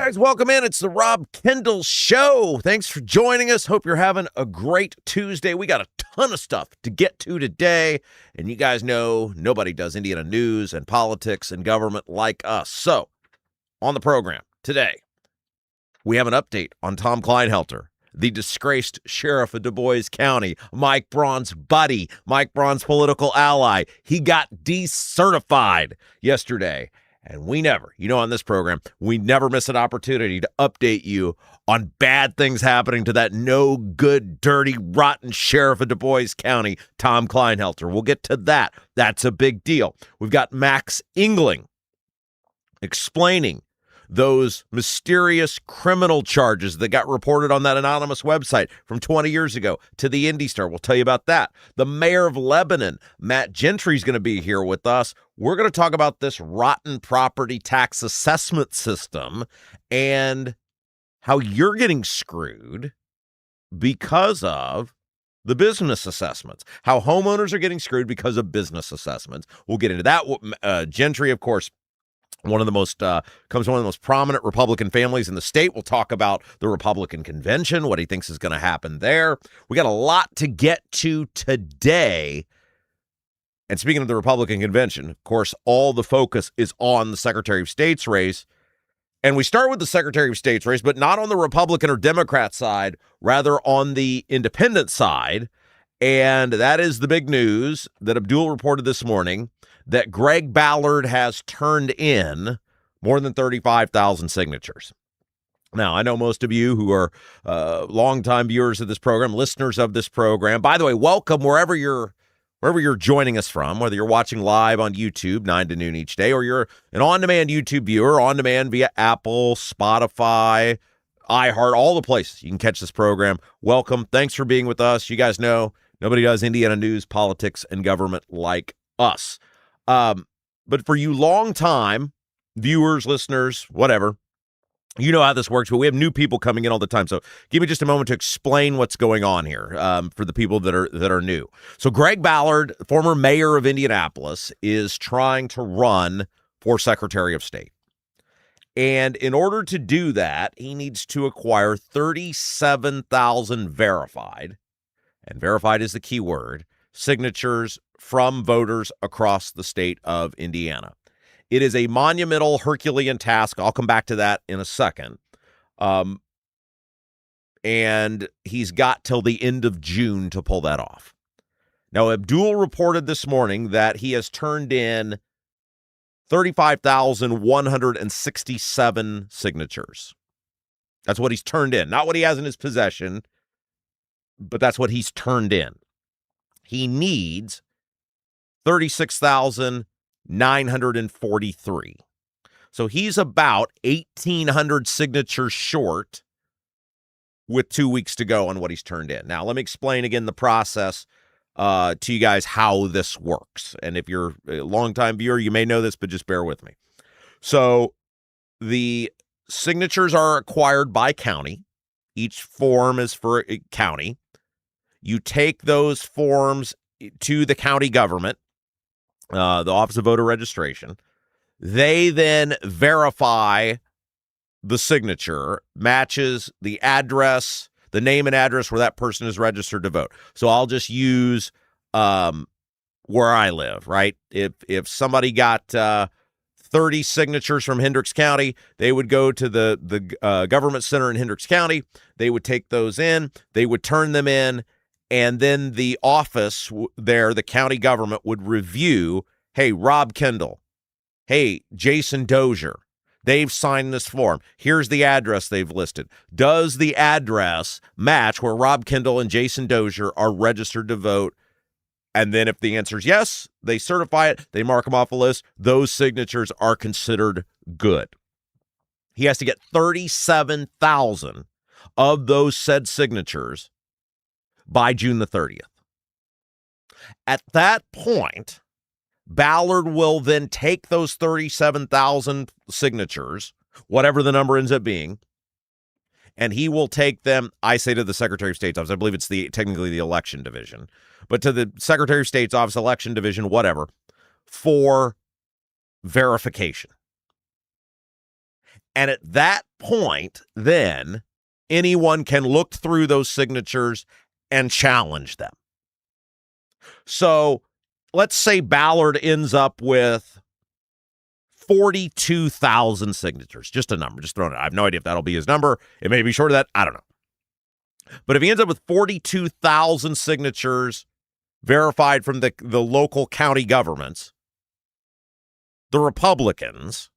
guys, welcome in. It's the Rob Kendall Show. Thanks for joining us. Hope you're having a great Tuesday. We got a ton of stuff to get to today, and you guys know nobody does Indiana news and politics and government like us. So, on the program today, we have an update on Tom Kleinhelter, the disgraced sheriff of Du Bois County, Mike Braun's buddy, Mike Braun's political ally. He got decertified yesterday. And we never, on this program, we never miss an opportunity to update you on bad things happening to that no good, dirty, rotten sheriff of Du Bois County, Tom Kleinhelter. We'll get to that. That's a big deal. We've got Max Engling explaining those mysterious criminal charges that got reported on that anonymous website from 20 years ago to the Indy Star. We'll tell you about that. The mayor of Lebanon, Matt Gentry, is going to be here with us. We're going to talk about this rotten property tax assessment system and how you're getting screwed because of the business assessments, how homeowners are getting screwed because of business assessments. We'll get into that. Gentry, of course, comes one of the most prominent Republican families in the state. We'll talk about the Republican convention, what he thinks is going to happen there. We got a lot to get to today. And speaking of the Republican convention, of course, all the focus is on the Secretary of State's race. And we start with the Secretary of State's race, but not on the Republican or Democrat side, rather on the independent side. And that is the big news that Abdul reported this morning, that Greg Ballard has turned in more than 35,000 signatures. Now, I know most of you who are longtime viewers of this program, listeners of this program. By the way, welcome wherever you're joining us from, whether you're watching live on YouTube 9 to noon each day, or you're an on-demand YouTube viewer, on-demand via Apple, Spotify, iHeart, all the places you can catch this program. Welcome. Thanks for being with us. You guys know nobody does Indiana news, politics, and government like us. But for you long-time viewers, listeners, whatever, you know how this works, but we have new people coming in all the time. So give me just a moment to explain what's going on here for the people that are new. So Greg Ballard, former mayor of Indianapolis, is trying to run for Secretary of State. And in order to do that, he needs to acquire 37,000 verified, and verified is the key word, signatures from voters across the state of Indiana. It is a monumental Herculean task. I'll come back to that in a second. And he's got till the end of June to pull that off. Now, Abdul reported this morning that he has turned in 35,167 signatures. That's what he's turned in. Not what he has in his possession, but that's what he's turned in. He needs 36,943. So he's about 1,800 signatures short with 2 weeks to go on what he's turned in. Now, let me explain again the process to you guys how this works. And if you're a longtime viewer, you may know this, but just bear with me. So the signatures are acquired by county. Each form is for a county. You take those forms to the county government, the Office of Voter Registration. They then verify the signature, matches the address, the name and address where that person is registered to vote. So I'll just use where I live, right? If somebody got 30 signatures from Hendricks County, they would go to the government center in Hendricks County. They would take those in. They would turn them in. And then the office there, the county government, would review, hey, Rob Kendall, hey, Jason Dozier, they've signed this form. Here's the address they've listed. Does the address match where Rob Kendall and Jason Dozier are registered to vote? And then if the answer is yes, they certify it. They mark them off a list. Those signatures are considered good. He has to get 37,000 of those said signatures by June the 30th. At that point, Ballard will then take those 37,000 signatures, whatever the number ends up being, and he will take them, I say to the Secretary of State's office, I believe it's technically the election division, but to the Secretary of State's office, election division, whatever, for verification. And at that point, then anyone can look through those signatures and challenge them. So let's say Ballard ends up with 42,000 signatures. Just a number, just throwing it out. I have no idea if that'll be his number. It may be short of that. I don't know. But if he ends up with 42,000 signatures verified from the local county governments, the Republicans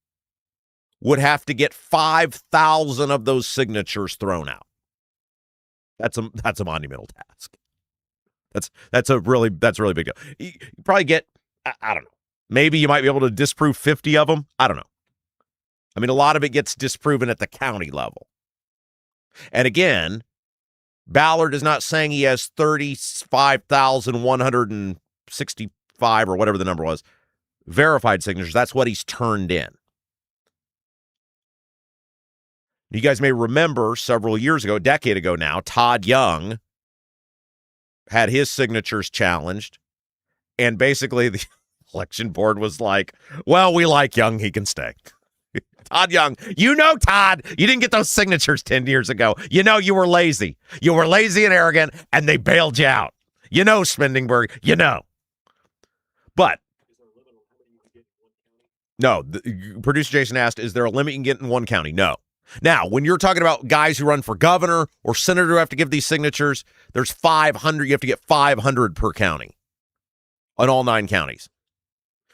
would have to get 5,000 of those signatures thrown out. That's a monumental task. That's a really big deal. You probably get, I don't know, maybe you might be able to disprove 50 of them. I don't know. I mean, a lot of it gets disproven at the county level. And again, Ballard is not saying he has 35,165 or whatever the number was, verified signatures. That's what he's turned in. You guys may remember several years ago, a decade ago now, Todd Young had his signatures challenged, and basically the election board was like, well, we like Young, he can stay. Todd Young, Todd, you didn't get those signatures 10 years ago. You were lazy. You were lazy and arrogant, and they bailed you out. Spendenberg, But, no, producer Jason asked, is there a limit you can get in one county? No. Now, when you're talking about guys who run for governor or senator who have to give these signatures, there's 500. You have to get 500 per county on all 9 counties.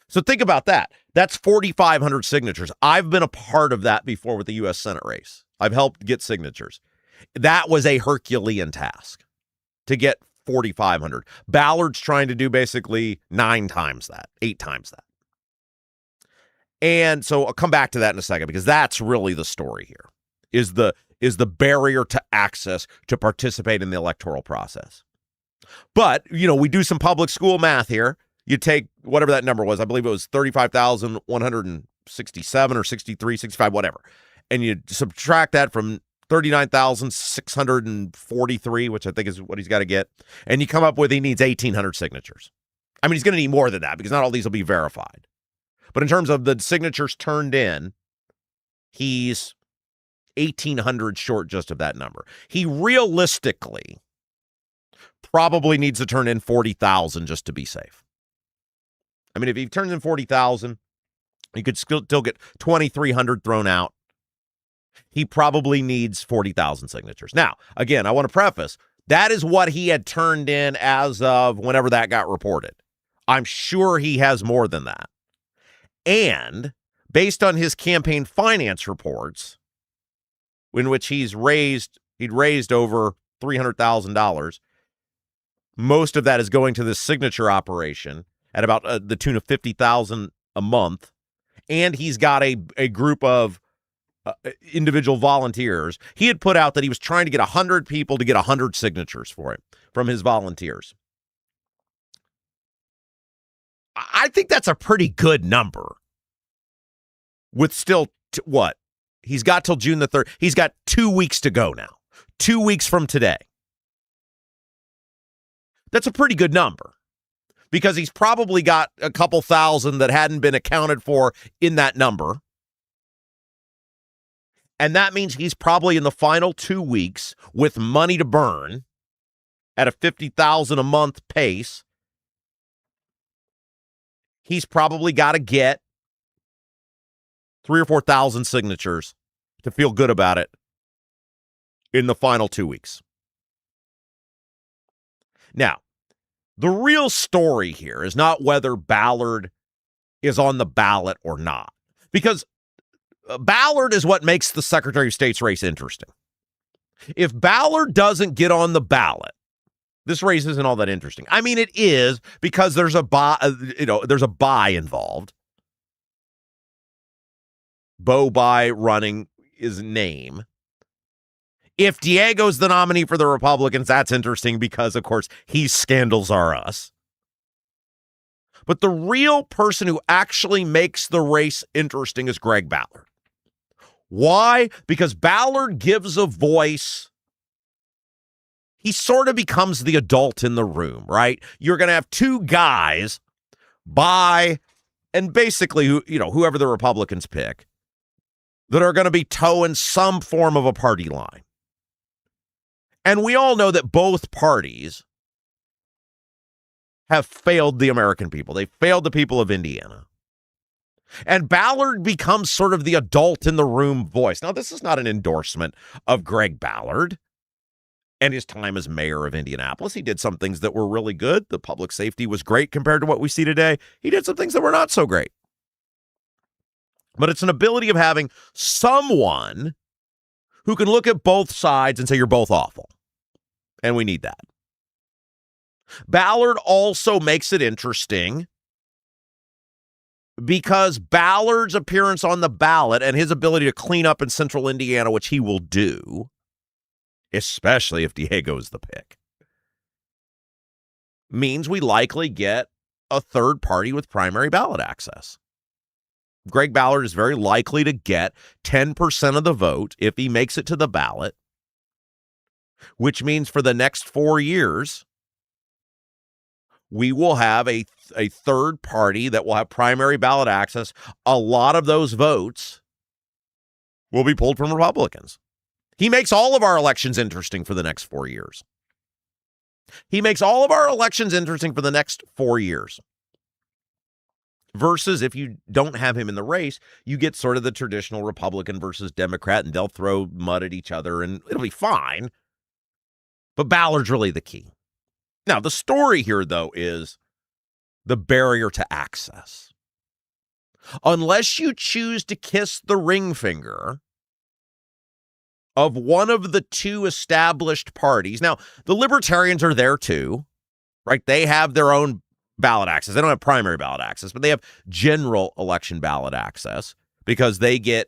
So think about that. That's 4,500 signatures. I've been a part of that before with the U.S. Senate race. I've helped get signatures. That was a Herculean task to get 4,500. Ballard's trying to do basically 9 times that, 8 times that. And so I'll come back to that in a second, because that's really the story here, is the barrier to access to participate in the electoral process. But, we do some public school math here. You take whatever that number was. I believe it was 35,167 or 63, 65, whatever. And you subtract that from 39,643, which I think is what he's got to get. And you come up with he needs 1,800 signatures. I mean, he's going to need more than that because not all these will be verified. But in terms of the signatures turned in, he's 1,800 short just of that number. He realistically probably needs to turn in 40,000 just to be safe. I mean, if he turns in 40,000, he could still get 2,300 thrown out. He probably needs 40,000 signatures. Now, again, I want to preface, that is what he had turned in as of whenever that got reported. I'm sure he has more than that. And based on his campaign finance reports, in which he'd raised over $300,000, most of that is going to this signature operation at about the tune of $50,000 a month. And he's got a group of individual volunteers. He had put out that he was trying to get 100 people to get 100 signatures for it from his volunteers. I think that's a pretty good number. With still, what? He's got till June the 3rd. He's got 2 weeks to go now. 2 weeks from today. That's a pretty good number. Because he's probably got a couple thousand that hadn't been accounted for in that number. And that means he's probably in the final 2 weeks with money to burn at a $50,000 a month pace. He's probably got to get 3,000 or 4,000 signatures to feel good about it in the final 2 weeks. Now, the real story here is not whether Ballard is on the ballot or not, because Ballard is what makes the Secretary of State's race interesting. If Ballard doesn't get on the ballot, this race isn't all that interesting. I mean, it is, because there's a buy involved. Bo By running his name. If Diego's the nominee for the Republicans, that's interesting because, of course, he's Scandals Are Us. But the real person who actually makes the race interesting is Greg Ballard. Why? Because Ballard gives a voice. He sort of becomes the adult in the room, right? You're going to have two guys, By and basically, whoever the Republicans pick, that are going to be toeing some form of a party line. And we all know that both parties have failed the American people. They failed the people of Indiana. And Ballard becomes sort of the adult in the room voice. Now, this is not an endorsement of Greg Ballard and his time as mayor of Indianapolis. He did some things that were really good. The public safety was great compared to what we see today. He did some things that were not so great. But it's an ability of having someone who can look at both sides and say, you're both awful. And we need that. Ballard also makes it interesting because Ballard's appearance on the ballot and his ability to clean up in central Indiana, which he will do, especially if Diego's the pick, means we likely get a third party with primary ballot access. Greg Ballard is very likely to get 10% of the vote if he makes it to the ballot, which means for the next 4 years, we will have a third party that will have primary ballot access. A lot of those votes will be pulled from Republicans. He makes all of our elections interesting for the next 4 years. He makes all of our elections interesting for the next 4 years. Versus if you don't have him in the race, you get sort of the traditional Republican versus Democrat, and they'll throw mud at each other, and it'll be fine. But Ballard's really the key. Now, the story here, though, is the barrier to access. Unless you choose to kiss the ring finger of one of the two established parties. Now, the Libertarians are there too, right? They have their own ballot access. They don't have primary ballot access, but they have general election ballot access because they got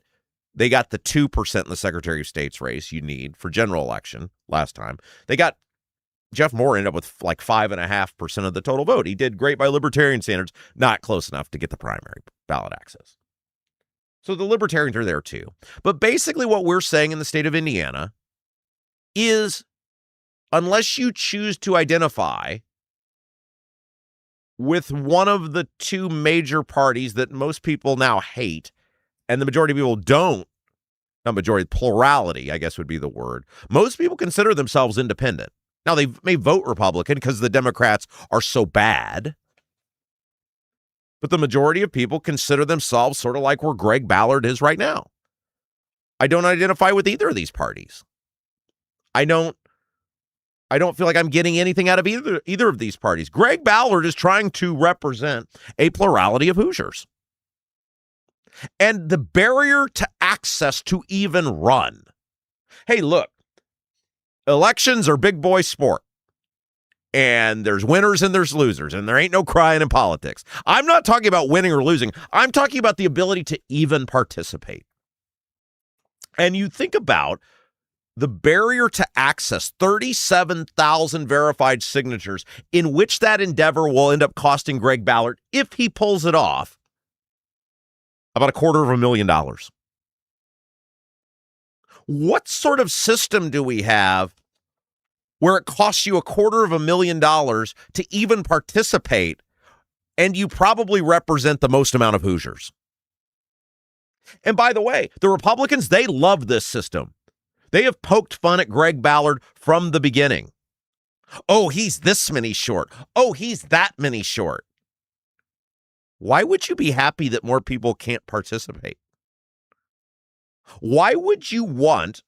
the 2% in the Secretary of State's race you need for general election last time. Jeff Moore ended up with like 5.5% of the total vote. He did great by Libertarian standards, not close enough to get the primary ballot access. So the Libertarians are there too. But basically what we're saying in the state of Indiana is unless you choose to identify with one of the two major parties that most people now hate, and the majority of people don't, not majority, plurality, I guess would be the word. Most people consider themselves independent. Now, they may vote Republican because the Democrats are so bad, but the majority of people consider themselves sort of like where Greg Ballard is right now. I don't identify with either of these parties. I don't feel like I'm getting anything out of either of these parties. Greg Ballard is trying to represent a plurality of Hoosiers. And the barrier to access to even run. Hey, look, elections are big boy sport. And there's winners and there's losers, and there ain't no crying in politics. I'm not talking about winning or losing. I'm talking about the ability to even participate. And you think about the barrier to access, 37,000 verified signatures, in which that endeavor will end up costing Greg Ballard, if he pulls it off, about $250,000. What sort of system do we have where it costs you $250,000 to even participate, and you probably represent the most amount of Hoosiers? And by the way, the Republicans, they love this system. They have poked fun at Greg Ballard from the beginning. Oh, he's this many short. Oh, he's that many short. Why would you be happy that more people can't participate? Why would you want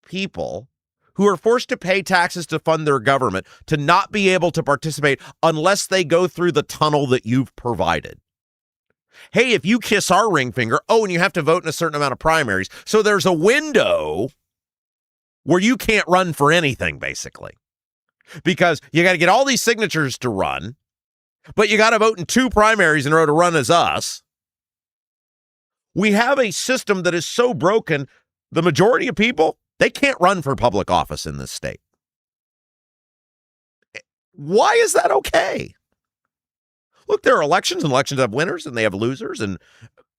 people who are forced to pay taxes to fund their government to not be able to participate unless they go through the tunnel that you've provided? Hey, if you kiss our ring finger, and you have to vote in a certain amount of primaries. So there's a window where you can't run for anything, basically, because you got to get all these signatures to run, but you got to vote in 2 primaries in order to run as us. We have a system that is so broken, the majority of people, they can't run for public office in this state. Why is that okay? Look, there are elections, and elections have winners, and they have losers, and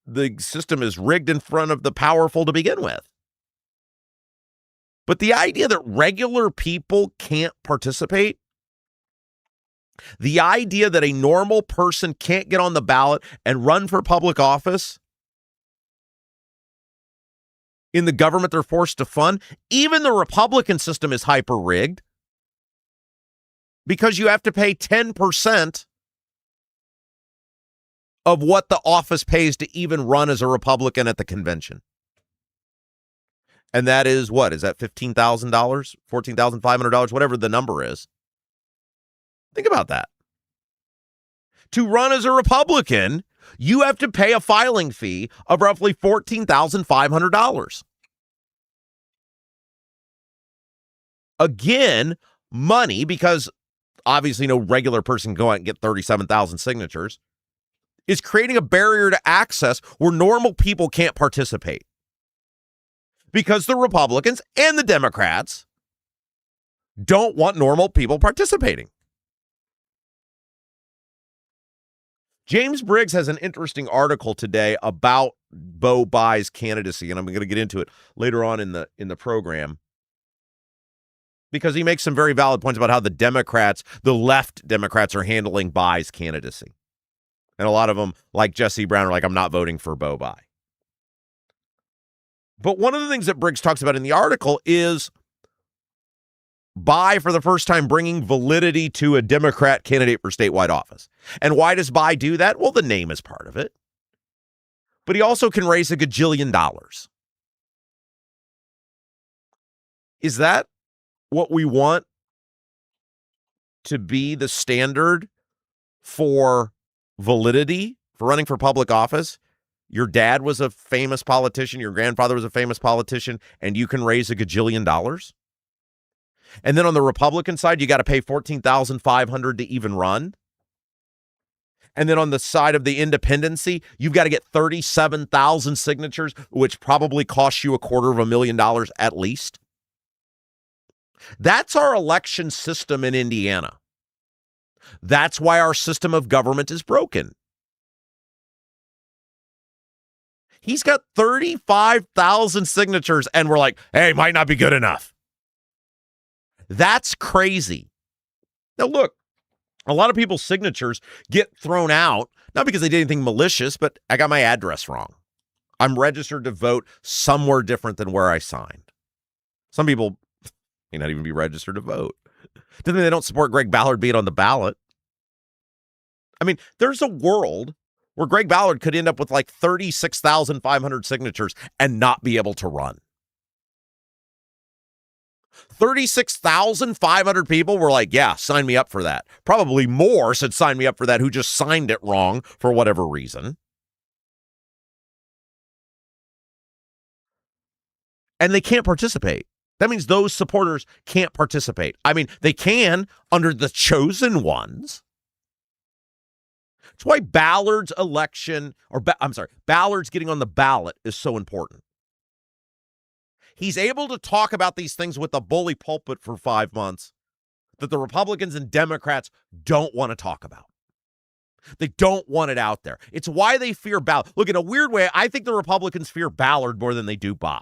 the system is rigged in front of the powerful to begin with. But the idea that regular people can't participate, the idea that a normal person can't get on the ballot and run for public office, in the government they're forced to fund. Even the Republican system is hyper-rigged because you have to pay 10% of what the office pays to even run as a Republican at the convention. And that is what? Is that $15,000, $14,500, whatever the number is? Think about that. To run as a Republican, you have to pay a filing fee of roughly $14,500. Again, money, because obviously no regular person can go out and get 37,000 signatures, is creating a barrier to access where normal people can't participate. Because the Republicans and the Democrats don't want normal people participating. James Briggs has an interesting article today about Bo Bai's candidacy, and I'm going to get into it later on in the program, because he makes some very valid points about how the left Democrats are handling Bai's candidacy. And a lot of them, like Jesse Brown, are like, I'm not voting for Bo Bai. But one of the things that Briggs talks about in the article is Bai, for the first time, bringing validity to a Democrat candidate for statewide office. And why does Bai do that? Well, the name is part of it. But he also can raise $1 gajillion. Is that what we want to be the standard for validity for running for public office? Your dad was a famous politician, your grandfather was a famous politician, and you can raise $1 gajillion? And then on the Republican side, you got to pay $14,500 to even run. And then on the side of the independency, you've got to get 37,000 signatures, which probably costs you $250,000 at least. That's our election system in Indiana. That's why our system of government is broken. He's got 35,000 signatures, and we're like, hey, might not be good enough. That's crazy. Now, look, a lot of people's signatures get thrown out, not because they did anything malicious, but I got my address wrong. I'm registered to vote somewhere different than where I signed. Some people may not even be registered to vote. Doesn't mean they don't support Greg Ballard being on the ballot. I mean, there's a world where Greg Ballard could end up with like 36,500 signatures and not be able to run. 36,500 people were like, yeah, sign me up for that. Probably more said sign me up for that who just signed it wrong for whatever reason. And they can't participate. That means those supporters can't participate. I mean, they can under the chosen ones. That's why Ballard's election, Ballard's getting on the ballot is so important. He's able to talk about these things with a bully pulpit for 5 months that the Republicans and Democrats don't want to talk about. They don't want it out there. It's why they fear Ballard. Look, in a weird way, I think the Republicans fear Ballard more than they do Bai.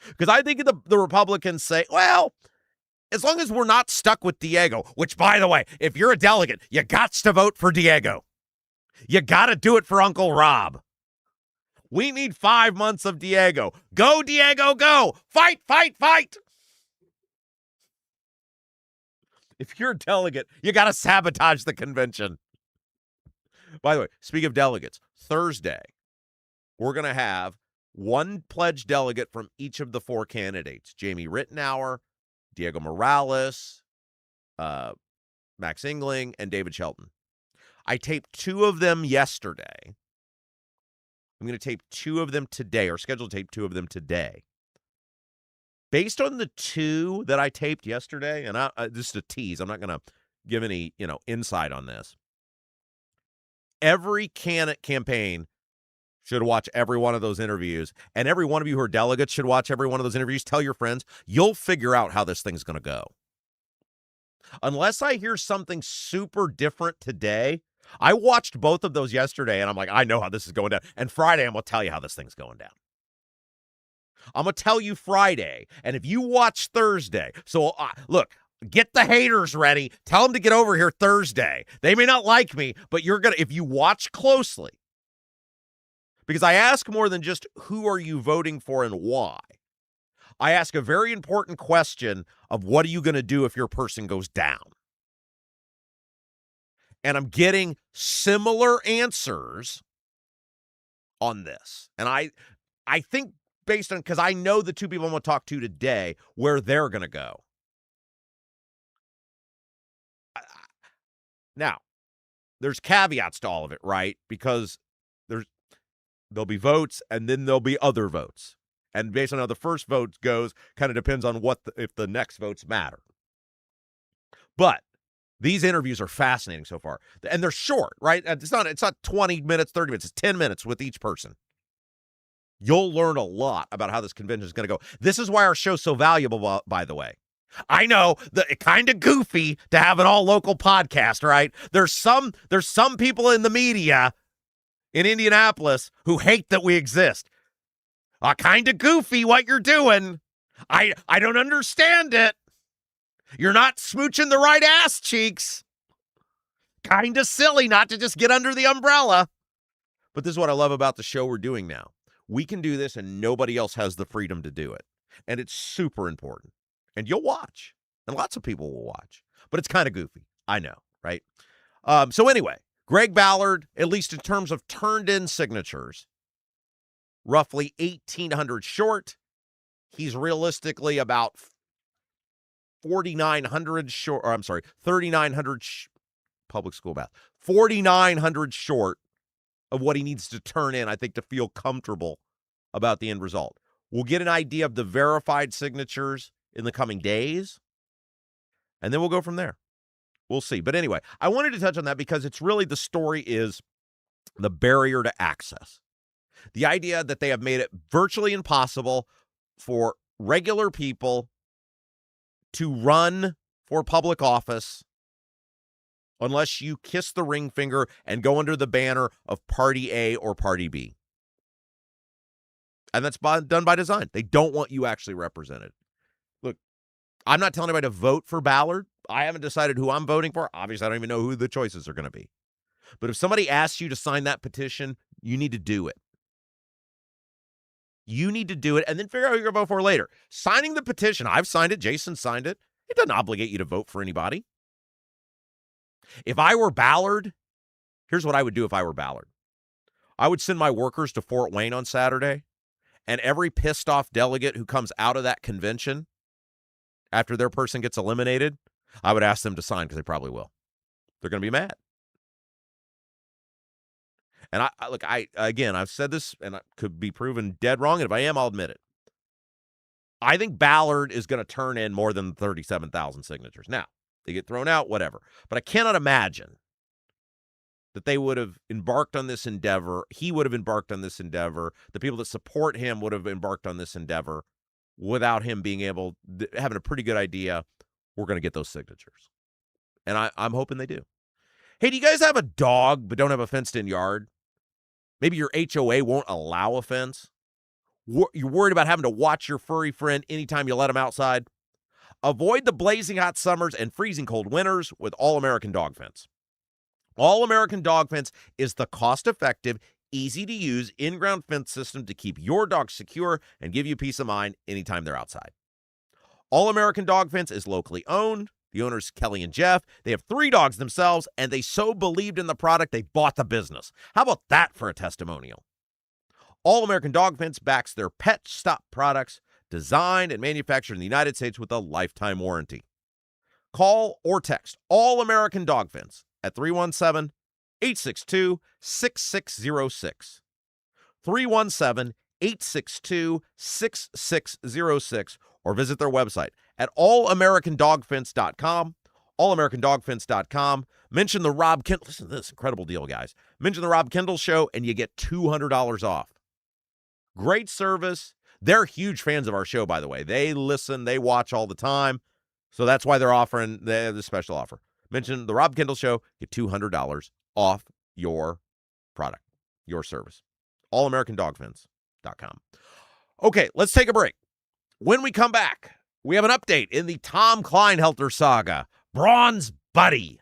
Because I think the Republicans say, well, as long as we're not stuck with Diego, which, by the way, if you're a delegate, you got to vote for Diego. You got to do it for Uncle Rob. We need 5 months of Diego. Go, Diego, go. Fight, fight, fight. If you're a delegate, you got to sabotage the convention. By the way, speaking of delegates, Thursday, we're going to have one pledged delegate from each of the 4 candidates. Jamie Rittenauer, Diego Morales, Max Engling, and David Shelton. I taped 2 of them yesterday. I'm going to tape 2 of them today, or schedule to tape 2 of them today. Based on the 2 that I taped yesterday, and this is a tease, I'm not going to give any, insight on this. Every candidate campaign should watch every one of those interviews, and every one of you who are delegates should watch every one of those interviews. Tell your friends. You'll figure out how this thing's going to go. Unless I hear something super different today, I watched both of those yesterday, and I'm like, I know how this is going down. And Friday, I'm going to tell you how this thing's going down. I'm going to tell you Friday, and if you watch Thursday, so look, get the haters ready. Tell them to get over here Thursday. They may not like me, but if you watch closely, Because I ask more than just who are you voting for and why. I ask a very important question of what are you going to do if your person goes down? And I'm getting similar answers on this. And I think based on, because I know the two people I'm going to talk to today, where they're going to go. Now, there's caveats to all of it, right? Because there'll be votes and then there'll be other votes. And based on how the first vote goes, kind of depends on if the next votes matter. But these interviews are fascinating so far. And they're short, right? It's not 20 minutes, 30 minutes. It's 10 minutes with each person. You'll learn a lot about how this convention is going to go. This is why our show's so valuable, by the way. I know that kind of goofy to have an all local podcast, right? There's some people in the media in Indianapolis who hate that we exist. Kind of goofy what you're doing. I don't understand it. You're not smooching the right ass cheeks. Kind of silly not to just get under the umbrella. But this is what I love about the show we're doing now. We can do this and nobody else has the freedom to do it. And it's super important. And you'll watch. And lots of people will watch. But it's kind of goofy. I know, right? So anyway, Greg Ballard, at least in terms of turned-in signatures, roughly 1,800 short. He's realistically about 4,900 short, or I'm sorry, 3,900 public school math, 4,900 short of what he needs to turn in, I think, to feel comfortable about the end result. We'll get an idea of the verified signatures in the coming days, and then we'll go from there. We'll see. But anyway, I wanted to touch on that because it's really the story is the barrier to access. The idea that they have made it virtually impossible for regular people to run for public office unless you kiss the ring finger and go under the banner of Party A or Party B. And that's done by design. They don't want you actually represented. Look, I'm not telling anybody to vote for Ballard. I haven't decided who I'm voting for. Obviously, I don't even know who the choices are going to be. But if somebody asks you to sign that petition, you need to do it. You need to do it and then figure out who you're going to vote for later. Signing the petition, I've signed it. Jason signed it. It doesn't obligate you to vote for anybody. If I were Ballard, here's what I would do if I were Ballard. I would send my workers to Fort Wayne on Saturday, and every pissed off delegate who comes out of that convention after their person gets eliminated, I would ask them to sign because they probably will. They're going to be mad. And I've said this and I could be proven dead wrong. And if I am, I'll admit it. I think Ballard is going to turn in more than 37,000 signatures. Now, they get thrown out, whatever. But I cannot imagine that they would have embarked on this endeavor. He would have embarked on this endeavor. The people that support him would have embarked on this endeavor without him being having a pretty good idea. We're going to get those signatures. And I'm hoping they do. Hey, do you guys have a dog but don't have a fenced-in yard? Maybe your HOA won't allow a fence. You're worried about having to watch your furry friend anytime you let him outside? Avoid the blazing hot summers and freezing cold winters with All-American Dog Fence. All-American Dog Fence is the cost-effective, easy-to-use in-ground fence system to keep your dog secure and give you peace of mind anytime they're outside. All-American Dog Fence is locally owned. The owners, Kelly and Jeff, they have 3 dogs themselves, and they so believed in the product, they bought the business. How about that for a testimonial? All-American Dog Fence backs their Pet Stop products, designed and manufactured in the United States with a lifetime warranty. Call or text All-American Dog Fence at 317-862-6606. 317-862-6606, or visit their website at allamericandogfence.com, allamericandogfence.com. Mention the Rob Kendall. Listen to this incredible deal, guys. Mention the Rob Kendall Show, and you get $200 off. Great service. They're huge fans of our show, by the way. They listen. They watch all the time. So that's why they're offering the special offer. Mention the Rob Kendall Show, get $200 off your product, your service. allamericandogfence.com. Okay, let's take a break. When we come back, we have an update in the Tom Kleinhelter saga. Braun's buddy,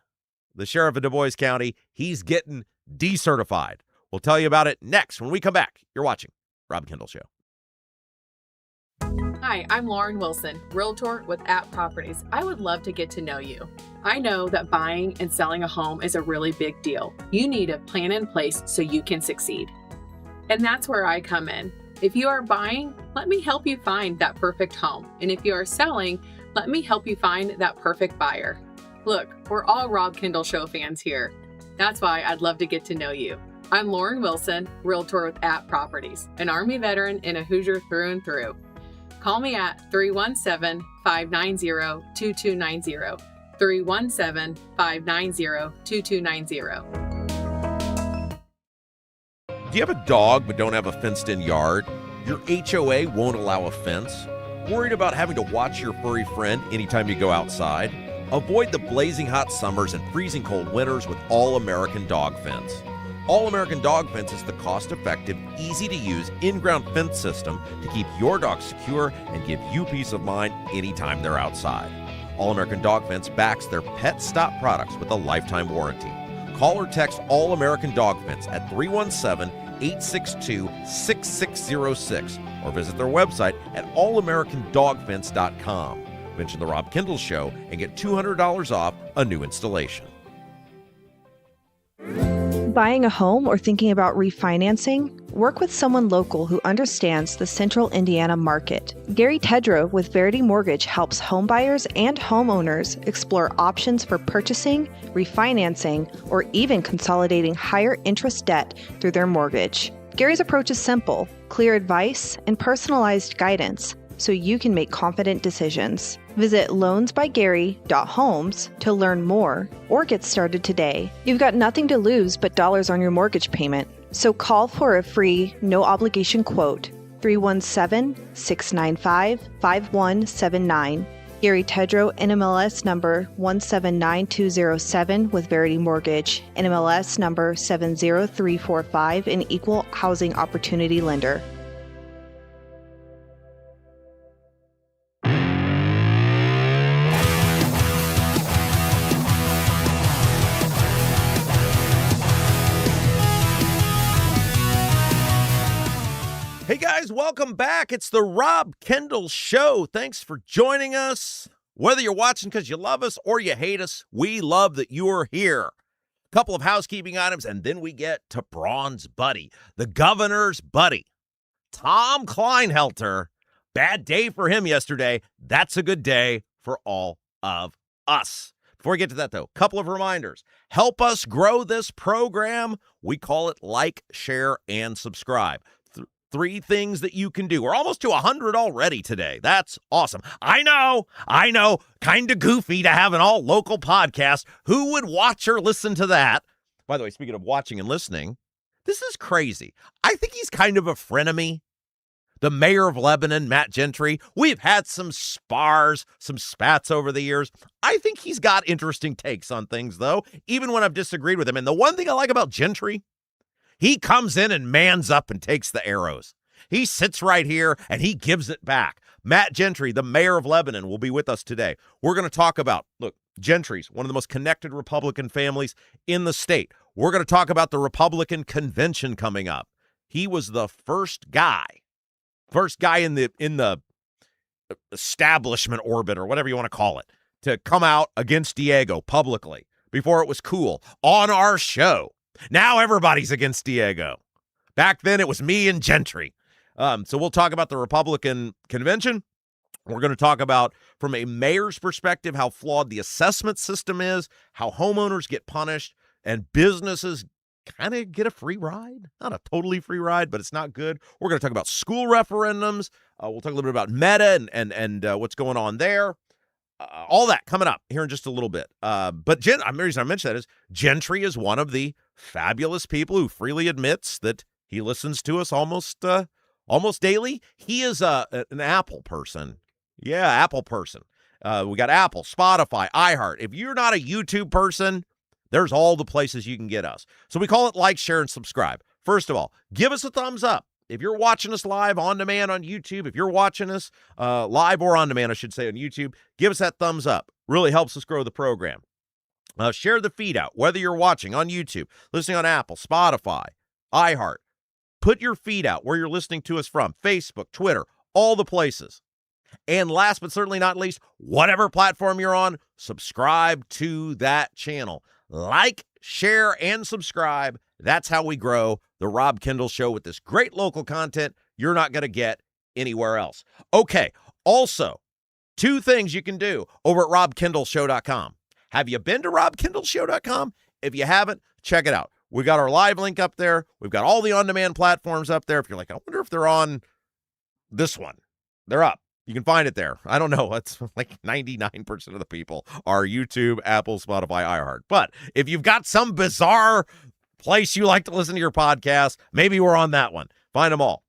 the sheriff of Du Bois County, he's getting decertified. We'll tell you about it next when we come back. You're watching Rob Kendall Show. Hi, I'm Lauren Wilson, Realtor with App Properties. I would love to get to know you. I know that buying and selling a home is a really big deal. You need a plan in place so you can succeed. And that's where I come in. If you are buying, let me help you find that perfect home. And if you are selling, let me help you find that perfect buyer. Look, we're all Rob Kendall Show fans here. That's why I'd love to get to know you. I'm Lauren Wilson, Realtor with App Properties, an Army veteran and a Hoosier through and through. Call me at 317-590-2290. 317-590-2290. Do you have a dog but don't have a fenced-in yard? Your HOA won't allow a fence? Worried about having to watch your furry friend anytime you go outside? Avoid the blazing hot summers and freezing cold winters with All-American Dog Fence. All-American Dog Fence is the cost-effective, easy-to-use, in-ground fence system to keep your dog secure and give you peace of mind anytime they're outside. All-American Dog Fence backs their Pet Stop products with a lifetime warranty. Call or text All-American Dog Fence at 317-862-6606 or visit their website at allamericandogfence.com. Mention the Rob Kendall Show and get $200 off a new installation. Buying a home or thinking about refinancing? Work with someone local who understands the Central Indiana market. Gary Tedrow with Verity Mortgage helps homebuyers and homeowners explore options for purchasing, refinancing, or even consolidating higher interest debt through their mortgage. Gary's approach is simple, clear advice, and personalized guidance so you can make confident decisions. Visit loansbygary.homes to learn more or get started today. You've got nothing to lose but dollars on your mortgage payment. So call for a free, no-obligation quote, 317-695-5179. Gary Tedrow, NMLS number 179207 with Verity Mortgage, NMLS number 70345, an equal housing opportunity lender. Hey guys, welcome back. It's the Rob Kendall Show. Thanks for joining us. Whether you're watching because you love us or you hate us, we love that you're here. A couple of housekeeping items, and then we get to Braun's buddy, the governor's buddy, Tom Kleinhelter. Bad day for him yesterday. That's a good day for all of us. Before we get to that, though, a couple of reminders. Help us grow this program. We call it like, share, and subscribe. Three things that you can do. We're almost to 100 already today. That's awesome. I know. Kind of goofy to have an all-local podcast. Who would watch or listen to that? By the way, speaking of watching and listening, this is crazy. I think he's kind of a frenemy. The mayor of Lebanon, Matt Gentry. We've had some spars, some spats over the years. I think he's got interesting takes on things, though, even when I've disagreed with him. And the one thing I like about Gentry, he comes in and mans up and takes the arrows. He sits right here and he gives it back. Matt Gentry, the mayor of Lebanon, will be with us today. We're going to talk about, look, Gentry's one of the most connected Republican families in the state. We're going to talk about the Republican convention coming up. He was the first guy in the establishment orbit or whatever you want to call it to come out against Diego publicly before it was cool on our show. Now everybody's against Diego. Back then, it was me and Gentry. So we'll talk about the Republican convention. We're going to talk about, from a mayor's perspective, how flawed the assessment system is, how homeowners get punished, and businesses kind of get a free ride. Not a totally free ride, but it's not good. We're going to talk about school referendums. We'll talk a little bit about Meta and what's going on there. All that coming up here in just a little bit. But the reason I mention that is Gentry is one of the fabulous people who freely admits that he listens to us almost daily. He is an Apple person. Yeah, Apple person. We got Apple, Spotify, iHeart. If you're not a YouTube person, there's all the places you can get us. So we call it like, share, and subscribe. First of all, give us a thumbs up. If you're watching us live on demand on YouTube, if you're watching us live or on demand, I should say, on YouTube, give us that thumbs up. Really helps us grow the program. Share the feed out, whether you're watching on YouTube, listening on Apple, Spotify, iHeart. Put your feed out where you're listening to us from. Facebook, Twitter, all the places. And last but certainly not least, whatever platform you're on, subscribe to that channel. Like, share, and subscribe. That's how we grow the Rob Kendall Show with this great local content you're not going to get anywhere else. Okay, also, 2 things you can do over at robkendallshow.com. Have you been to robkendallshow.com? If you haven't, check it out. We got our live link up there. We've got all the on-demand platforms up there. If you're like, I wonder if they're on this one. They're up. You can find it there. I don't know. It's like 99% of the people are YouTube, Apple, Spotify, iHeart. But if you've got some bizarre place you like to listen to your podcast, maybe we're on that one. Find them all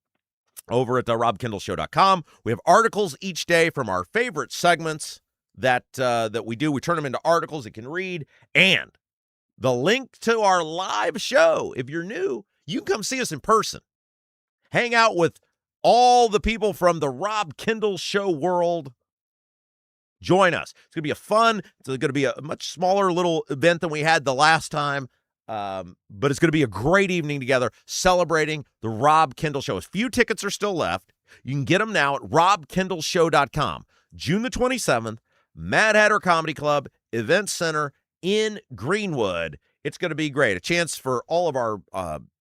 over at robkendallshow.com. We have articles each day from our favorite segments that we do. We turn them into articles you can read. And the link to our live show, if you're new, you can come see us in person. Hang out with all the people from the Rob Kendall Show world. Join us. It's going to be it's going to be a much smaller little event than we had the last time. But it's going to be a great evening together celebrating the Rob Kendall Show. A few tickets are still left. You can get them now at robkendallshow.com. June the 27th, Mad Hatter Comedy Club, Event Center in Greenwood. It's going to be great. A chance for all of our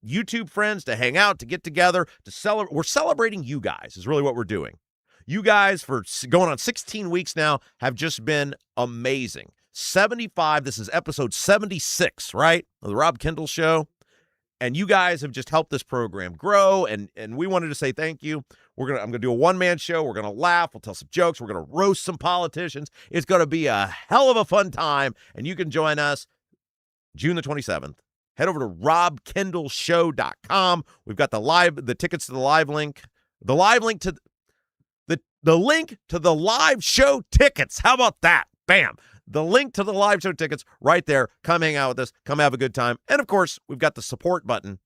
YouTube friends to hang out, to get together, to celebrate. We're celebrating you guys is really what we're doing. You guys, for going on 16 weeks now, have just been amazing. 75, this is episode 76, right, of the Rob Kendall Show. And you guys have just helped this program grow, and we wanted to say thank you. I'm gonna do a one-man show. We're gonna laugh. We'll tell some jokes. We're gonna roast some politicians. It's gonna be a hell of a fun time, and you can join us June the 27th. Head over to robkendallshow.com. We've got the tickets to the live link, the link to the live show tickets. How about that? Bam. The link to the live show tickets right there. Come hang out with us. Come have a good time. And, of course, we've got the support button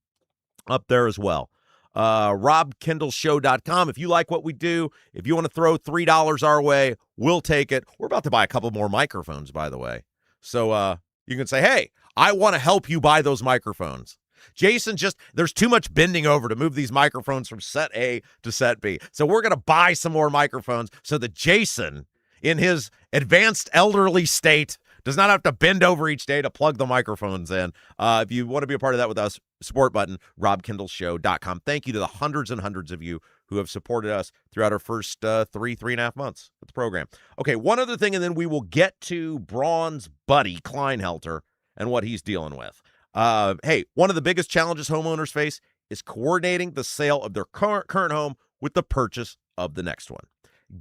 up there as well. robkendallshow.com. If you like what we do, if you want to throw $3 our way, we'll take it. We're about to buy a couple more microphones, by the way. So you can say, hey, I want to help you buy those microphones. Jason, there's too much bending over to move these microphones from set A to set B. So we're going to buy some more microphones so that Jason, in his advanced elderly state, does not have to bend over each day to plug the microphones in. If you want to be a part of that with us, support button, robkendallshow.com. Thank you to the hundreds and hundreds of you who have supported us throughout our first 3.5 months of the program. Okay, one other thing, and then we will get to Braun's buddy, Kleinhelter, and what he's dealing with. Hey, one of the biggest challenges homeowners face is coordinating the sale of their current home with the purchase of the next one.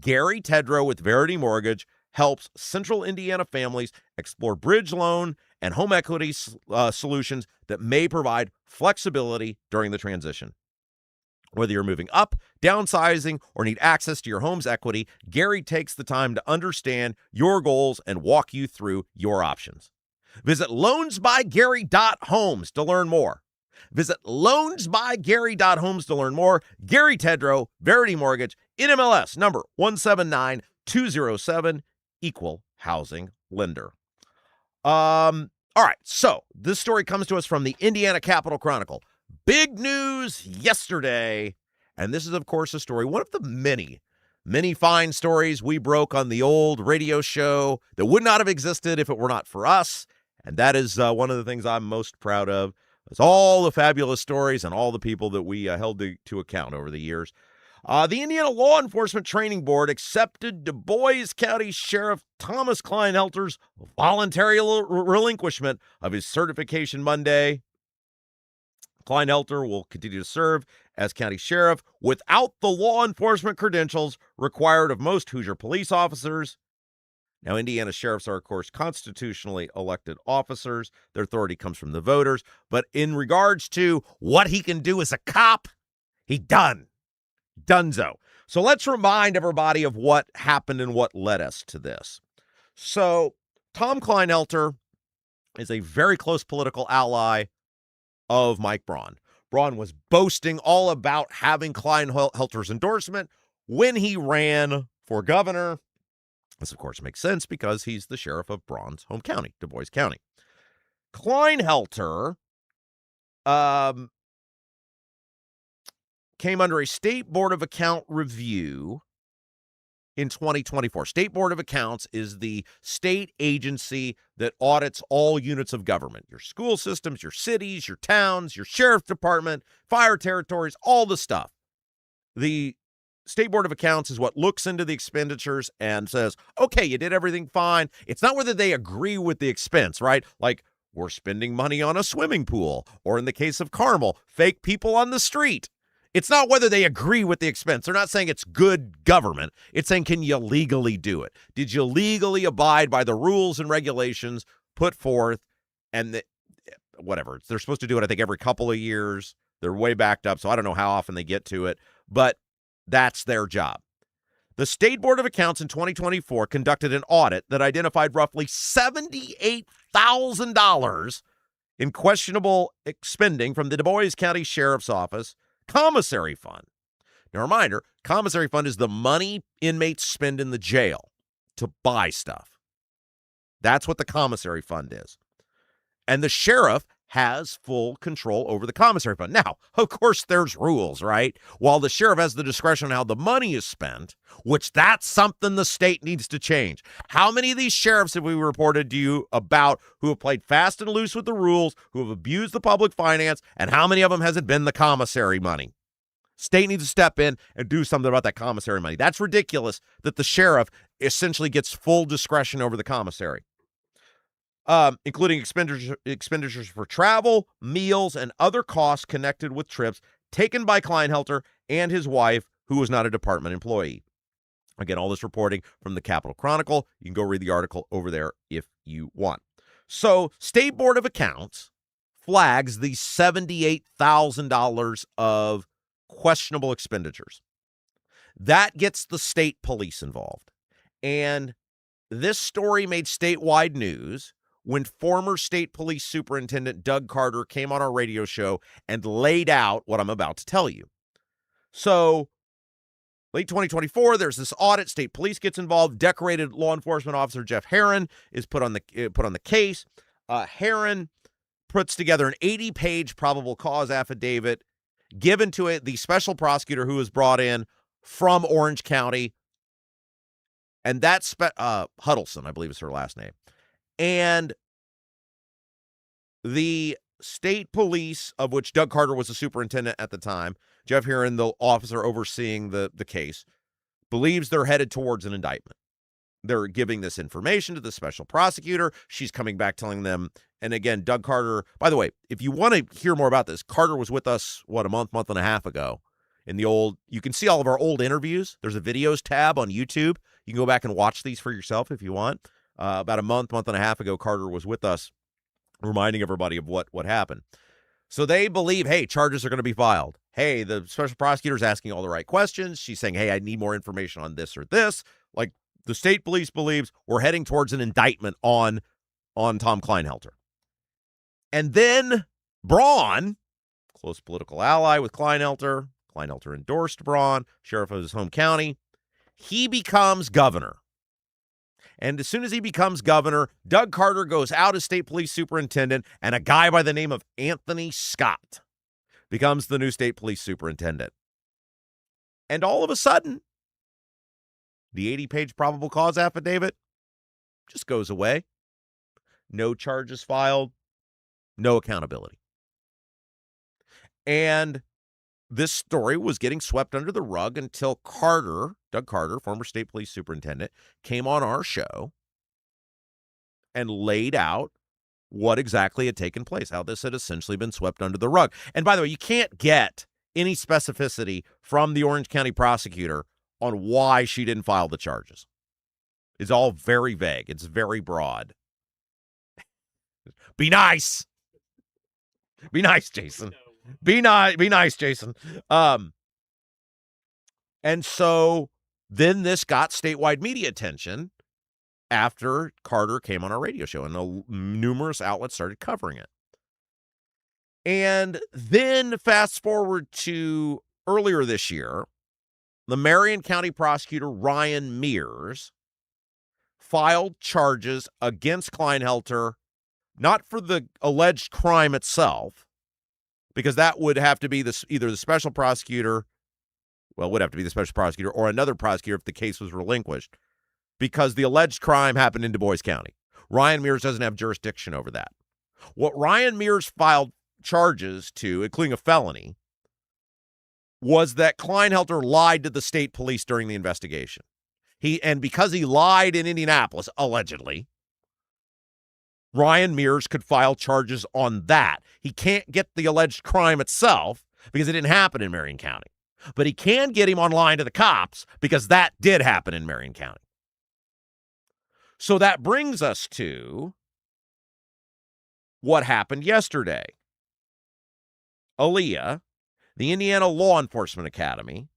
Gary Tedrow with Verity Mortgage helps Central Indiana families explore bridge loan and home equity solutions that may provide flexibility during the transition. Whether you're moving up, downsizing, or need access to your home's equity, Gary takes the time to understand your goals and walk you through your options. Visit loansbygary.homes to learn more. Visit loansbygary.homes to learn more. Gary Tedrow, Verity Mortgage, NMLS number 179207, equal housing lender. All right, so this story comes to us from the Indiana Capital Chronicle. Big news yesterday, and this is, of course, a story, one of the many fine stories we broke on the old radio show that would not have existed if it were not for us, and that is one of the things I'm most proud of. It's all the fabulous stories and all the people that we held to account over the years. The Indiana Law Enforcement Training Board accepted Du Bois County Sheriff Thomas Kleinhelter's voluntary relinquishment of his certification Monday. Kleinhelter will continue to serve as county sheriff without the law enforcement credentials required of most Hoosier police officers. Now, Indiana sheriffs are, of course, constitutionally elected officers. Their authority comes from the voters. But in regards to what he can do as a cop, he Dunzo. So let's remind everybody of what happened and what led us to this. So Tom Kleinhelter is a very close political ally of Mike Braun. Braun was boasting all about having Kleinhelter's endorsement when he ran for governor. This, of course, makes sense because he's the sheriff of Braun's home county, Du Bois County. Kleinhelter came under a State Board of Account review in 2024. State Board of Accounts is the state agency that audits all units of government, your school systems, your cities, your towns, your sheriff department, fire territories, all the stuff. The State Board of Accounts is what looks into the expenditures and says, okay, you did everything fine. It's not whether they agree with the expense, right? Like, we're spending money on a swimming pool, or in the case of Carmel, fake people on the street. It's not whether they agree with the expense. They're not saying it's good government. It's saying, can you legally do it? Did you legally abide by the rules and regulations put forth? And whatever. They're supposed to do it, I think, every couple of years. They're way backed up, so I don't know how often they get to it. But that's their job. The State Board of Accounts in 2024 conducted an audit that identified roughly $78,000 in questionable spending from the Du Bois County Sheriff's Office Commissary Fund. Now, reminder, Commissary Fund is the money inmates spend in the jail to buy stuff. That's what the Commissary Fund is. And the sheriff has full control over the Commissary Fund. Now, of course, there's rules, right? While the sheriff has the discretion on how the money is spent, which that's something the state needs to change. How many of these sheriffs have we reported to you about who have played fast and loose with the rules, who have abused the public finance, and how many of them has it been the commissary money? State needs to step in and do something about that commissary money. That's ridiculous that the sheriff essentially gets full discretion over the commissary. Including expenditures for travel, meals, and other costs connected with trips taken by Kleinhelter and his wife, who was not a department employee. Again, all this reporting from the Capitol Chronicle. You can go read the article over there if you want. So, State Board of Accounts flags the $78,000 of questionable expenditures. That gets the state police involved. And this story made statewide news when former state police superintendent Doug Carter came on our radio show and laid out what I'm about to tell you. So, late 2024, there's this audit. State police gets involved. Decorated law enforcement officer Jeff Herron is put on the case. Herron puts together an 80-page probable cause affidavit given to it the special prosecutor who was brought in from Orange County, and that's Huddleston, I believe is her last name. And the state police, of which Doug Carter was the superintendent at the time, Jeff Herron, the officer overseeing the case, believes they're headed towards an indictment. They're giving this information to the special prosecutor. She's coming back telling them. And again, Doug Carter, by the way, if you want to hear more about this, Carter was with us, a month and a half ago in you can see all of our old interviews. There's a videos tab on YouTube. You can go back and watch these for yourself if you want. About a month and a half ago, Carter was with us, reminding everybody of what happened. So they believe, hey, charges are going to be filed. Hey, the special prosecutor's asking all the right questions. She's saying, hey, I need more information on this or this. Like, the state police believes we're heading towards an indictment on Tom Kleinhelter. And then Braun, close political ally with Kleinhelter endorsed Braun, sheriff of his home county, he becomes governor. And as soon as he becomes governor, Doug Carter goes out as state police superintendent, and a guy by the name of Anthony Scott becomes the new state police superintendent. And all of a sudden, the 80-page probable cause affidavit just goes away. No charges filed, no accountability. And this story was getting swept under the rug until Doug Carter, former state police superintendent, came on our show and laid out what exactly had taken place, how this had essentially been swept under the rug. And by the way, you can't get any specificity from the Orange County prosecutor on why she didn't file the charges. It's all very vague. It's very broad. Be nice. Be nice, Jason. Be nice, Jason. And so then this got statewide media attention after Carter came on our radio show, and numerous outlets started covering it. And then fast forward to earlier this year, the Marion County prosecutor, Ryan Mears, filed charges against Kleinhelter, not for the alleged crime itself, because that would have to be either the special prosecutor, would have to be the special prosecutor or another prosecutor if the case was relinquished, because the alleged crime happened in Du Bois County. Ryan Mears doesn't have jurisdiction over that. What Ryan Mears filed charges to, including a felony, was that Kleinhelter lied to the state police during the investigation. And because he lied in Indianapolis, allegedly, Ryan Mears could file charges on that. He can't get the alleged crime itself because it didn't happen in Marion County. But he can get him on line to the cops because that did happen in Marion County. So that brings us to what happened yesterday. ALEA, the Indiana Law Enforcement Academy,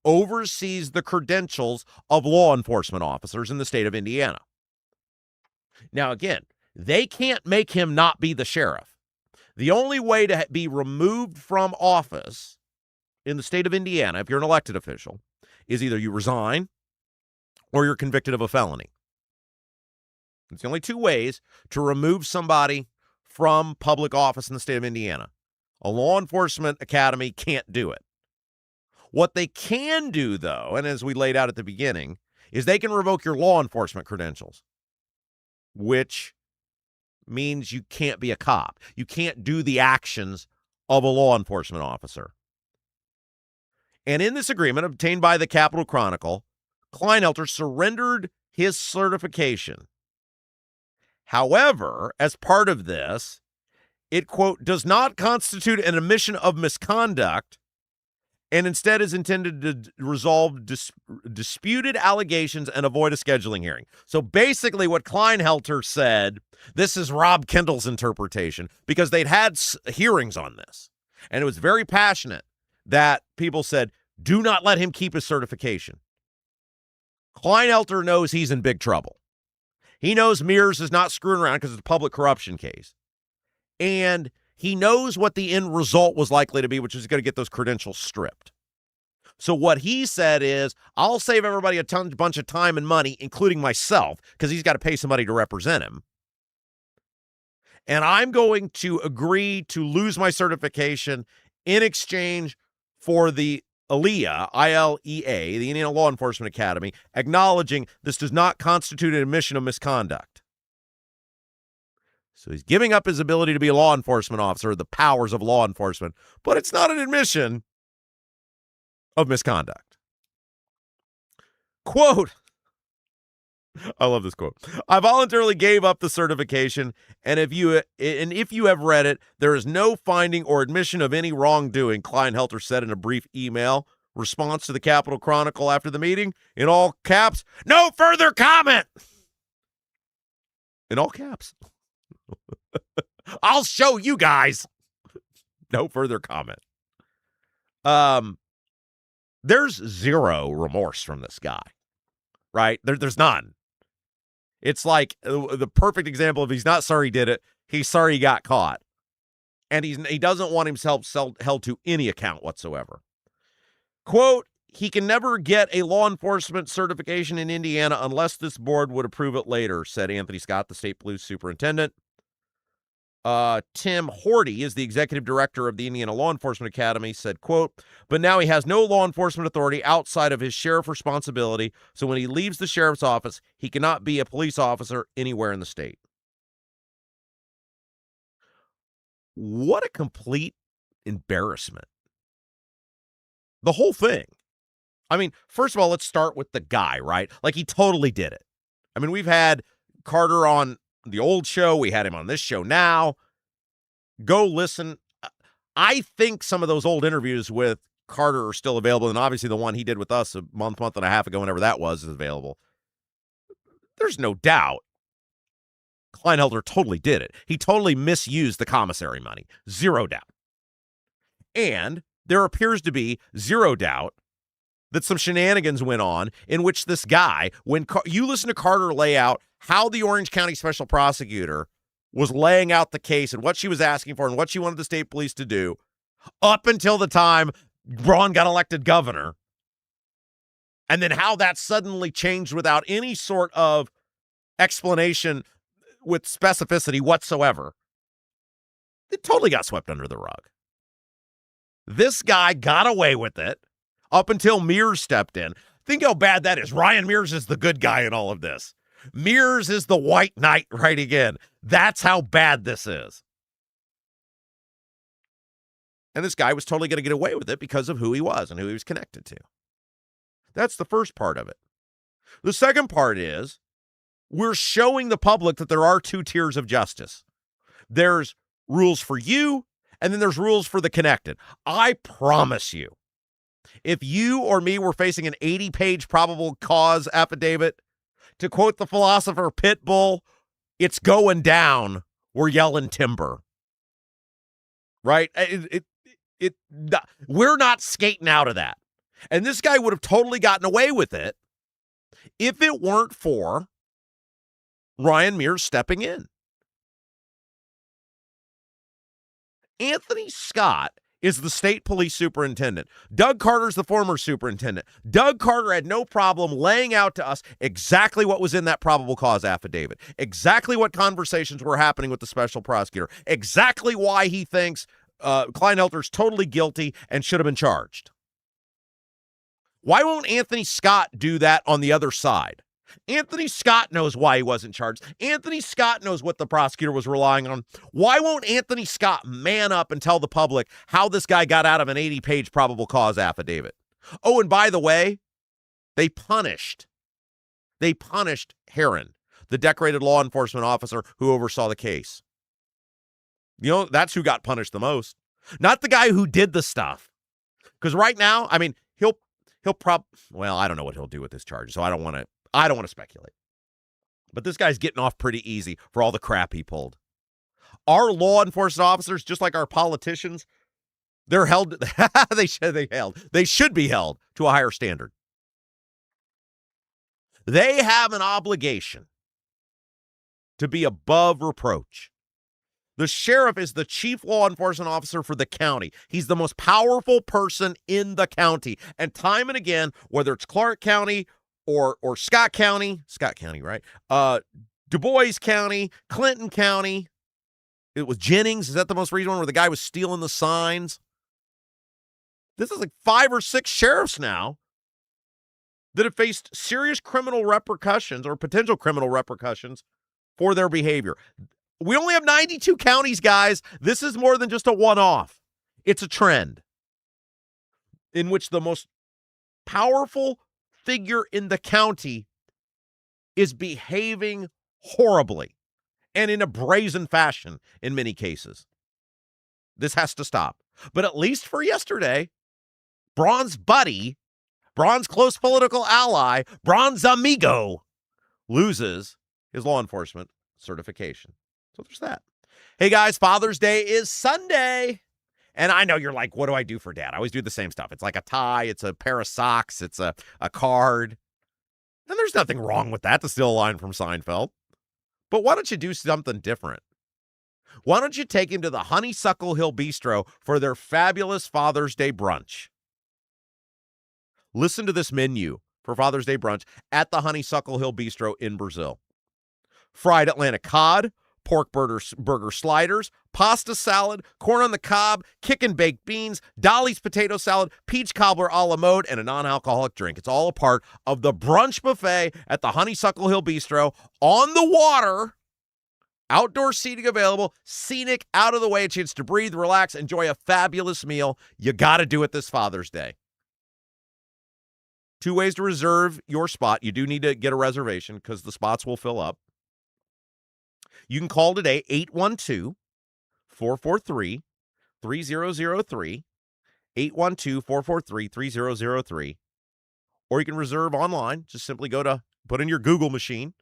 oversees the credentials of law enforcement officers in the state of Indiana. Now, again, they can't make him not be the sheriff. The only way to be removed from office in the state of Indiana, if you're an elected official, is either you resign or you're convicted of a felony. It's the only two ways to remove somebody from public office in the state of Indiana. A law enforcement academy can't do it. What they can do, though, and as we laid out at the beginning, is they can revoke your law enforcement credentials, which means you can't be a cop. You can't do the actions of a law enforcement officer. And in this agreement obtained by the Capitol Chronicle, Kleinhelter surrendered his certification. However, as part of this, it, quote, does not constitute an admission of misconduct and instead is intended to resolve disputed allegations and avoid a scheduling hearing. So basically what Kleinhelter said, this is Rob Kendall's interpretation, because they'd had hearings on this, and it was very passionate that people said, do not let him keep his certification. Kleinhelter knows he's in big trouble. He knows Mears is not screwing around because it's a public corruption case. And he knows what the end result was likely to be, which is going to get those credentials stripped. So what he said is, I'll save everybody a bunch of time and money, including myself, because he's got to pay somebody to represent him. And I'm going to agree to lose my certification in exchange for the ALEA, I-L-E-A, the Indiana Law Enforcement Academy, acknowledging this does not constitute an admission of misconduct. So he's giving up his ability to be a law enforcement officer, the powers of law enforcement, but it's not an admission of misconduct. Quote, I love this quote. I voluntarily gave up the certification, and if you have read it, there is no finding or admission of any wrongdoing, Kleinhelter said in a brief email response to the Capitol Chronicle after the meeting. In all caps, no further comment. In all caps. I'll show you guys. No further comment. There's zero remorse from this guy, right? There's none. It's like the perfect example of he's not sorry he did it. He's sorry he got caught. And he doesn't want himself held to any account whatsoever. Quote, he can never get a law enforcement certification in Indiana unless this board would approve it later, said Anthony Scott, the state police superintendent. Tim Horty is the executive director of the Indiana Law Enforcement Academy, said, quote, but now he has no law enforcement authority outside of his sheriff responsibility, so when he leaves the sheriff's office, he cannot be a police officer anywhere in the state. What a complete embarrassment. The whole thing. I mean, first of all, let's start with the guy, right? Like, he totally did it. I mean, we've had Carter on the old show. We had him on this show now. Go listen. I think some of those old interviews with Carter are still available, and obviously the one he did with us a month and a half ago, whenever that was, is available. There's no doubt Kleinhelter totally did it. He totally misused the commissary money. Zero doubt. And there appears to be zero doubt that some shenanigans went on in which this guy, when you listen to Carter lay out how the Orange County Special Prosecutor was laying out the case and what she was asking for and what she wanted the state police to do up until the time Braun got elected governor, and then how that suddenly changed without any sort of explanation with specificity whatsoever. It totally got swept under the rug. This guy got away with it up until Mears stepped in. Think how bad that is. Ryan Mears is the good guy in all of this. Mears is the white knight right again. That's how bad this is. And this guy was totally going to get away with it because of who he was and who he was connected to. That's the first part of it. The second part is we're showing the public that there are two tiers of justice. There's rules for you, and then there's rules for the connected. I promise you, if you or me were facing an 80-page probable cause affidavit, to quote the philosopher Pitbull, it's going down. We're yelling timber. Right? We're not skating out of that. And this guy would have totally gotten away with it if it weren't for Ryan Mears stepping in. Anthony Scott is the state police superintendent. Doug Carter's the former superintendent. Doug Carter had no problem laying out to us exactly what was in that probable cause affidavit, exactly what conversations were happening with the special prosecutor, exactly why he thinks Kleinhelter's totally guilty and should have been charged. Why won't Anthony Scott do that on the other side? Anthony Scott knows why he wasn't charged. Anthony Scott knows what the prosecutor was relying on. Why won't Anthony Scott man up and tell the public how this guy got out of an 80-page probable cause affidavit? Oh, and by the way, they punished Heron, the decorated law enforcement officer who oversaw the case. You know, that's who got punished the most. Not the guy who did the stuff. Because right now, I mean, he'll I don't know what he'll do with this charge, so I don't want to speculate. But this guy's getting off pretty easy for all the crap he pulled. Our law enforcement officers, just like our politicians, they're held they should be held to a higher standard. They have an obligation to be above reproach. The sheriff is the chief law enforcement officer for the county. He's the most powerful person in the county. And time and again, whether it's Clark County or Scott County, right? Du Bois County, Clinton County. It was Jennings. Is that the most recent one where the guy was stealing the signs? This is like 5 or 6 sheriffs now that have faced serious criminal repercussions or potential criminal repercussions for their behavior. We only have 92 counties, guys. This is more than just a one-off. It's a trend in which the most powerful figure in the county is behaving horribly and in a brazen fashion in many cases. This has to stop. But at least for yesterday, Braun's buddy, Braun's close political ally, Braun's amigo, loses his law enforcement certification. So there's that. Hey, guys, Father's Day is Sunday. And I know you're like, what do I do for Dad? I always do the same stuff. It's like a tie. It's a pair of socks. It's a card. And there's nothing wrong with that, to steal a line from Seinfeld. But why don't you do something different? Why don't you take him to the Honeysuckle Hill Bistro for their fabulous Father's Day brunch? Listen to this menu for Father's Day brunch at the Honeysuckle Hill Bistro in Brazil. Fried Atlantic cod, pork burger sliders, pasta salad, corn on the cob, kickin' baked beans, Dolly's potato salad, peach cobbler a la mode, and a non-alcoholic drink. It's all a part of the brunch buffet at the Honeysuckle Hill Bistro on the water. Outdoor seating available, scenic, out of the way, a chance to breathe, relax, enjoy a fabulous meal. You got to do it this Father's Day. 2 ways to reserve your spot. You do need to get a reservation because the spots will fill up. You can call today, 812-443-3003, 812-443-3003, or you can reserve online. Just simply put in your Google machine,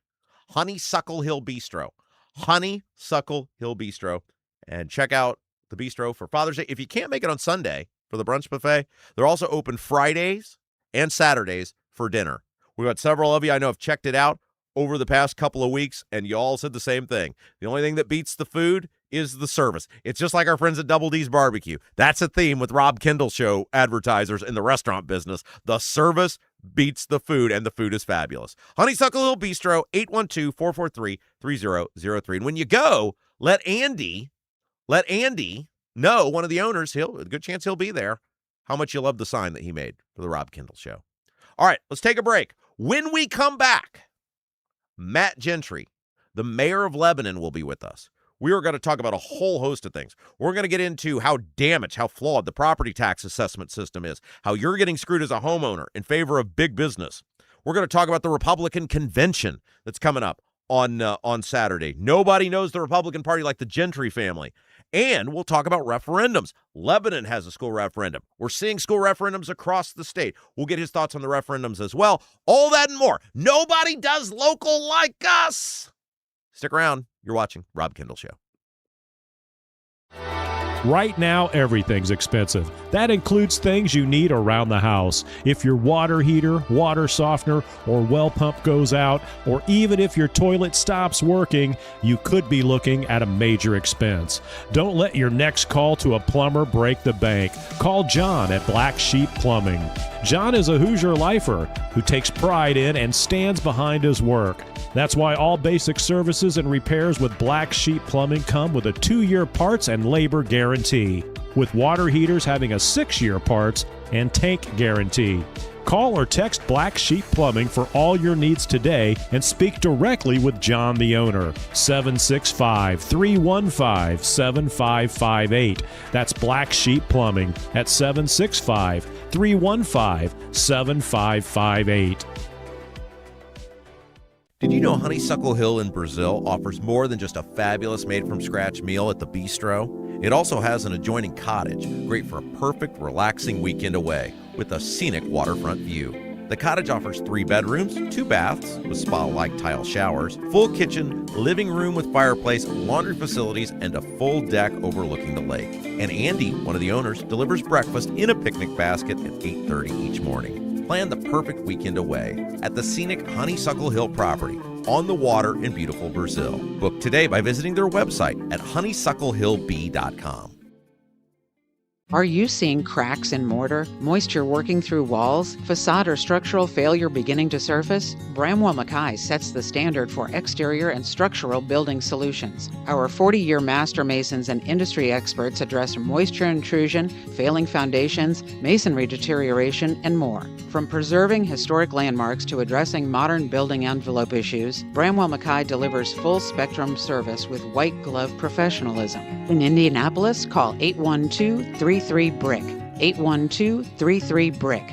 Honeysuckle Hill Bistro, Honeysuckle Hill Bistro, and check out the bistro for Father's Day. If you can't make it on Sunday for the brunch buffet, they're also open Fridays and Saturdays for dinner. We've got several of you I know have checked it out over the past couple of weeks, and you all said the same thing. The only thing that beats the food is the service. It's just like our friends at Double D's Barbecue. That's a theme with Rob Kendall Show advertisers in the restaurant business. The service beats the food, and the food is fabulous. Honeysuckle Hill Bistro, 812-443-3003. And when you go, let Andy know one of the owners. A good chance he'll be there. How much you love the sign that he made for the Rob Kendall Show. All right, let's take a break. When we come back, Matt Gentry, the mayor of Lebanon, will be with us. We are going to talk about a whole host of things. We're going to get into how damaged, how flawed the property tax assessment system is, how you're getting screwed as a homeowner in favor of big business. We're going to talk about the Republican convention that's coming up on Saturday. Nobody knows the Republican Party like the Gentry family. And we'll talk about referendums. Lebanon has a school referendum. We're seeing school referendums across the state. We'll get his thoughts on the referendums as well. All that and more. Nobody does local like us. Stick around. You're watching Rob Kendall Show. Right now, everything's expensive. That includes things you need around the house. If your water heater, water softener, or well pump goes out, or even if your toilet stops working, you could be looking at a major expense. Don't let your next call to a plumber break the bank. Call John at Black Sheep Plumbing. John is a Hoosier lifer who takes pride in and stands behind his work. That's why all basic services and repairs with Black Sheep Plumbing come with a 2-year parts and labor guarantee, with water heaters having a 6-year parts and tank guarantee. Call or text Black Sheep Plumbing for all your needs today and speak directly with John, the owner. 765-315-7558. That's Black Sheep Plumbing at 765-315-7558. Did you know Honeysuckle Hill in Brazil offers more than just a fabulous made-from-scratch meal at the bistro? It also has an adjoining cottage, great for a perfect, relaxing weekend away with a scenic waterfront view. The cottage offers 3 bedrooms, 2 baths with spa-like tile showers, full kitchen, living room with fireplace, laundry facilities, and a full deck overlooking the lake. And Andy, one of the owners, delivers breakfast in a picnic basket at 8:30 each morning. Plan the perfect weekend away at the scenic Honeysuckle Hill property on the water in beautiful Brazil. Book today by visiting their website at honeysucklehillb.com. Are you seeing cracks in mortar, moisture working through walls, facade or structural failure beginning to surface? Bramwell Mackay sets the standard for exterior and structural building solutions. Our 40-year master masons and industry experts address moisture intrusion, failing foundations, masonry deterioration, and more. From preserving historic landmarks to addressing modern building envelope issues, Bramwell Mackay delivers full-spectrum service with white-glove professionalism. In Indianapolis, call 812-33-BRICK. 812-33-BRICK.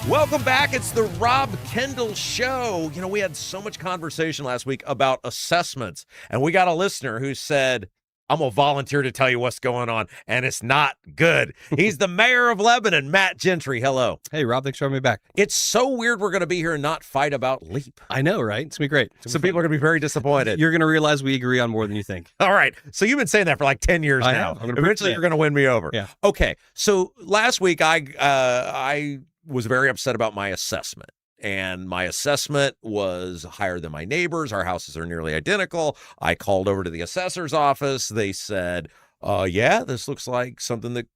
Welcome back. It's the Rob Kendall Show. You know, we had so much conversation last week about assessments, and we got a listener who said, I'm going to volunteer to tell you what's going on, and it's not good. He's the mayor of Lebanon, Matt Gentry. Hello. Hey, Rob, thanks for having me back. It's so weird we're going to be here and not fight about LEAP. I know, right? It's going to be great. Some people are going to be very disappointed. You're going to realize we agree on more than you think. All right. So you've been saying that for like 10 years I now. have. I'm gonna Eventually, you're going to win me over. Yeah. Okay. So last week, I was very upset about my assessment. And my assessment was higher than my neighbors. Our houses are nearly identical. I called over to the assessor's office. They said, yeah, this looks like something that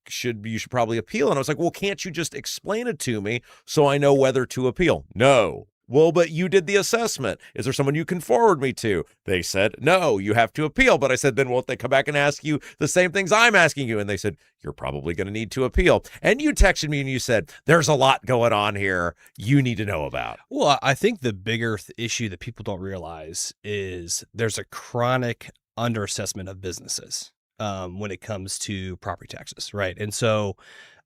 you should probably appeal. And I was like, well, can't you just explain it to me so I know whether to appeal? No. Well, but you did the assessment. Is there someone you can forward me to? They said, no, you have to appeal. But I said, then won't they come back and ask you the same things I'm asking you? And they said, you're probably going to need to appeal. And you texted me and you said, there's a lot going on here you need to know about. Well, I think the bigger issue that people don't realize is there's a chronic underassessment of businesses when it comes to property taxes, right? And so,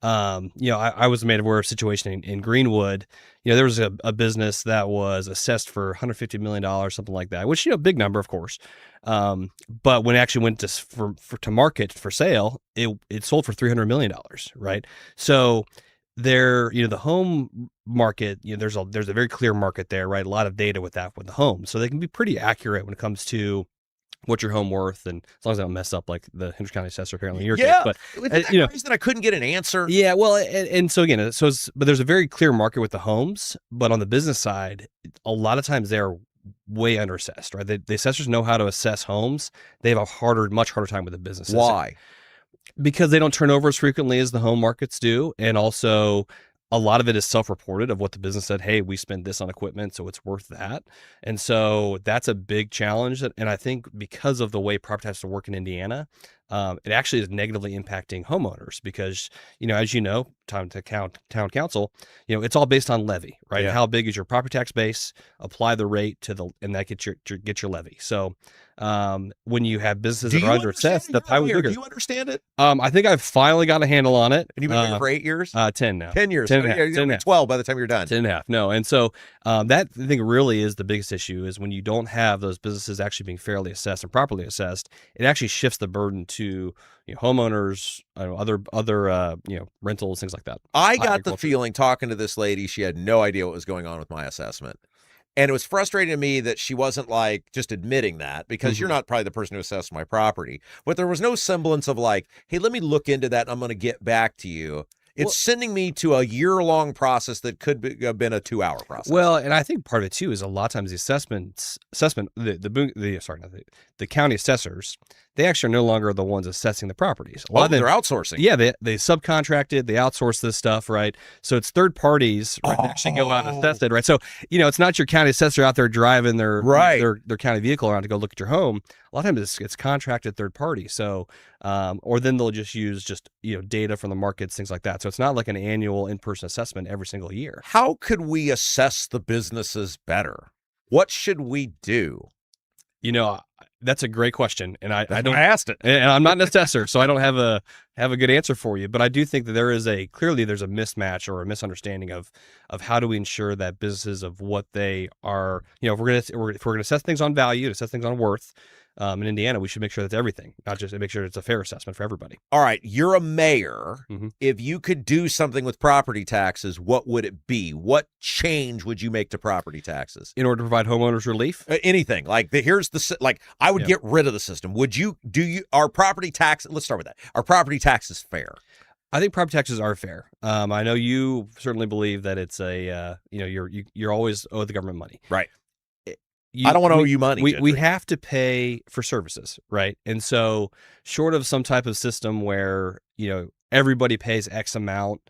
I was made aware of a situation in Greenwood. There was a business that was assessed for $150 million, something like that, which, big number, of course. But when it actually went to market for sale, it sold for $300 million, right? So the home market, there's a very clear market there, right? A lot of data with the home. So they can be pretty accurate when it comes to what's your home worth, and as long as I don't mess up like the Hendricks County assessor apparently in your case. But reason I couldn't get an answer. Yeah, well, and so again, but there's a very clear market with the homes, but on the business side, a lot of times they're way underassessed, right? The assessors know how to assess homes. They have much harder time with the businesses. Why? Because they don't turn over as frequently as the home markets do. And also a lot of it is self-reported of what the business said, hey, we spent this on equipment, so it's worth that. And so that's a big challenge. And I think because of the way property taxes work in Indiana, it actually is negatively impacting homeowners because, as you know, town council, it's all based on levy, right? Yeah. How big is your property tax base? Apply the rate and that gets your levy. So when you have businesses that are underassessed, the pie was bigger. Do you understand it? I think I've finally got a handle on it. And you've been doing it for 8 years? 10 now. 10 years. 10 So and a half, you're 10 and a half. 12 by the time you're done. 10 and a half. No. And so that I think really is the biggest issue is when you don't have those businesses actually being fairly assessed and properly assessed, it actually shifts the burden to homeowners, other rentals, things like that. I got the feeling talking to this lady, she had no idea what was going on with my assessment. And it was frustrating to me that she wasn't like just admitting that because you're not probably the person who assessed my property. But there was no semblance of like, hey, let me look into that and I'm going to get back to you. It's sending me to a year-long process that could have been a 2-hour process. Well, and I think part of it too is a lot of times the county assessors, they actually are no longer the ones assessing the properties. A lot of them, they're outsourcing. Yeah, they subcontracted, they outsource this stuff, right? So it's third parties that actually go out and assess it, right? So it's not your county assessor out there driving their county vehicle around to go look at your home. A lot of times it's contracted third party. So or then they'll just use data from the markets, things like that. So it's not like an annual in-person assessment every single year. How could we assess the businesses better? What should we do? That's a great question, and I asked it, and I'm not an assessor, so I don't have a good answer for you. But I do think that there's a mismatch or a misunderstanding of how do we ensure that businesses of what they are. If we're gonna assess things on value, assess things on worth. In Indiana, we should make sure that's everything, not just make sure it's a fair assessment for everybody. All right, you're a mayor. If you could do something with property taxes, what would it be? What change would you make to property taxes in order to provide homeowners relief? Anything I would get rid of the system. Our property tax? Let's start with that. Are property taxes fair? I think property taxes are fair. I know you certainly believe that it's you're always owed the government money, right? I don't want to owe you money. We have to pay for services, right? And so short of some type of system where, everybody pays X amount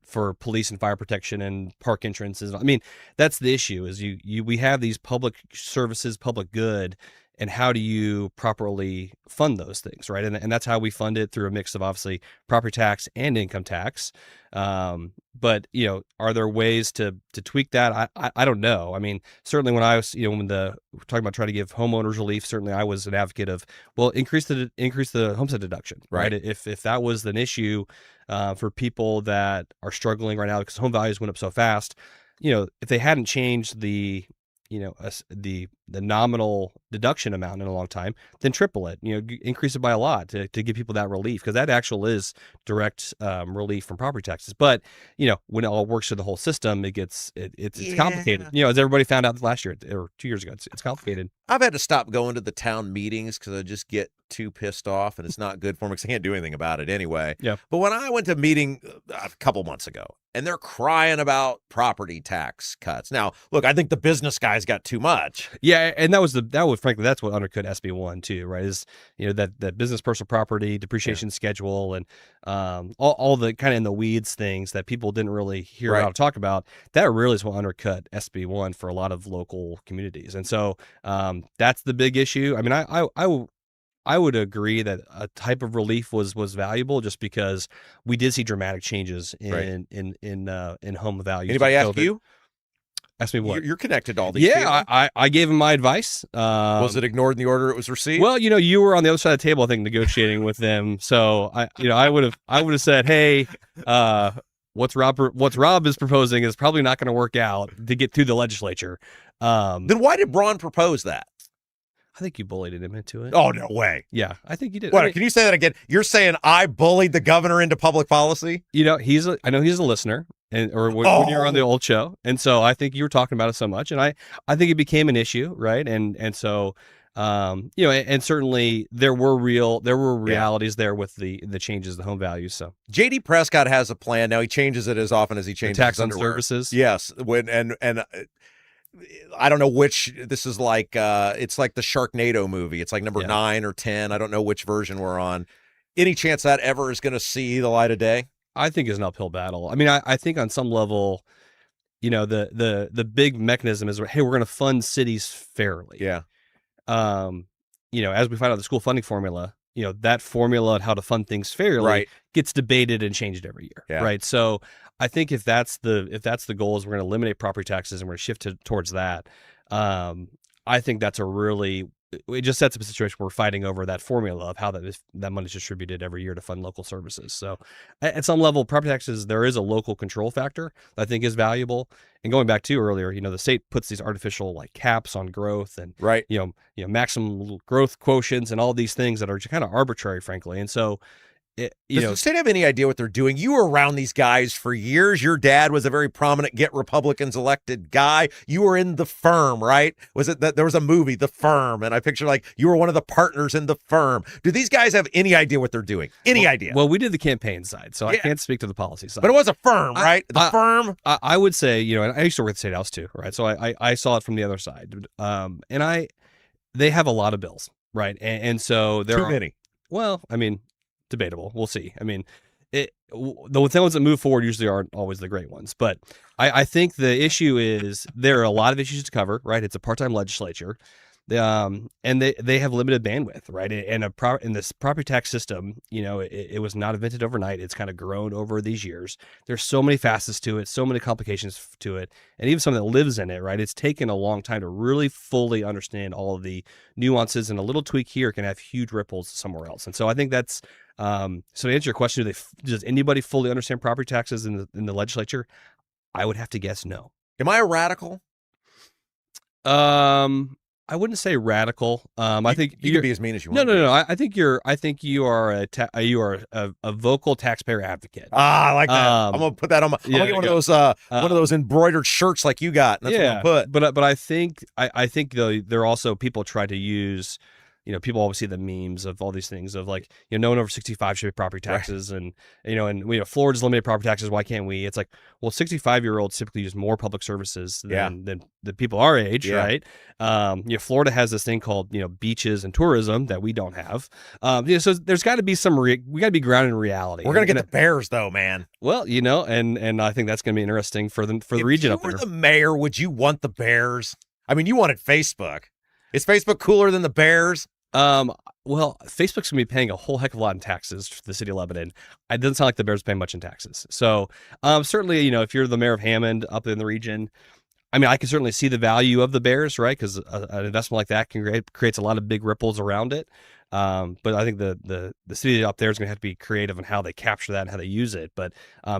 for police and fire protection and park entrances. I mean, that's the issue is we have these public services, public good, and how do you properly fund those things, right? And that's how we fund it through a mix of obviously property tax and income tax. But are there ways to tweak that? I don't know. I mean, certainly when I was, when we're talking about trying to give homeowners relief, certainly I was an advocate of, increase the homestead deduction, right? If that was an issue for people that are struggling right now because home values went up so fast, if they hadn't changed the nominal deduction amount in a long time, then triple it, increase it by a lot to give people that relief, because that actually is direct relief from property taxes. But, when it all works through the whole system, it's complicated. As everybody found out last year or 2 years ago, it's complicated. I've had to stop going to the town meetings because I just get too pissed off and it's not good for me because I can't do anything about it anyway. Yeah. But when I went to a meeting a couple months ago and they're crying about property tax cuts. Now, look, I think the business guys got too much. Yeah, and frankly, that's what undercut SB1 too, right? Is that business personal property depreciation schedule and all the kind of in the weeds things that people didn't really hear how to talk about. That really is what undercut SB1 for a lot of local communities, and so that's the big issue. I mean, I would agree that a type of relief was valuable just because we did see dramatic changes in home values. Anybody ask you? Ask me what? You're connected to all these people. I gave him my advice. Was it ignored in the order it was received? Well, you were on the other side of the table, I think, negotiating with them. So I would have said, hey, what Rob is proposing is probably not going to work out to get through the legislature. Then why did Braun propose that? I think you bullied him into it. Oh, no way. Yeah, I think you did. What, can you say that again? You're saying I bullied the governor into public policy? I know he's a listener, when you were on the old show, and so I think you were talking about it so much, and I think it became an issue, right? And so, and certainly there were realities there with the changes, the home values. So J.D. Prescott has a plan now. He changes it as often as he changes tax his on underwear. services. Yes, and I don't know which. This is like it's like the Sharknado movie. It's like number 9 or 10. I don't know which version we're on. Any chance that ever is going to see the light of day? I think is an uphill battle. I mean, I think on some level, the big mechanism is, hey, we're going to fund cities fairly. Yeah. As we find out the school funding formula, that formula on how to fund things fairly gets debated and changed every year. Yeah. Right. So I think if that's the goal, is we're going to eliminate property taxes and we're going to shift towards that. I think that's it just sets up a situation where we're fighting over that formula of how that money is distributed every year to fund local services. So at some level, property taxes, there is a local control factor that I think is valuable. And going back to earlier, the state puts these artificial like caps on growth and maximum growth quotients and all these things that are kind of arbitrary, frankly. And so does the state have any idea what they're doing? You were around these guys for years. Your dad was a very prominent Get Republicans Elected guy. You were in The Firm, right? Was it that there was a movie, The Firm, and I picture like you were one of the partners in The Firm. Do these guys have any idea what they're doing? Any idea? Well, we did the campaign side, so I can't speak to the policy side. But it was a firm, right? The Firm. I would say, and I used to work at the Statehouse too, right? So I saw it from the other side, and they have a lot of bills, right? And so there Too many. Well, I mean, debatable. We'll see. I mean, the ones that move forward usually aren't always the great ones. But I think the issue is there are a lot of issues to cover, right? It's a part-time legislature. And they have limited bandwidth, right? And in this property tax system, it was not invented overnight. It's kind of grown over these years. There's so many facets to it, so many complications to it, and even someone that lives in it, right? It's taken a long time to really fully understand all of the nuances, and a little tweak here can have huge ripples somewhere else. And so I think that's so to answer your question, does anybody fully understand property taxes in the legislature? I would have to guess no. Am I a radical? I wouldn't say radical. I think you can be as mean as you want. No. I think you are a vocal taxpayer advocate. I like that. I'm gonna put that on I'm gonna get one of those embroidered shirts like you got. That's what I'm gonna put. But I think though there are also people try to use. People always see the memes of all these things of like, no one over 65 should pay property taxes. Right. And Florida's limited property taxes. Why can't we? It's like, well, 65-year-olds typically use more public services than the people our age, right? Florida has this thing called, beaches and tourism that we don't have. So there's got to be we got to be grounded in reality. We're going to get the Bears though, man. Well, and I think that's going to be interesting for the region up there. If you were the mayor, would you want the Bears? I mean, you wanted Facebook. Is Facebook cooler than the Bears? Well, Facebook's gonna be paying a whole heck of a lot in taxes for the city of Lebanon. It doesn't sound like the Bears pay much in taxes. So, certainly, if you're the mayor of Hammond up in the region, I mean, I can certainly see the value of the Bears, right? Because an investment like that creates a lot of big ripples around it. But I think the city up there is going to have to be creative in how they capture that and how they use it, but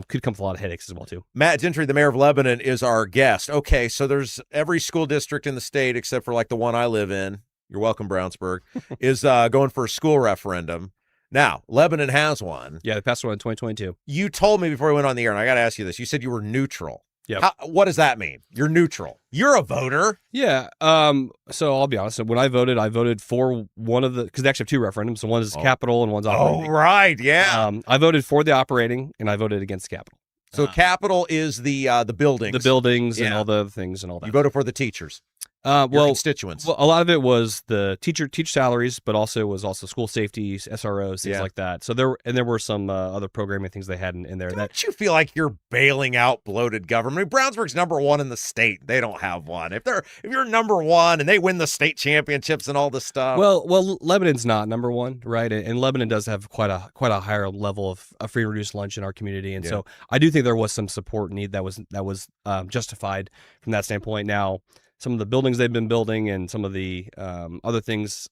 could come with a lot of headaches as well, too. Matt Gentry, the mayor of Lebanon, is our guest. Okay, so there's every school district in the state except for like the one I live in. You're welcome, Brownsburg, is going for a school referendum. Now, Lebanon has one. Yeah, they passed one in 2022. You told me before we went on the air, and I got to ask you this. You said you were neutral. Yeah. What does that mean? You're neutral. You're a voter. Yeah. So I'll be honest. When I voted for one of because they actually have two referendums. So one is capital and one's operating. Oh, right. Yeah. I voted for the operating, and I voted against capital. So capital is the buildings. The buildings and all the other things and all that. You voted for the teachers. Your constituents. Well, a lot of it was the teacher salaries, but also school safety, SROs, things like that. So there were some other programming things they had in there. Don't you feel like you're bailing out bloated government? I mean, Brownsburg's number one in the state. They don't have one. If you're number one and they win the state championships and all this stuff. Well, Lebanon's not number one, right? And Lebanon does have quite a higher level of free and reduced lunch in our community, and so I do think there was some support need that was justified from that standpoint. Now, some of the buildings they've been building and some of the other things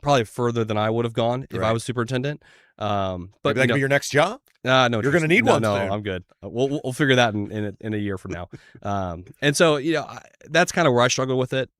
probably further than I would have gone if I was superintendent. But maybe that could be your next job? No, you're going to need one. No, soon. I'm good. We'll figure that in a year from now. And so that's kind of where I struggle with it.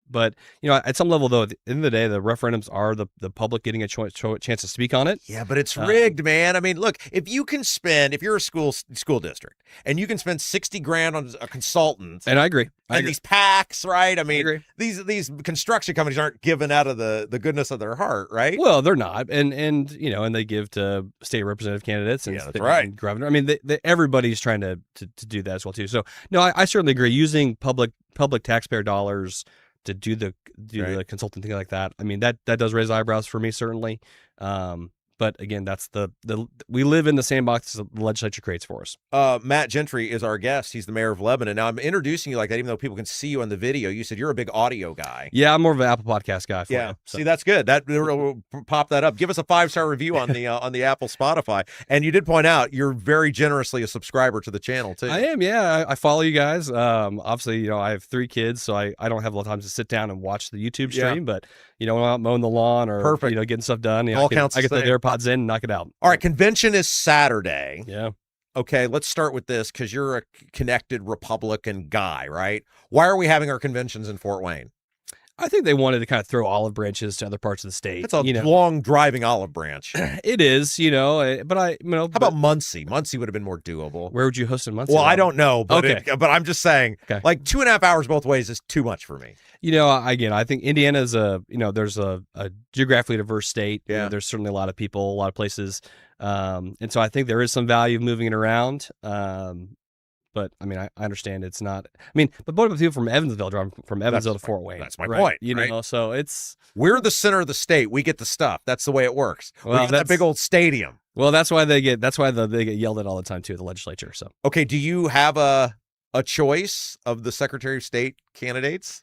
But at some level, though, at the end of the day, the referendums are the public getting a chance to speak on it. Yeah, but it's rigged, man. I mean, look, if you're a school district and you can spend $60,000 on a consultant, and I agree, these PACs, right? I mean, these construction companies aren't giving out of the goodness of their heart, right? Well, they're not, and they give to state representative candidates and that's right, and governor. I mean, everybody's trying to do that as well too. So no, I certainly agree. Using public taxpayer dollars do the consulting thing like that. I mean, that does raise eyebrows for me, certainly. But again, that's we live in the sandbox the legislature creates for us. Matt Gentry is our guest. He's the mayor of Lebanon. Now, I'm introducing you like that, even though people can see you on the video. You said you're a big audio guy. Yeah, I'm more of an Apple Podcast guy. Yeah, you, so. See, that's good. We'll pop that up. Give us a 5-star review on the Apple Spotify. And you did point out you're very generously a subscriber to the channel too. I am. Yeah, I follow you guys. Obviously, I have 3 kids, so I don't have a lot of time to sit down and watch the YouTube stream. But when I'm out mowing the lawn or Perfect. Getting stuff done, All counts I get the AirPods in and knock it out. All right, convention is Saturday. Yeah. Okay, let's start with this because you're a connected Republican guy, right? Why are we having our conventions in Fort Wayne? I think they wanted to kind of throw olive branches to other parts of the state. It's a long driving olive branch. It is, but How about Muncie? Muncie would have been more doable. Where would you host in Muncie? Well, I don't know, but okay. But I'm just saying, like 2.5 hours both ways is too much for me. Again, I think Indiana is there's a geographically diverse state. Yeah. There's certainly a lot of people, a lot of places. And so I think there is some value of moving it around. But I mean, I understand it's not. I mean, but both people from Evansville drive from Evansville to Fort Wayne. That's my point. So we're the center of the state. We get the stuff. That's the way it works. Well, we get that big old stadium. Well, that's why they get yelled at all the time too, the legislature. So okay, do you have a choice of the Secretary of State candidates?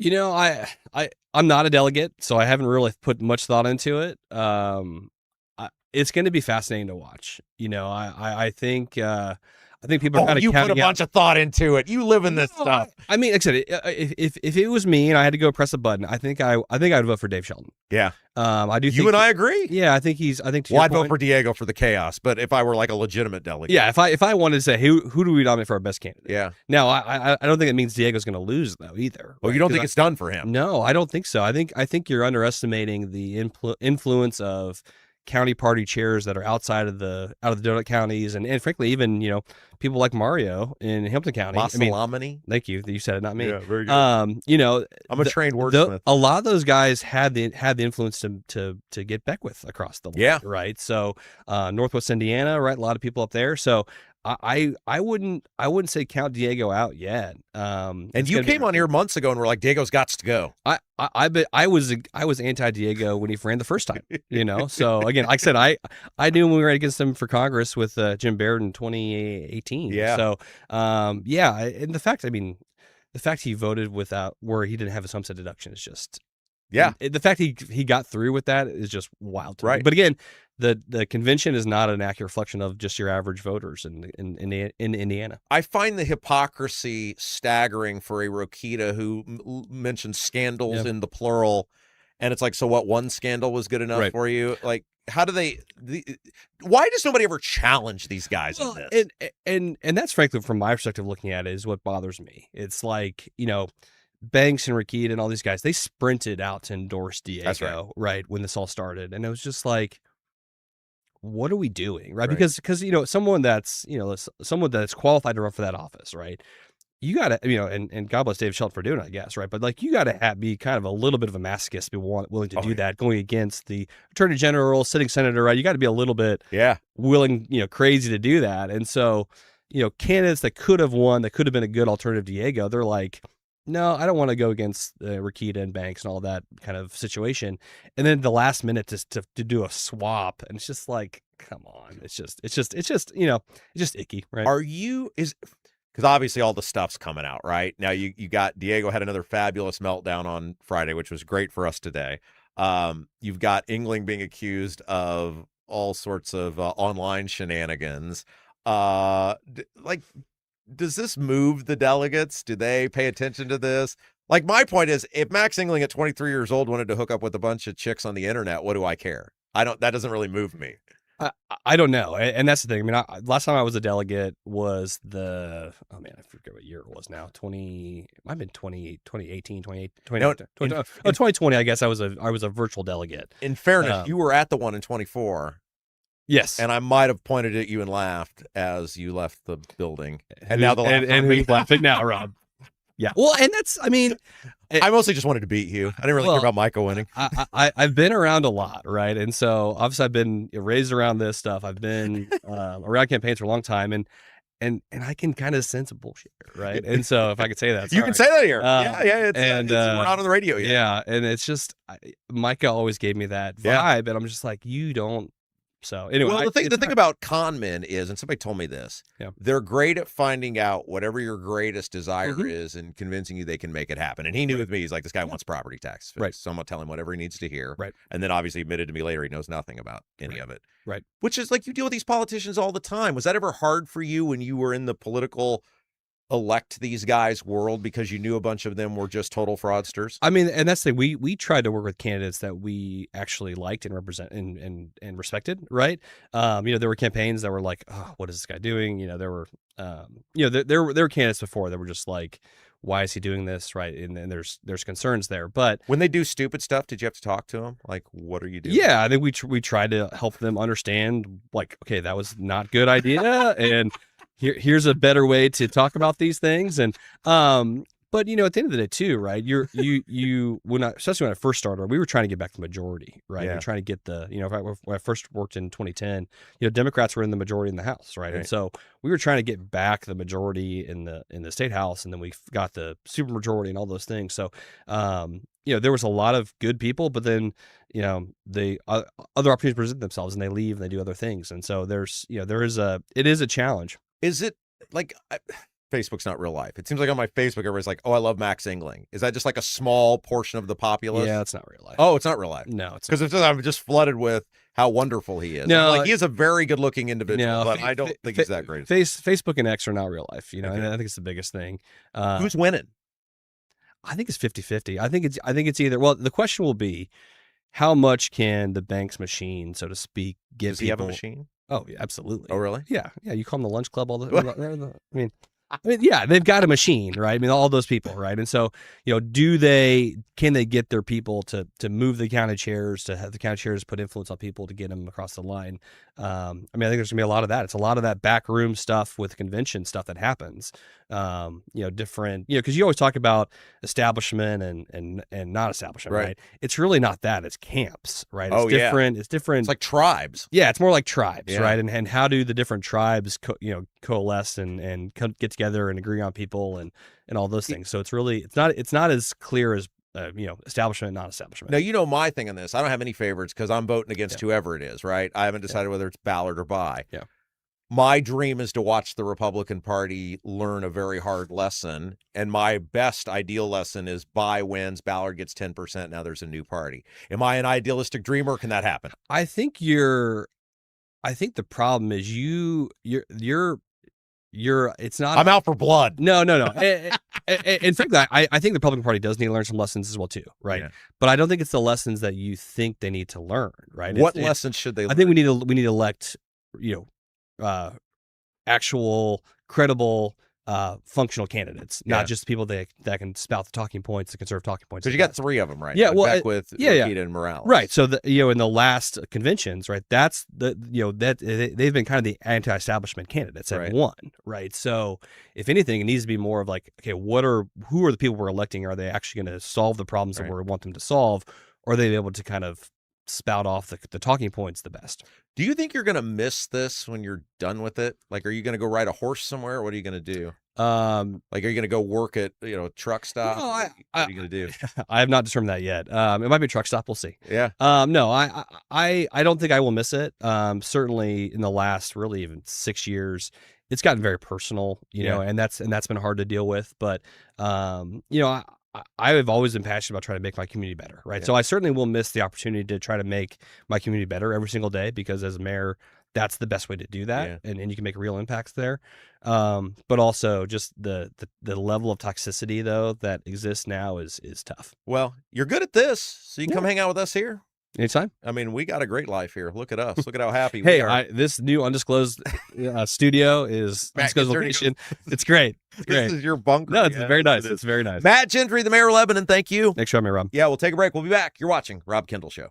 I'm not a delegate, so I haven't really put much thought into it. It's going to be fascinating to watch. I think people are kind of you put a bunch of thought into it. You live in this stuff. I mean, like I said, if it was me and I had to go press a button, I think I'd vote for Dave Shelton. Yeah. I do. You and I agree. Yeah, I think I'd vote for Diego for the chaos, but if I were like a legitimate delegate. Yeah, if I wanted to say who do we nominate for our best candidate? Yeah. Now I don't think it means Diego's going to lose though either. Well, you don't think it's done for him? No, I don't think so. I think you're underestimating the influence of county party chairs that are outside of the donut counties and frankly even people like Mario in Hampton County. Masalamani. Thank you. You said it, not me. Yeah, very good. I'm a trained wordsmith. A lot of those guys had the influence to get Beckwith across the line. Yeah. Right. So Northwest Indiana, right? A lot of people up there. So I wouldn't say count Diego out yet. And you came on here months ago and were like, Diego's got to go. I was anti Diego when he ran the first time. So again, like I said, I knew when we ran against him for Congress with Jim Baird in 2018. Yeah. So and the fact he voted without where he didn't have a sunset deduction is just the fact he got through with that is just wild to me. But again, the convention is not an accurate reflection of just your average voters in Indiana. I find the hypocrisy staggering for a Rokita who mentioned scandals in the plural, and it's like, so what? One scandal was good enough for you? Like, how do why does nobody ever challenge these guys on this? And that's frankly, from my perspective, looking at it, is what bothers me. It's like, Banks and Rokita and all these guys, they sprinted out to endorse Diego, that's right, when this all started. And it was just like, what are we doing? Right. Because someone that's qualified to run for that office, right? You got to, and God bless Dave Shelton for doing it, I guess, right? But like, you got to be kind of a little bit of a masochist to be willing to do that, going against the attorney general, sitting senator, right? You got to be a little bit willing, crazy to do that. And so, candidates that could have won, that could have been a good alternative to Diego, they're like, no, I don't want to go against Rokita and Banks and all that kind of situation. And then the last minute to do a swap, and it's just like, come on, it's just icky, right? Because obviously all the stuff's coming out right now. You got Diego had another fabulous meltdown on Friday, which was great for us today. You've got Engling being accused of all sorts of online shenanigans. Does this move the delegates? Do they pay attention to this? Like, my point is, if Max Engling at 23 years old wanted to hook up with a bunch of chicks on the internet, what do I care? That doesn't really move me. I don't know. And that's the thing. I mean, last time I was a delegate was I forget what year it was now. 2018, 2020, I guess I was a virtual delegate. In fairness, you were at the one in 24. Yes. And I might have pointed at you and laughed as you left the building. And now who's laughing now, Rob? Yeah. Well, and that's, I mean, I mostly just wanted to beat you. I didn't really care about Michael winning. I've been around a lot, right? And so obviously I've been raised around this stuff. I've been around campaigns for a long time. And and I can kind of sense a bullshit, right? And so if I could say that, You can say that here. Yeah. And we're not on the radio yet. Yeah, and it's just Micah always gave me that vibe, and I'm just like, you don't. So anyway, well, the thing about con men is, and somebody told me this, they're great at finding out whatever your greatest desire is and convincing you they can make it happen. And he knew with me, he's like, this guy wants property tax. Right. So I'm going to tell him whatever he needs to hear. Right. And then obviously admitted to me later he knows nothing about any of it. Right. Which is like, you deal with these politicians all the time. Was that ever hard for you when you were in the political elect these guys world because you knew a bunch of them were just total fraudsters? I mean, and that's the thing. We tried to work with candidates that we actually liked and represent and respected, right? There were campaigns that were like, oh, what is this guy doing? There were there were candidates before that were just like, why is he doing this, right? And there's concerns there. But when they do stupid stuff, did you have to talk to them? Like, what are you doing? Yeah, I think we tried to help them understand, like, okay, that was not a good idea, and here's a better way to talk about these things. And but at the end of the day too, right? Especially when I first started, we were trying to get back the majority, right? Yeah. And trying to get the, when I first worked in 2010, Democrats were in the majority in the House, right? And so we were trying to get back the majority in the state House, and then we got the super majority and all those things. So there was a lot of good people, but then the other opportunities present themselves, and they leave and they do other things. And so it is a challenge. Is it like Facebook's not real life? It seems like on my Facebook, everybody's like, oh, I love Max Engling. Is that just like a small portion of the populace? Yeah, it's not real life. Oh, it's not real life. No, it's because I'm just flooded with how wonderful he is. No, he is a very good looking individual, but I don't think he's that great. Facebook and X are not real life, and I think it's the biggest thing. Who's winning? I think it's 50-50. I think it's either. Well, the question will be, how much can the bank's machine, so to speak, give Does he have a machine? Oh, yeah, absolutely. Oh, really? Yeah. You call them the lunch club all the. I mean, yeah, they've got a machine, right? I mean, all those people, right? And so, can they get their people to move the county chairs, to have the county chairs put influence on people to get them across the line? I think there's gonna be a lot of that. It's a lot of that backroom stuff with convention stuff that happens. Different, because you always talk about establishment and not establishment, right? It's really not that. It's camps, right? It's different. Yeah. It's different. It's like tribes. Yeah, it's more like tribes, right? And how do the different tribes, coalesce and get together and agree on people and all those things. So it's not as clear as establishment, non-establishment. Now, my thing on this, I don't have any favorites because I'm voting against whoever it is, right? I haven't decided whether it's Ballard or Bai. Yeah. My dream is to watch the Republican Party learn a very hard lesson, and my best ideal lesson is Bai wins, Ballard gets 10%. Now there's a new party. Am I an idealistic dreamer? Can that happen? I think the problem is you're it's not. I'm out for blood. No. In fact, I think the Republican Party does need to learn some lessons as well too, right? Yeah. But I don't think it's the lessons that you think they need to learn, right? What lessons should they learn? I think we need to elect, actual credible functional candites, not just people that can spout the talking points, the conservative talking points. Because you got three of them, right? Yeah, well, Beckwith, Rokita, and Morales. Right. So in the last conventions, right, that's that they've been kind of the anti-establishment candidates have won, right? So if anything, it needs to be more of like, okay, who are the people we're electing? Are they actually going to solve the problems that we want them to solve, or are they able to kind of spout off the talking points the best? Do you think you're going to miss this when you're done with it? Like, are you going to go ride a horse somewhere? What are you going to do? Like, are you going to go work at, a truck stop? No, what are you going to do? I have not determined that yet. It might be a truck stop. We'll see. Yeah. No, I don't think I will miss it. Certainly in the last really even 6 years, it's gotten very personal, and that's been hard to deal with. But, I have always been passionate about trying to make my community better, right? Yeah. So I certainly will miss the opportunity to try to make my community better every single day, because as a mayor, that's the best way to do that, and you can make real impacts there. But also just the level of toxicity though that exists now is tough. Well, you're good at this, so you can come hang out with us here. Anytime. I mean, we got a great life here. Look at us. Look at how happy we are. This new undisclosed studio is undisclosed location. It's great. It's great. This is your bunker. No, it's very nice. It's very nice. Matt Gentry, the mayor of Lebanon, thank you. Thanks for having me, Rob. Yeah, we'll take a break. We'll be back. You're watching Rob Kendall Show.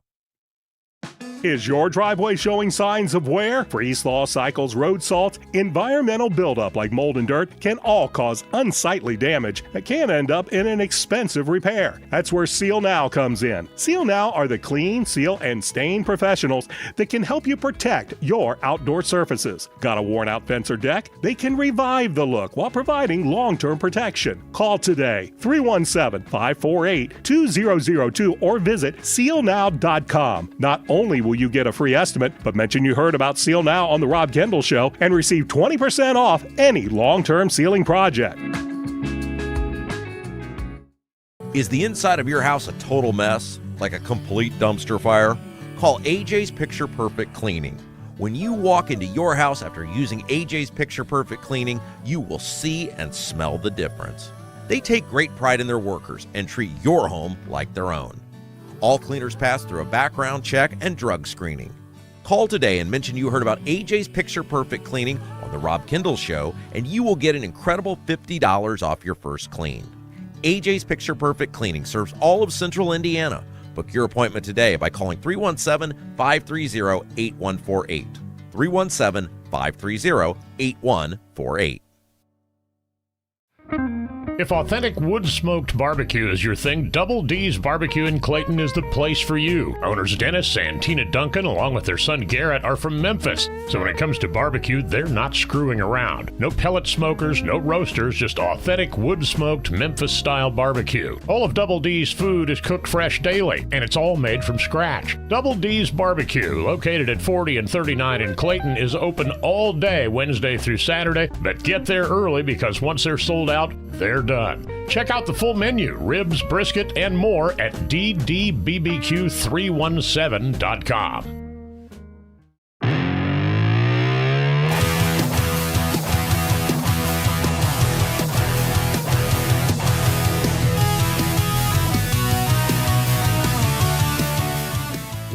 Is your driveway showing signs of wear? Freeze-thaw cycles, road salt, environmental buildup like mold and dirt can all cause unsightly damage that can end up in an expensive repair. That's where Seal Now comes in. Seal Now are the clean, seal, and stain professionals that can help you protect your outdoor surfaces. Got a worn-out fence or deck? They can revive the look while providing long-term protection. Call today, 317-548-2002, or visit sealnow.com. Not only will you get a free estimate, but mention you heard about Seal Now on The Rob Kendall Show and receive 20% off any long-term sealing project. Is the inside of your house a total mess, like a complete dumpster fire? Call AJ's Picture Perfect Cleaning. When you walk into your house after using AJ's Picture Perfect Cleaning, you will see and smell the difference. They take great pride in their workers and treat your home like their own. All cleaners pass through a background check and drug screening. Call today and mention you heard about AJ's Picture Perfect Cleaning on The Rob Kendall Show, and you will get an incredible $50 off your first clean. AJ's Picture Perfect Cleaning serves all of Central Indiana. Book your appointment today by calling 317-530-8148. 317-530-8148. If authentic wood-smoked barbecue is your thing, Double D's Barbecue in Clayton is the place for you. Owners Dennis and Tina Duncan, along with their son Garrett, are from Memphis. So when it comes to barbecue, they're not screwing around. No pellet smokers, no roasters, just authentic wood-smoked Memphis-style barbecue. All of Double D's food is cooked fresh daily, and it's all made from scratch. Double D's Barbecue, located at 40 and 39 in Clayton, is open all day, Wednesday through Saturday, but get there early because once they're sold out, they're done. Check out the full menu, ribs, brisket, and more at ddbbq317.com.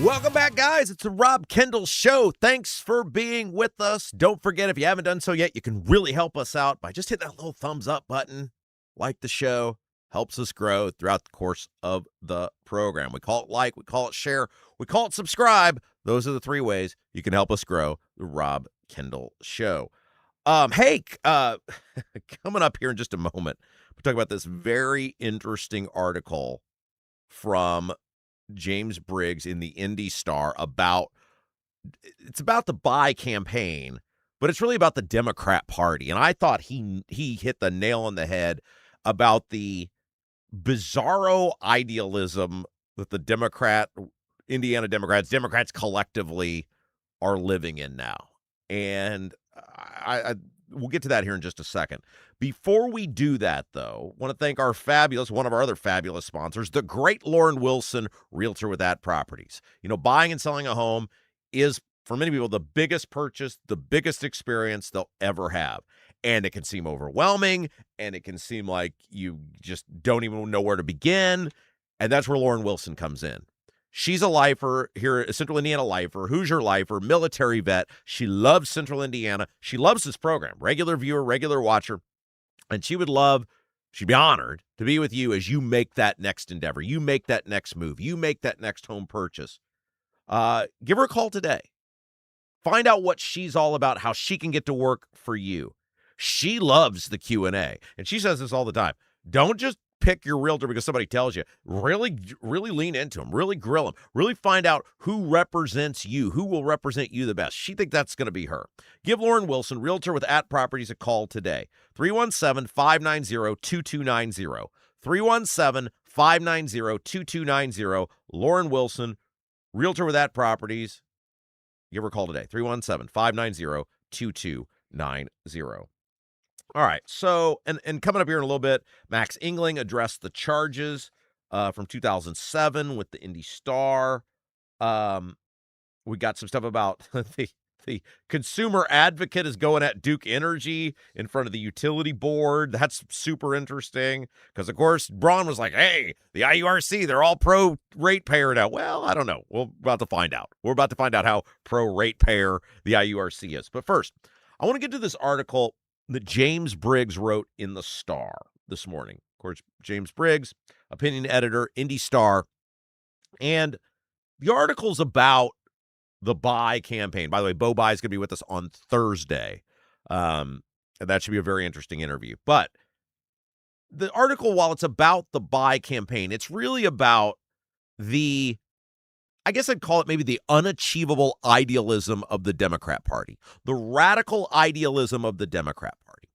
Welcome back, guys. It's the Rob Kendall Show. Thanks for being with us. Don't forget, if you haven't done so yet, you can really help us out by just hitting that little thumbs up button. Like the show. Helps us grow throughout the course of the program. We call it like, we call it share, we call it subscribe. Those are the three ways you can help us grow the Rob Kendall Show. Hey, coming up here in just a moment, we'll talk about this very interesting article from James Briggs in the Indy Star it's about the buy campaign, but it's really about the Democrat Party. And I thought he hit the nail on the head about the bizarro idealism that the Indiana Democrats collectively are living in now. And we'll get to that here in just a second. Before we do that, though, I want to thank one of our other fabulous sponsors, the great Lauren Wilson, realtor with At Properties. You know, buying and selling a home is, for many people, the biggest purchase, the biggest experience they'll ever have. And it can seem overwhelming, and it can seem like you just don't even know where to begin. And that's where Lauren Wilson comes in. She's a lifer here, a Central Indiana lifer, Hoosier lifer, military vet. She loves Central Indiana. She loves this program, regular viewer, regular watcher. And she'd be honored to be with you as you make that next endeavor. You make that next move. You make that next home purchase. Give her a call today. Find out what she's all about, how she can get to work for you. She loves the Q&A, and she says this all the time. Don't just pick your realtor because somebody tells you. Really, really lean into them. Really grill them. Really find out who represents you, who will represent you the best. She thinks that's going to be her. Give Lauren Wilson, realtor with At Properties, a call today. 317-590-2290. 317-590-2290. Lauren Wilson, realtor with At Properties. Give her a call today. 317-590-2290. All right, so, and coming up here in a little bit, Max Engling addressed the charges from 2007 with the Indy Star. We got some stuff about the consumer advocate is going at Duke Energy in front of the utility board. That's super interesting because, of course, Braun was like, hey, the IURC, they're all pro-ratepayer now. Well, I don't know. We're about to find out. We're about to find out how pro-ratepayer the IURC is. But first, I want to get to this article that James Briggs wrote in the Star this morning. Of course, James Briggs, opinion editor, Indy Star. And the article's about the buy campaign. By the way, Bo Buy is going to be with us on Thursday. And that should be a very interesting interview. But the article, while it's about the buy campaign, it's really about I guess I'd call it maybe the unachievable idealism of the Democrat Party, the radical idealism of the Democrat Party.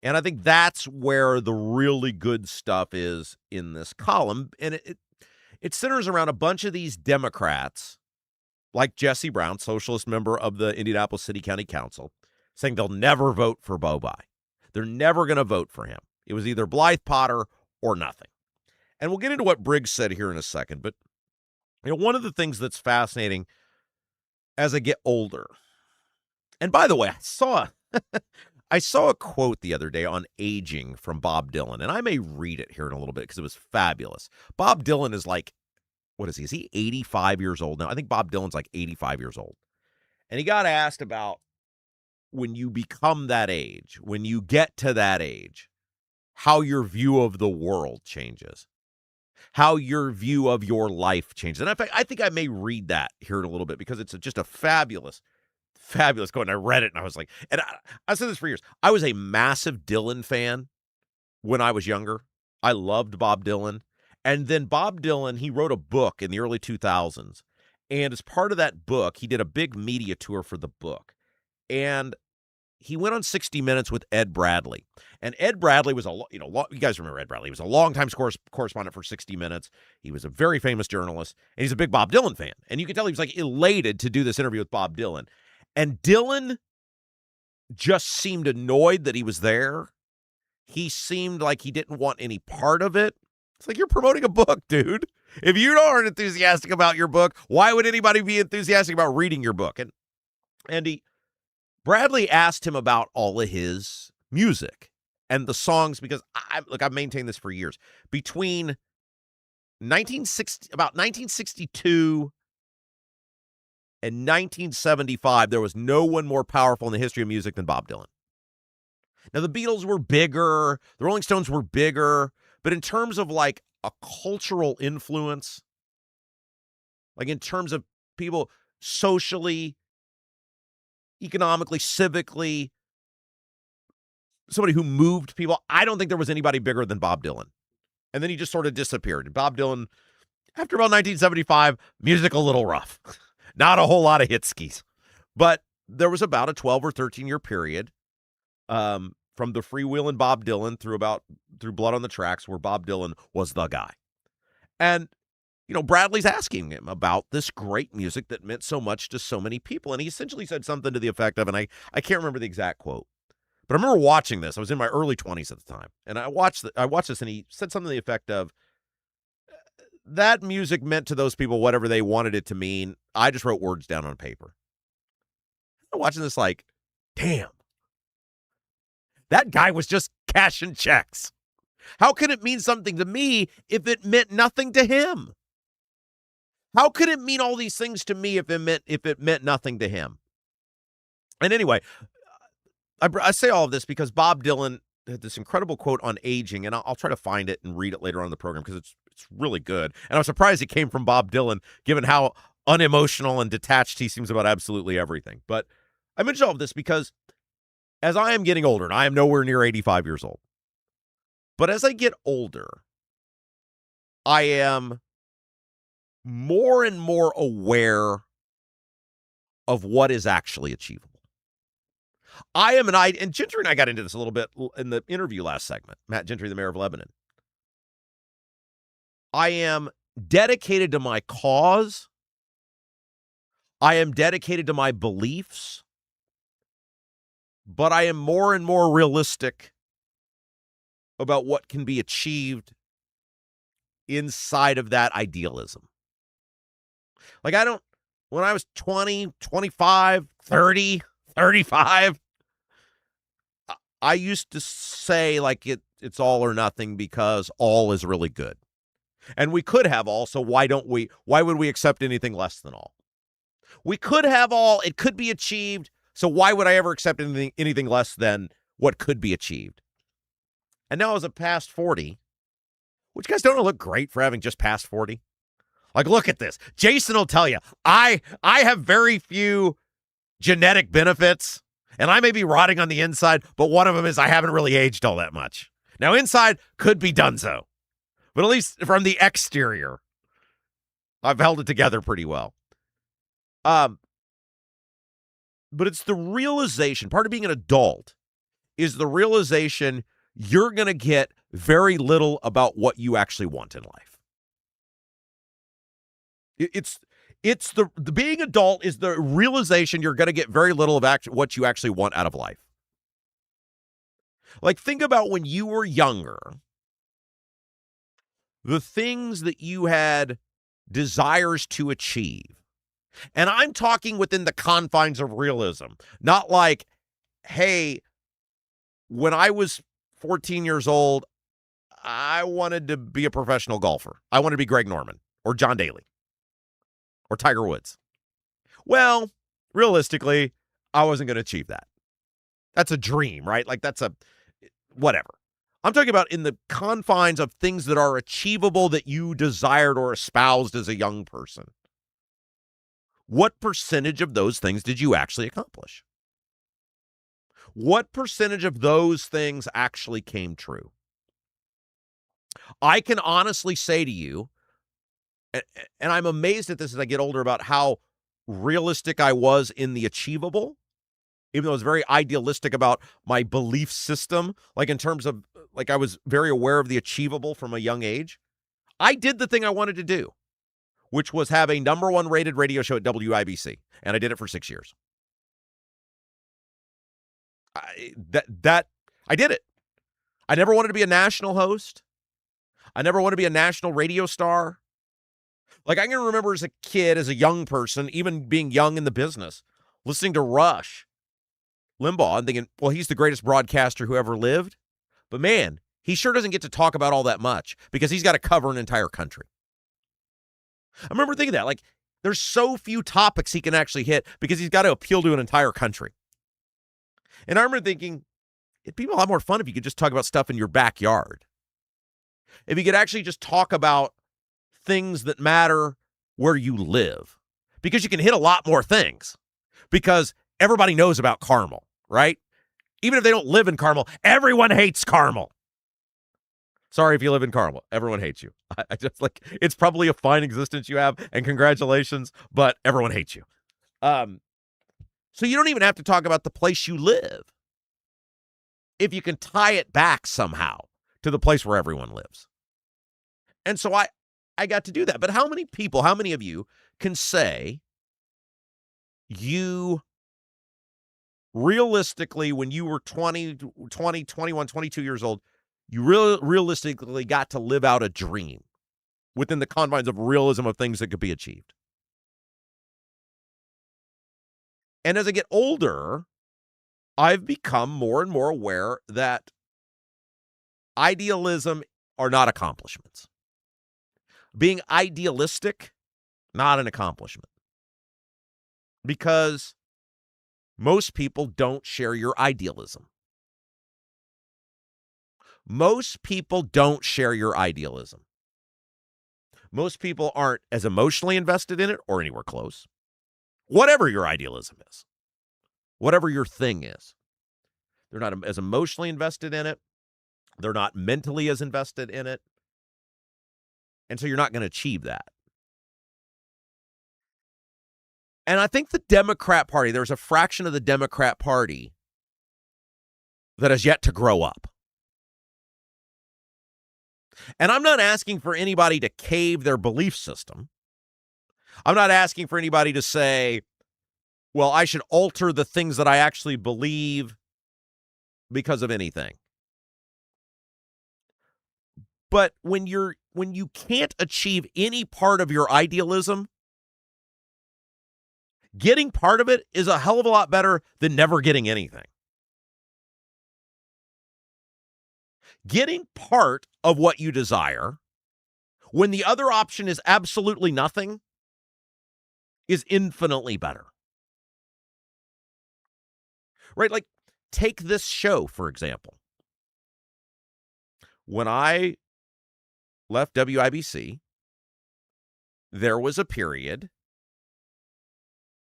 And I think that's where the really good stuff is in this column. And it centers around a bunch of these Democrats, like Jesse Brown, socialist member of the Indianapolis City County Council, saying they'll never vote for Bo Buy. They're never going to vote for him. It was either Blythe Potter or nothing. And we'll get into what Briggs said here in a second. But one of the things that's fascinating as I get older, and by the way, I saw a quote the other day on aging from Bob Dylan, and I may read it here in a little bit because it was fabulous. Bob Dylan is like, what is he? Is he 85 years old now? I think Bob Dylan's like 85 years old. And he got asked about when you become that age, when you get to that age, how your view of the world changes, how your view of your life changes. And in fact, I think I may read that here in a little bit because it's just a fabulous quote. And I read it and I was like, and I said this for years. I was a massive Dylan fan when I was younger. I loved Bob Dylan. And then Bob Dylan, he wrote a book in the early 2000s. And as part of that book, he did a big media tour for the book. And he went on 60 Minutes with Ed Bradley. And Ed Bradley was you guys remember Ed Bradley. He was a longtime correspondent for 60 Minutes. He was a very famous journalist, and he's a big Bob Dylan fan. And you could tell he was like elated to do this interview with Bob Dylan. And Dylan just seemed annoyed that he was there. He seemed like he didn't want any part of it. It's like, you're promoting a book, dude. If you aren't enthusiastic about your book, why would anybody be enthusiastic about reading your book? And Bradley asked him about all of his music and the songs, because I've maintained this for years. Between about 1962 and 1975, there was no one more powerful in the history of music than Bob Dylan. Now, the Beatles were bigger, the Rolling Stones were bigger, but in terms of like a cultural influence, like in terms of people socially, economically, civically, somebody who moved people, I don't think there was anybody bigger than Bob Dylan. And then he just sort of disappeared. Bob Dylan, after about 1975, music a little rough. Not a whole lot of hit skis. But there was about a 12 or 13-year period from the freewheeling Bob Dylan through Blood on the Tracks, where Bob Dylan was the guy. And Bradley's asking him about this great music that meant so much to so many people. And he essentially said something to the effect of, and I can't remember the exact quote, but I remember watching this. I was in my early 20s at the time. And I watched this, and he said something to the effect of, that music meant to those people whatever they wanted it to mean. I just wrote words down on paper. I'm watching this like, damn, that guy was just cashing checks. How can it mean something to me if it meant nothing to him? How could it mean all these things to me if it meant nothing to him? And anyway, I say all of this because Bob Dylan had this incredible quote on aging, and I'll try to find it and read it later on in the program because it's really good. And I'm surprised it came from Bob Dylan, given how unemotional and detached he seems about absolutely everything. But I mention all of this because as I am getting older, and I am nowhere near 85 years old, but as I get older, I am more and more aware of what is actually achievable. And Gentry and I got into this a little bit in the interview last segment, Matt Gentry, the mayor of Lebanon. I am dedicated to my cause. I am dedicated to my beliefs, but I am more and more realistic about what can be achieved inside of that idealism. Like when I was 20, 25, 30, 35, I used to say like it's all or nothing because all is really good. And we could have all, so why would we accept anything less than all? We could have all, it could be achieved, so why would I ever accept anything less than what could be achieved? And now as a past 40, which guys don't look great for having just passed 40. Like, look at this. Jason will tell you, I have very few genetic benefits, and I may be rotting on the inside, but one of them is I haven't really aged all that much. Now, inside could be donezo, but at least from the exterior, I've held it together pretty well. But it's the realization, part of being an adult is the realization you're going to get very little about what you actually want in life. It's the being adult is the realization you're going to get very little of what you actually want out of life. Like, think about when you were younger, the things that you had desires to achieve. And I'm talking within the confines of realism, not like, hey, when I was 14 years old, I wanted to be a professional golfer. I wanted to be Greg Norman or John Daly or Tiger Woods. Well, realistically, I wasn't going to achieve that. That's a dream, right? Like, that's a whatever. I'm talking about in the confines of things that are achievable that you desired or espoused as a young person. What percentage of those things did you actually accomplish? What percentage of those things actually came true? I can honestly say to you, and I'm amazed at this as I get older, about how realistic I was in the achievable, even though I was very idealistic about my belief system, like in terms of, like, I was very aware of the achievable from a young age. I did the thing I wanted to do, which was have a #1 rated radio show at WIBC, and I did it for 6 years. I did it. I never wanted to be a national host. I never wanted to be a national radio star. Like, I can remember as a kid, as a young person, even being young in the business, listening to Rush Limbaugh and thinking, well, he's the greatest broadcaster who ever lived. But man, he sure doesn't get to talk about all that much because he's got to cover an entire country. I remember thinking that, like, there's so few topics he can actually hit because he's got to appeal to an entire country. And I remember thinking, it'd be a lot more fun if you could just talk about stuff in your backyard. If you could actually just talk about things that matter where you live. Because you can hit a lot more things. Because everybody knows about Carmel, right? Even if they don't live in Carmel, everyone hates Carmel. Sorry if you live in Carmel. Everyone hates you. I just, like, it's probably a fine existence you have, and congratulations, but everyone hates you. So you don't even have to talk about the place you live if you can tie it back somehow to the place where everyone lives. And so I got to do that. But how many of you can say you realistically, when you were 20, 21, 22 years old, you realistically got to live out a dream within the confines of realism of things that could be achieved? And as I get older, I've become more and more aware that idealism are not accomplishments. Being idealistic, not an accomplishment. Because most people don't share your idealism. Most people don't share your idealism. Most people aren't as emotionally invested in it or anywhere close. Whatever your idealism is, whatever your thing is, they're not as emotionally invested in it. They're not mentally as invested in it. And so you're not going to achieve that. And I think the Democrat Party, there's a fraction of the Democrat Party that has yet to grow up. And I'm not asking for anybody to cave their belief system. I'm not asking for anybody to say, well, I should alter the things that I actually believe because of anything. But when you can't achieve any part of your idealism, getting part of it is a hell of a lot better than never getting anything. Getting part of what you desire when the other option is absolutely nothing is infinitely better. Right? Like, take this show, for example. When I left WIBC, there was a period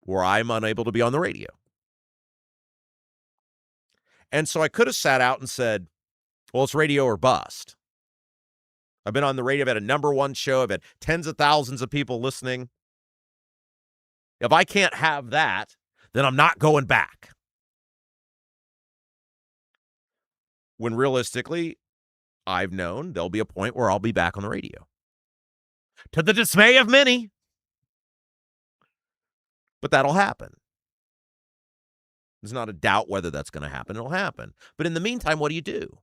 where I'm unable to be on the radio. And so I could have sat out and said, well, it's radio or bust. I've been on the radio. I've had a number one show. I've had tens of thousands of people listening. If I can't have that, then I'm not going back. When realistically, I've known there'll be a point where I'll be back on the radio. To the dismay of many. But that'll happen. There's not a doubt whether that's going to happen. It'll happen. But in the meantime, what do you do?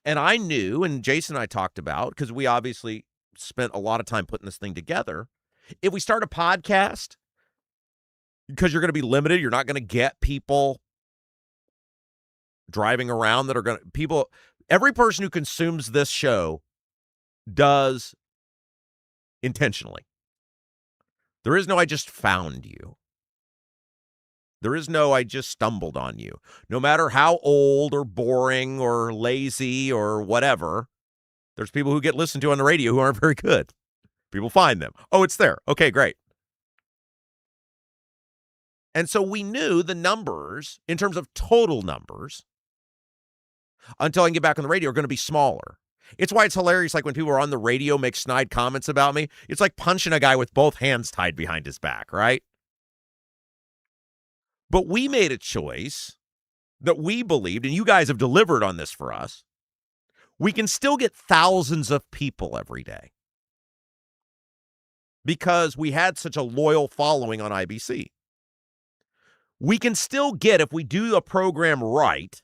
And I knew, and Jason and I talked about, because we obviously spent a lot of time putting this thing together, if we start a podcast, because you're going to be limited, you're not going to get people driving around that are going to, every person who consumes this show does intentionally. There is no, I just found you. There is no, I just stumbled on you. No matter how old or boring or lazy or whatever, there's people who get listened to on the radio who aren't very good. People find them. Oh, it's there. Okay, great. And so we knew the numbers, in terms of total numbers, until I can get back on the radio, are going to be smaller. It's why it's hilarious, like when people are on the radio, make snide comments about me. It's like punching a guy with both hands tied behind his back, right? But we made a choice that we believed, and you guys have delivered on this for us. We can still get thousands of people every day because we had such a loyal following on IBC. We can still get, if we do a program right,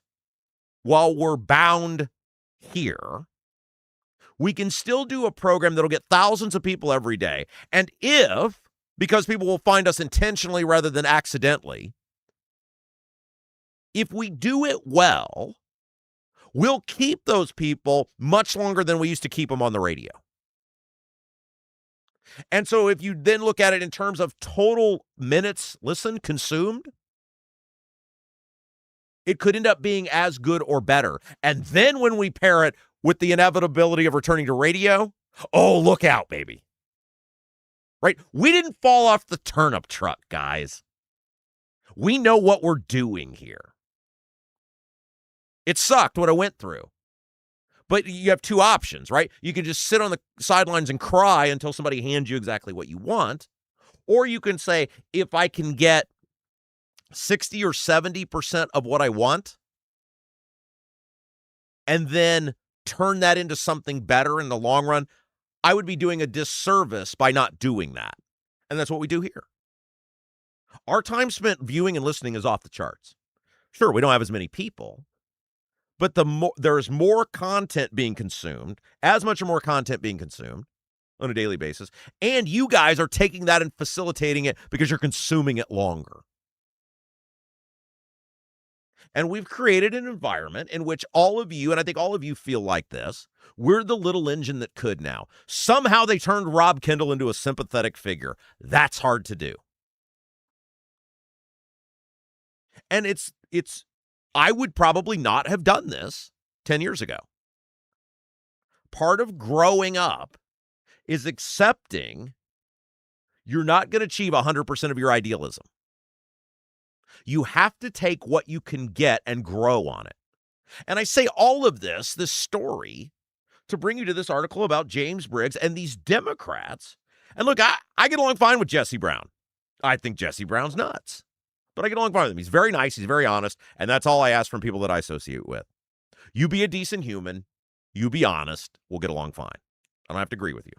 while we're bound here, we can still do a program that'll get thousands of people every day. And if, because people will find us intentionally rather than accidentally, if we do it well, we'll keep those people much longer than we used to keep them on the radio. And so if you then look at it in terms of total minutes listened, consumed, it could end up being as good or better. And then when we pair it with the inevitability of returning to radio, oh, look out, baby. Right? We didn't fall off the turnip truck, guys. We know what we're doing here. It sucked what I went through. But you have two options, right? You can just sit on the sidelines and cry until somebody hands you exactly what you want. Or you can say, if I can get 60 or 70% of what I want, and then turn that into something better in the long run, I would be doing a disservice by not doing that. And that's what we do here. Our time spent viewing and listening is off the charts. Sure, we don't have as many people, but there's more content being consumed, as much or more content being consumed on a daily basis, and you guys are taking that and facilitating it because you're consuming it longer. And we've created an environment in which all of you, and I think all of you feel like this, we're the little engine that could now. Somehow they turned Rob Kendall into a sympathetic figure. That's hard to do. And it's I would probably not have done this 10 years ago. Part of growing up is accepting you're not going to achieve 100% of your idealism. You have to take what you can get and grow on it. And I say all of this story, to bring you to this article about James Briggs and these Democrats. And look, I get along fine with Jesse Brown. I think Jesse Brown's nuts. But I get along fine with him. He's very nice. He's very honest. And that's all I ask from people that I associate with. You be a decent human. You be honest. We'll get along fine. I don't have to agree with you.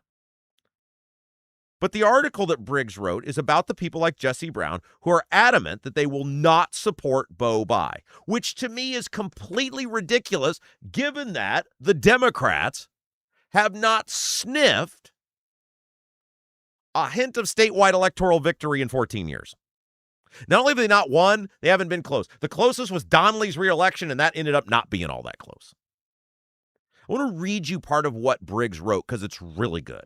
But the article that Briggs wrote is about the people like Jesse Brown who are adamant that they will not support Bo Bai, which to me is completely ridiculous given that the Democrats have not sniffed a hint of statewide electoral victory in 14 years. Not only have they not won, they haven't been close. The closest was Donnelly's reelection, and that ended up not being all that close. I want to read you part of what Briggs wrote because it's really good.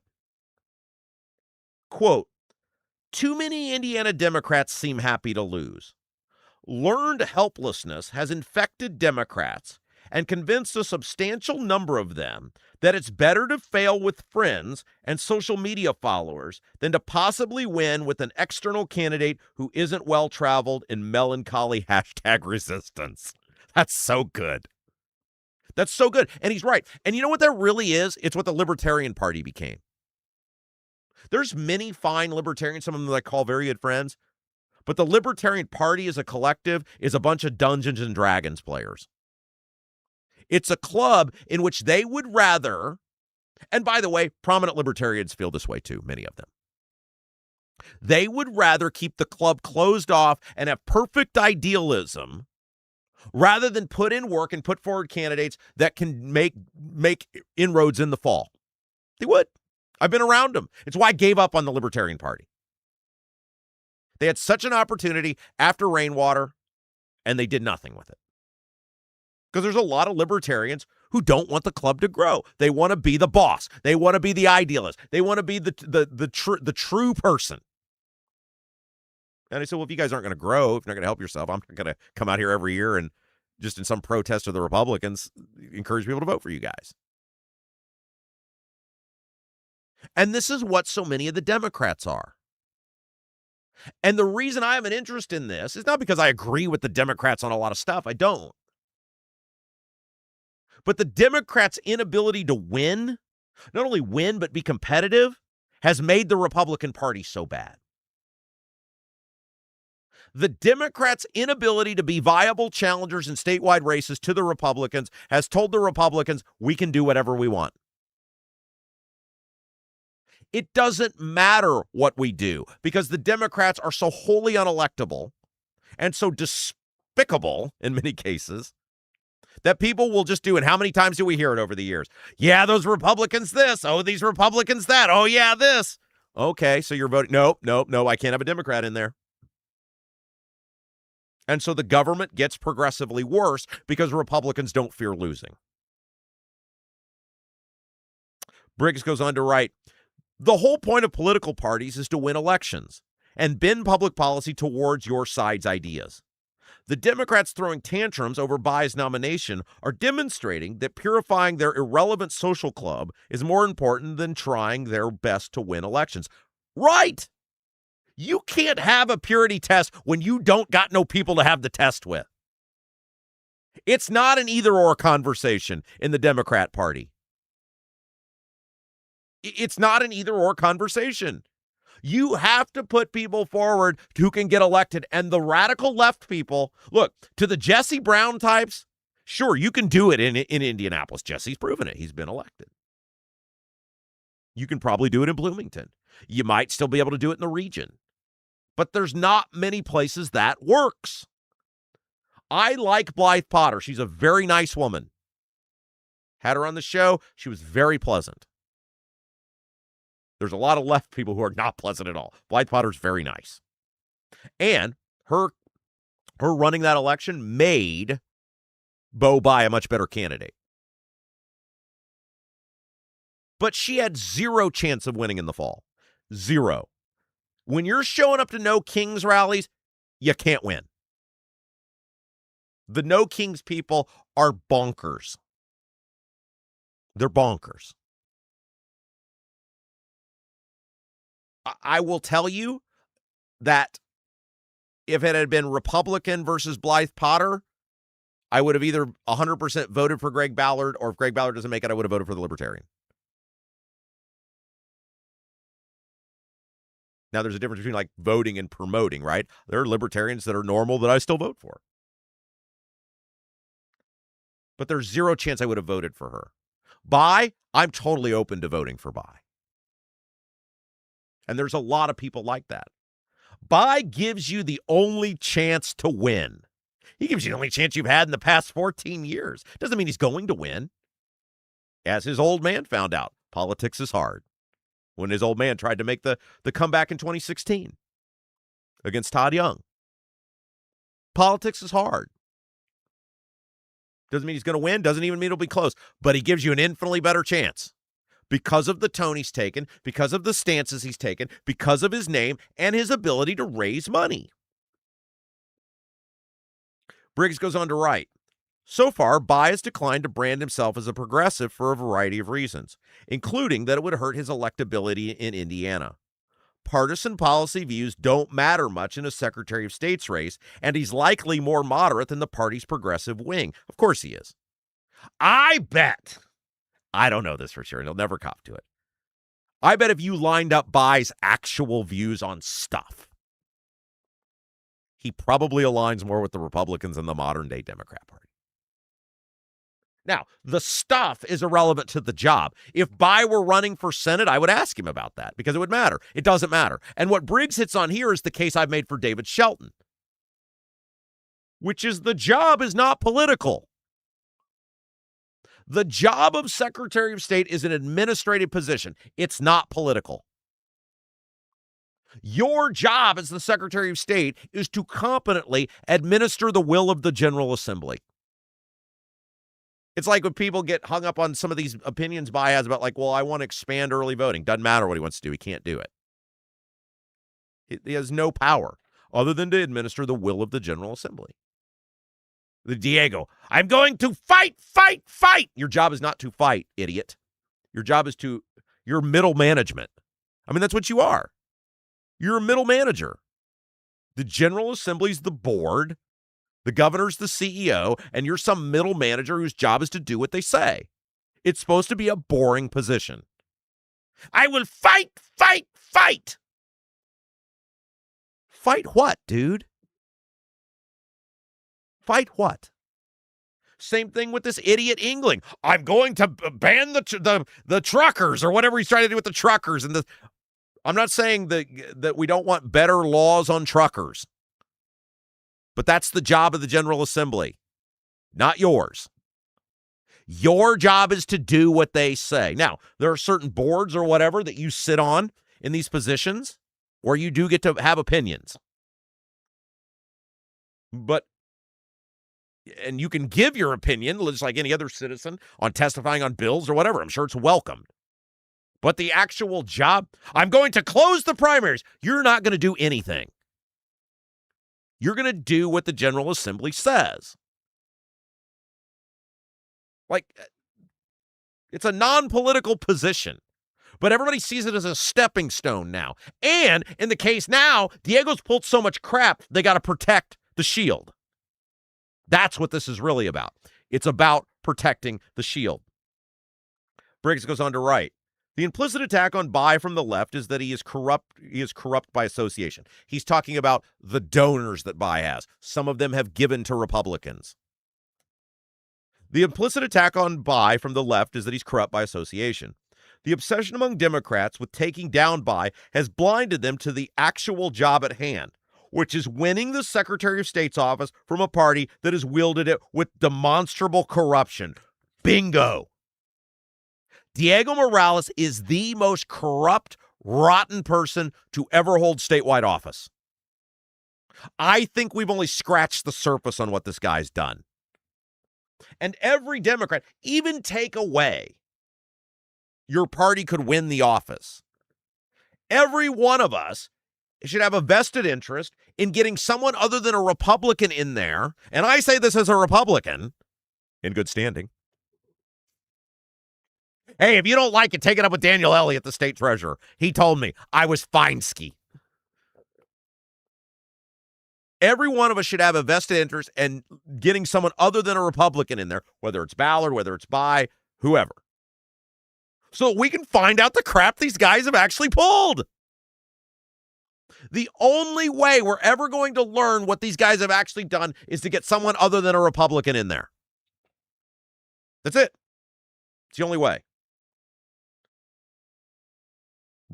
Quote, too many Indiana Democrats seem happy to lose. Learned helplessness has infected Democrats, and convinced a substantial number of them that it's better to fail with friends and social media followers than to possibly win with an external candidate who isn't well-traveled in melancholy #resistance. That's so good. That's so good. And he's right. And you know what that really is? It's what the Libertarian Party became. There's many fine libertarians, some of them I call very good friends, but the Libertarian Party as a collective is a bunch of Dungeons and Dragons players. It's a club in which they would rather, and by the way, prominent libertarians feel this way too, many of them. They would rather keep the club closed off and have perfect idealism rather than put in work and put forward candidates that can make inroads in the fall. They would. I've been around them. It's why I gave up on the Libertarian Party. They had such an opportunity after Rainwater, and they did nothing with it. Because there's a lot of libertarians who don't want the club to grow. They want to be the boss. They want to be the idealist. They want to be the true person. And I said, well, if you guys aren't going to grow, if you're not going to help yourself, I'm not going to come out here every year and just in some protest of the Republicans, encourage people to vote for you guys. And this is what so many of the Democrats are. And the reason I have an interest in this is not because I agree with the Democrats on a lot of stuff. I don't. But the Democrats' inability to win, not only win, but be competitive, has made the Republican Party so bad. The Democrats' inability to be viable challengers in statewide races to the Republicans has told the Republicans, we can do whatever we want. It doesn't matter what we do because the Democrats are so wholly unelectable and so despicable in many cases that people will just do it. How many times do we hear it over the years? Yeah, those Republicans this. Oh, these Republicans that. Oh, yeah, this. Okay, so you're voting. No, I can't have a Democrat in there. And so the government gets progressively worse because Republicans don't fear losing. Briggs goes on to write, the whole point of political parties is to win elections and bend public policy towards your side's ideas. The Democrats throwing tantrums over Bayh's nomination are demonstrating that purifying their irrelevant social club is more important than trying their best to win elections. Right! You can't have a purity test when you don't got no people to have the test with. It's not an either-or conversation in the Democrat Party. It's not an either-or conversation. You have to put people forward who can get elected. And the radical left people, look, to the Jesse Brown types, sure, you can do it in Indianapolis. Jesse's proven it. He's been elected. You can probably do it in Bloomington. You might still be able to do it in the region. But there's not many places that works. I like Blythe Potter. She's a very nice woman. Had her on the show. She was very pleasant. There's a lot of left people who are not pleasant at all. Blythe Potter's very nice. And her running that election made Bo Bayh a much better candidate. But she had zero chance of winning in the fall. Zero. When you're showing up to No Kings rallies, you can't win. The No Kings people are bonkers. They're bonkers. I will tell you that if it had been Republican versus Blythe Potter, I would have either 100% voted for Greg Ballard, or if Greg Ballard doesn't make it, I would have voted for the Libertarian. Now, there's a difference between like voting and promoting, right? There are libertarians that are normal that I still vote for. But there's zero chance I would have voted for her. Bayh, I'm totally open to voting for Bayh. And there's a lot of people like that. Bayh gives you the only chance to win. He gives you the only chance you've had in the past 14 years. Doesn't mean he's going to win. As his old man found out, politics is hard. When his old man tried to make the comeback in 2016 against Todd Young. Politics is hard. Doesn't mean he's going to win. Doesn't even mean it'll be close. But he gives you an infinitely better chance. Because of the tone he's taken, because of the stances he's taken, because of his name, and his ability to raise money. Briggs goes on to write, So far, Bai has declined to brand himself as a progressive for a variety of reasons, including that it would hurt his electability in Indiana. Partisan policy views don't matter much in a Secretary of State's race, and he's likely more moderate than the party's progressive wing. Of course he is. I bet, I don't know this for sure, and he'll never cop to it. I bet if you lined up Bai's actual views on stuff, he probably aligns more with the Republicans and the modern-day Democrat Party. Now, the stuff is irrelevant to the job. If Bai were running for Senate, I would ask him about that because it would matter. It doesn't matter. And what Briggs hits on here is the case I've made for David Shelton, which is the job is not political. The job of Secretary of State is an administrative position. It's not political. Your job as the Secretary of State is to competently administer the will of the General Assembly. It's like when people get hung up on some of these opinions Bai has about like, well, I want to expand early voting. Doesn't matter what he wants to do. He can't do it. He has no power other than to administer the will of the General Assembly. The Diego, I'm going to fight, fight, fight. Your job is not to fight, idiot. Your job is you're middle management. I mean, that's what you are. You're a middle manager. The General Assembly's the board. The governor's the CEO, and you're some middle manager whose job is to do what they say. It's supposed to be a boring position. I will fight, fight, fight. Fight what, dude? Fight what? Same thing with this idiot England. I'm going to ban the truckers or whatever he's trying to do with the truckers. And I'm not saying that we don't want better laws on truckers. But that's the job of the General Assembly, not yours. Your job is to do what they say. Now, there are certain boards or whatever that you sit on in these positions where you do get to have opinions. And you can give your opinion, just like any other citizen, on testifying on bills or whatever. I'm sure it's welcomed. But the actual job, I'm going to close the primaries. You're not going to do anything. You're going to do what the General Assembly says. Like, it's a non-political position. But everybody sees it as a stepping stone now. And in the case now, Diego's pulled so much crap, they got to protect the shield. That's what this is really about. It's about protecting the shield. Briggs goes on to write, the implicit attack on Bai from the left is that he is corrupt by association. He's talking about the donors that Bai has. Some of them have given to Republicans. The implicit attack on Bai from the left is that he's corrupt by association. The obsession among Democrats with taking down Bai has blinded them to the actual job at hand, which is winning the Secretary of State's office from a party that has wielded it with demonstrable corruption. Bingo. Diego Morales is the most corrupt, rotten person to ever hold statewide office. I think we've only scratched the surface on what this guy's done. And every Democrat, even take away your party could win the office. Every one of us should have a vested interest in getting someone other than a Republican in there. And I say this as a Republican in good standing. Hey, if you don't like it, take it up with Daniel Elliott, the state treasurer. He told me I was Feinski. Every one of us should have a vested interest in getting someone other than a Republican in there, whether it's Ballard, whether it's Bai, whoever, so we can find out the crap these guys have actually pulled. The only way we're ever going to learn what these guys have actually done is to get someone other than a Republican in there. That's it. It's the only way.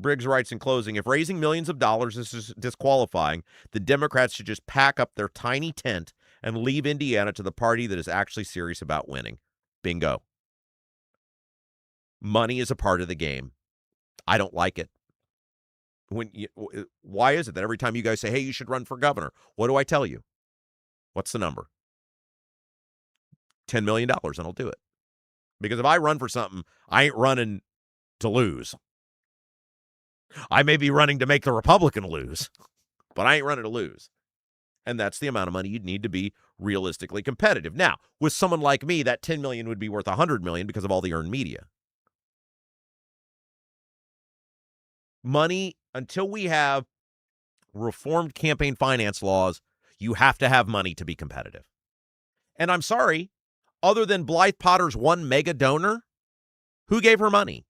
Briggs writes in closing, if raising millions of dollars is disqualifying, the Democrats should just pack up their tiny tent and leave Indiana to the party that is actually serious about winning. Bingo. Money is a part of the game. I don't like it. Why is it that every time you guys say, hey, you should run for governor, what do I tell you? What's the number? $10 million, and I'll do it. Because if I run for something, I ain't running to lose. I may be running to make the Republican lose, but I ain't running to lose. And that's the amount of money you'd need to be realistically competitive. Now, with someone like me, that $10 million would be worth $100 million because of all the earned media. Money, until we have reformed campaign finance laws, you have to have money to be competitive. And I'm sorry, other than Blythe Potter's one mega donor, who gave her money?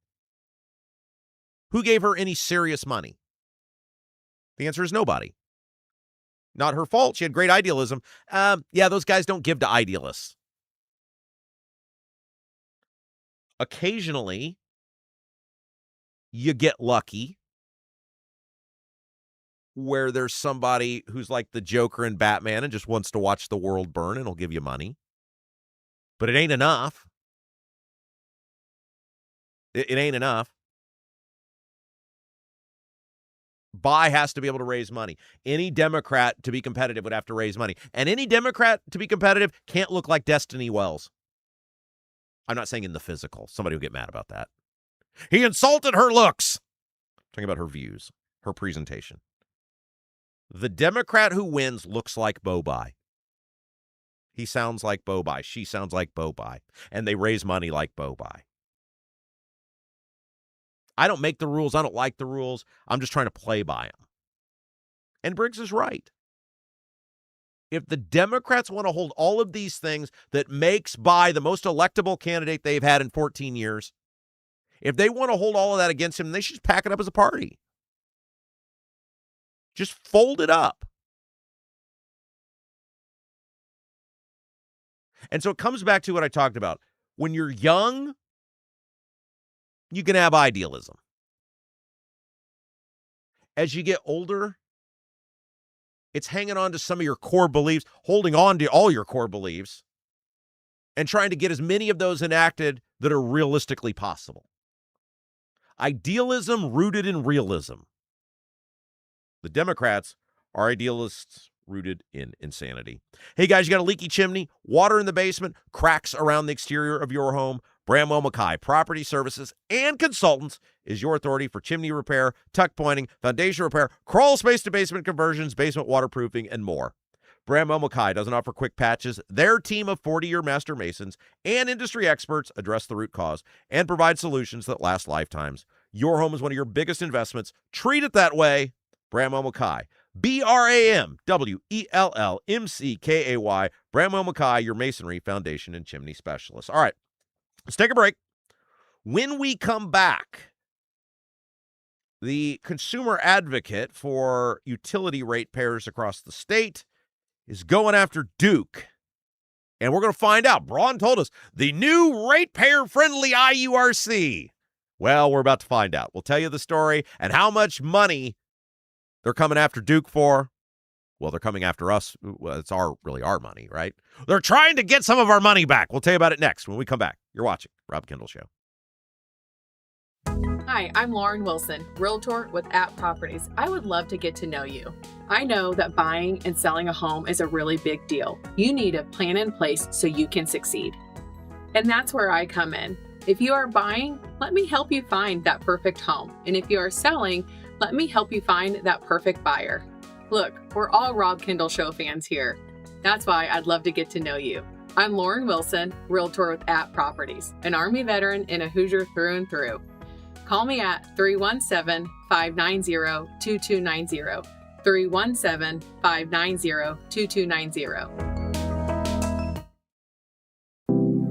Who gave her any serious money? The answer is nobody. Not her fault. She had great idealism. Yeah, those guys don't give to idealists. Occasionally, you get lucky where there's somebody who's like the Joker in Batman and just wants to watch the world burn and will give you money. But it ain't enough. It ain't enough. Buy has to be able to raise money. Any Democrat to be competitive would have to raise money. And any Democrat to be competitive can't look like Destiny Wells. I'm not saying in the physical. Somebody will get mad about that. He insulted her looks. I'm talking about her views, her presentation. The Democrat who wins looks like Bo-Bai. He sounds like Bo-Bai. She sounds like Bo-Bai. And they raise money like Bo-Bai. I don't make the rules. I don't like the rules. I'm just trying to play by them. And Briggs is right. If the Democrats want to hold all of these things that makes Bai the most electable candidate they've had in 14 years, if they want to hold all of that against him, they should just pack it up as a party. Just fold it up. And so it comes back to what I talked about. When you're young, you can have idealism. As you get older, it's hanging on to some of your core beliefs, holding on to all your core beliefs, and trying to get as many of those enacted that are realistically possible. Idealism rooted in realism. The Democrats are idealists rooted in insanity. Hey guys, you got a leaky chimney, water in the basement, cracks around the exterior of your home? Bramwell Mackay Property Services and Consultants is your authority for chimney repair, tuck pointing, foundation repair, crawl space to basement conversions, basement waterproofing, and more. Bramwell Mackay doesn't offer quick patches. Their team of 40-year master masons and industry experts address the root cause and provide solutions that last lifetimes. Your home is one of your biggest investments. Treat it that way. Bramwell Mackay. BRAMWELLMCKAY. Bramwell Mackay, your masonry, foundation, and chimney specialist. All right. Let's take a break. When we come back, the consumer advocate for utility ratepayers across the state is going after Duke. And we're going to find out. Braun told us the new ratepayer-friendly IURC. Well, we're about to find out. We'll tell you the story and how much money they're coming after Duke for. Well, they're coming after us. Well, it's really our money, right? They're trying to get some of our money back. We'll tell you about it next when we come back. You're watching Rob Kendall Show. Hi, I'm Lauren Wilson, Realtor with App Properties. I would love to get to know you. I know that buying and selling a home is a really big deal. You need a plan in place so you can succeed. And that's where I come in. If you are buying, let me help you find that perfect home. And if you are selling, let me help you find that perfect buyer. Look, we're all Rob Kendall Show fans here. That's why I'd love to get to know you. I'm Lauren Wilson, Realtor with App Properties, an Army veteran and a Hoosier through and through. Call me at 317-590-2290, 317-590-2290.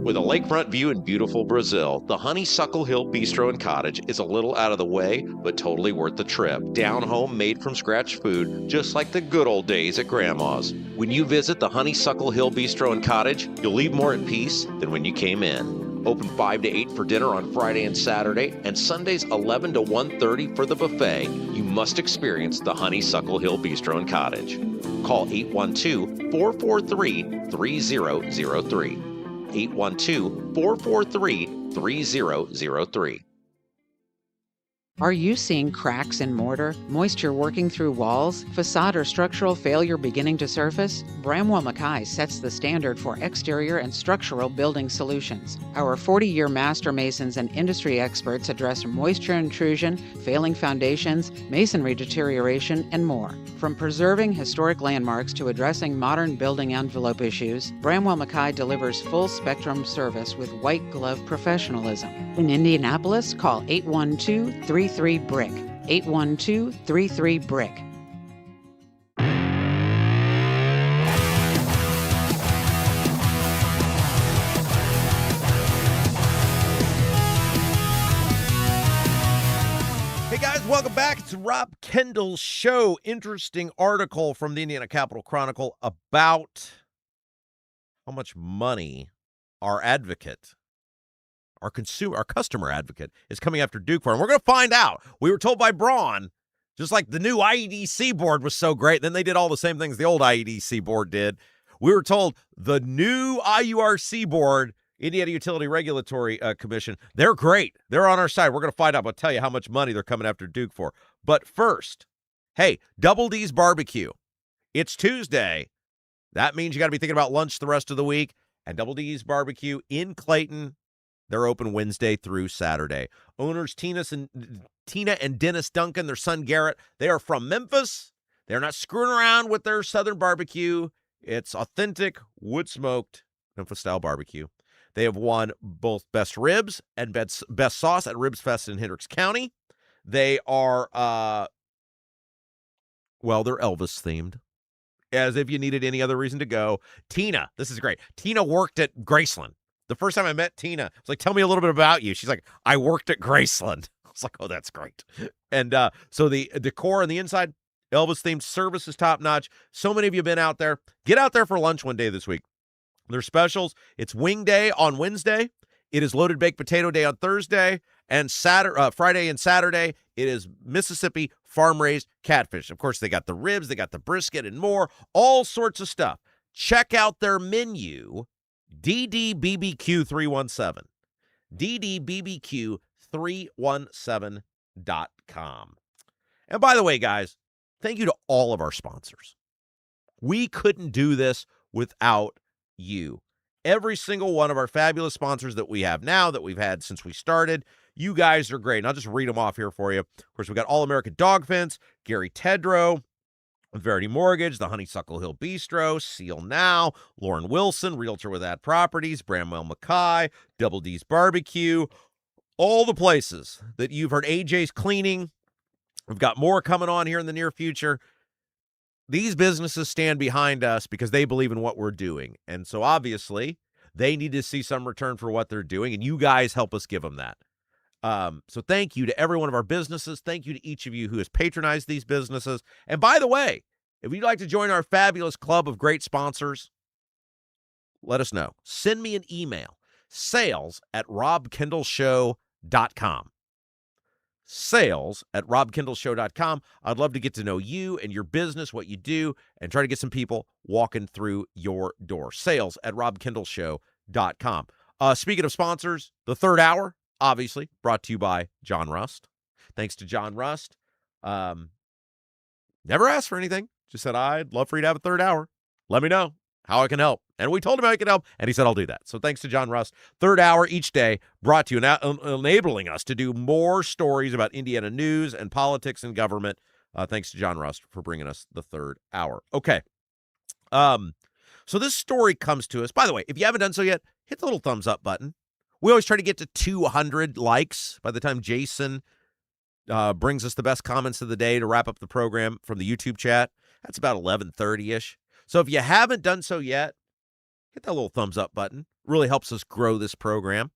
With a lakefront view in beautiful Brazil, the Honeysuckle Hill Bistro and Cottage is a little out of the way, but totally worth the trip. Down home, made from scratch food, just like the good old days at Grandma's. When you visit the Honeysuckle Hill Bistro and Cottage, you'll leave more at peace than when you came in. Open 5 to 8 for dinner on Friday and Saturday, and Sundays 11 to 1:30 for the buffet. You must experience the Honeysuckle Hill Bistro and Cottage. Call 812-443-3003. 812-443-3003. Are you seeing cracks in mortar, moisture working through walls, facade or structural failure beginning to surface? Bramwell Mackay sets the standard for exterior and structural building solutions. Our 40-year master masons and industry experts address moisture intrusion, failing foundations, masonry deterioration, and more. From preserving historic landmarks to addressing modern building envelope issues, Bramwell Mackay delivers full-spectrum service with white-glove professionalism. In Indianapolis, call 812-33-BRICK. 812-33-BRICK. Hey guys, welcome back. It's Rob Kendall's show. Interesting article from the Indiana Capital Chronicle about how much money our advocate, our customer advocate, is coming after Duke for. And we're going to find out. We were told by Braun, just like the new IEDC board was so great, then they did all the same things the old IEDC board did. We were told the new IURC board, Indiana Utility Regulatory Commission, they're great. They're on our side. We're going to find out. I'll tell you how much money they're coming after Duke for. But first, hey, Double D's Barbecue. It's Tuesday. That means you got to be thinking about lunch the rest of the week. And Double D's Barbecue in Clayton, they're open Wednesday through Saturday. Owners Tina and Dennis Duncan, their son Garrett, they are from Memphis. They're not screwing around with their Southern barbecue. It's authentic, wood-smoked Memphis-style barbecue. They have won both Best Ribs and Best Sauce at Ribs Fest in Hendricks County. They are, they're Elvis-themed, as if you needed any other reason to go. Tina, this is great. Tina worked at Graceland. The first time I met Tina, I was like, tell me a little bit about you. She's like, I worked at Graceland. I was like, oh, that's great. And so the decor on the inside, Elvis-themed, service is top-notch. So many of you have been out there. Get out there for lunch one day this week. Their specials, it's Wing Day on Wednesday. It is Loaded Baked Potato Day on Thursday. And Friday and Saturday, it is Mississippi farm-raised catfish. Of course, they got the ribs, they got the brisket and more, all sorts of stuff. Check out their menu, DDBBQ317. DDBBQ317.com. And by the way, guys, thank you to all of our sponsors. We couldn't do this without you. Every single one of our fabulous sponsors that we have now, that we've had since we started, you guys are great. And I'll just read them off here for you. Of course, we got All American Dog Fence, Gary Tedrow, Verity Mortgage, the Honeysuckle Hill Bistro, Seal Now, Lauren Wilson, Realtor with Ad Properties, Bramwell Mackay, Double D's Barbecue, all the places that you've heard. AJ's Cleaning. We've got more coming on here in the near future. These businesses stand behind us because they believe in what we're doing. And so obviously they need to see some return for what they're doing, and you guys help us give them that. So thank you to every one of our businesses. Thank you to each of you who has patronized these businesses. And by the way, if you'd like to join our fabulous club of great sponsors, let us know. Send me an email, sales@robkendallshow.com. sales@robkendallshow.com. I'd love to get to know you and your business, what you do, and try to get some people walking through your door. sales@robkendallshow.com. Speaking of sponsors, the third hour, obviously, brought to you by John Rust. Thanks to John Rust. Never asked for anything. Just said, I'd love for you to have a third hour. Let me know how I can help. And we told him how he could help, and he said, I'll do that. So thanks to John Rust. Third hour each day brought to you, now enabling us to do more stories about Indiana news and politics and government. Thanks to John Rust for bringing us the third hour. Okay. So this story comes to us. By the way, if you haven't done so yet, hit the little thumbs up button. We always try to get to 200 likes by the time Jason brings us the best comments of the day to wrap up the program from the YouTube chat. That's about 11:30-ish. So if you haven't done so yet, hit that little thumbs up button. Really helps us grow this program.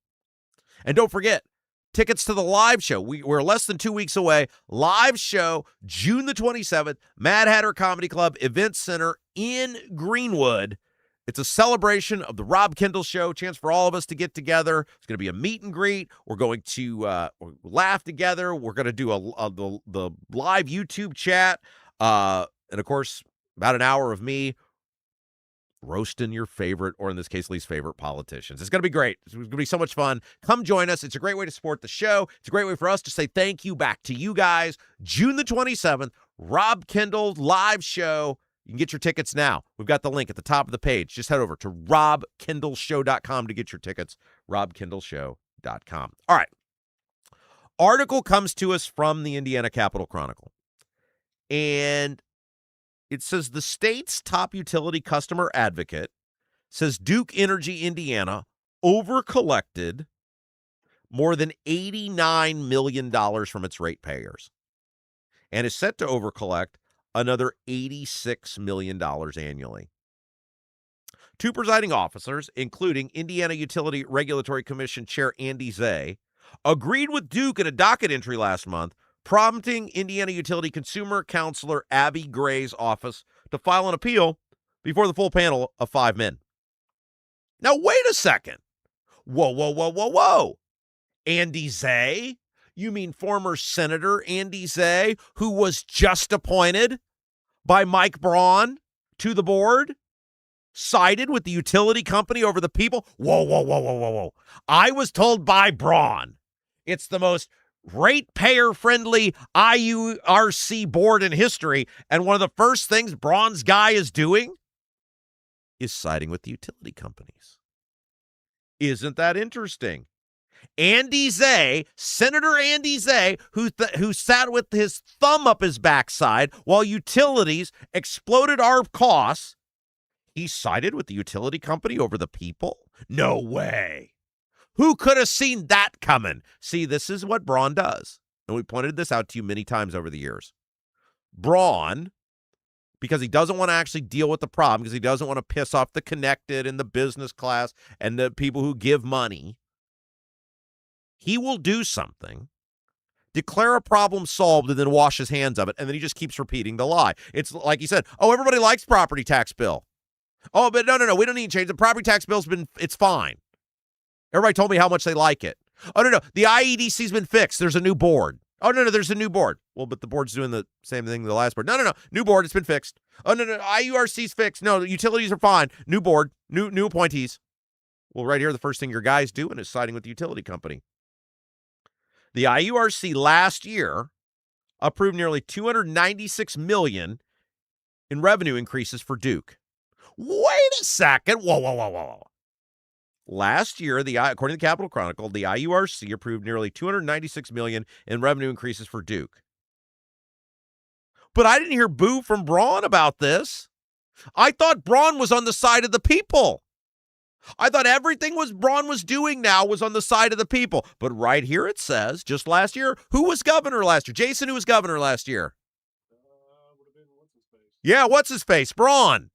And don't forget, tickets to the live show. We're less than 2 weeks away. Live show, June the 27th, Mad Hatter Comedy Club Event Center in Greenwood. It's a celebration of the Rob Kendall Show, chance for all of us to get together. It's going to be a meet and greet. We're going to laugh together. We're going to do the live YouTube chat. And, of course, about an hour of me roasting your favorite, or in this case, least favorite politicians. It's going to be great. It's going to be so much fun. Come join us. It's a great way to support the show. It's a great way for us to say thank you back to you guys. June the 27th, Rob Kendall live show. You can get your tickets now. We've got the link at the top of the page. Just head over to robkendallshow.com to get your tickets. robkendallshow.com. All right. Article comes to us from the Indiana Capital Chronicle. And it says the state's top utility customer advocate says Duke Energy Indiana overcollected more than $89 million from its ratepayers and is set to overcollect another $86 million annually. Two presiding officers, including Indiana Utility Regulatory Commission Chair Andy Zay, agreed with Duke in a docket entry last month, prompting Indiana Utility Consumer Counselor Abby Gray's office to file an appeal before the full panel of 5 men. Now, wait a second. Whoa. Andy Zay? You mean former Senator Andy Zay, who was just appointed by Mike Braun to the board? Sided with the utility company over the people? Whoa. I was told by Braun it's the most ratepayer-friendly IURC board in history, and one of the first things Braun's guy is doing is siding with the utility companies. Isn't that interesting? Andy Zay, Senator Andy Zay, who sat with his thumb up his backside while utilities exploded our costs, he sided with the utility company over the people? No way. Who could have seen that coming? See, this is what Braun does. And we pointed this out to you many times over the years. Braun, because he doesn't want to actually deal with the problem, because he doesn't want to piss off the connected and the business class and the people who give money, he will do something, declare a problem solved, and then wash his hands of it, and then he just keeps repeating the lie. It's like he said, oh, everybody likes property tax bill. Oh, but no, we don't need to change. The property tax bill's it's fine. Everybody told me how much they like it. Oh, no, the IEDC's been fixed. There's a new board. Oh, no, there's a new board. Well, but the board's doing the same thing the last board. No, new board, it's been fixed. Oh, no, IURC's fixed. No, the utilities are fine. New board, new appointees. Well, right here, the first thing your guy's doing is siding with the utility company. The IURC last year approved nearly $296 million in revenue increases for Duke. Wait a second. Whoa. Last year, according to the Capital Chronicle, the IURC approved nearly $296 million in revenue increases for Duke. But I didn't hear boo from Braun about this. I thought Braun was on the side of the people. I thought everything Braun was doing now was on the side of the people. But right here it says, just last year, who was governor last year? Jason, who was governor last year? Yeah, what's his face? Braun.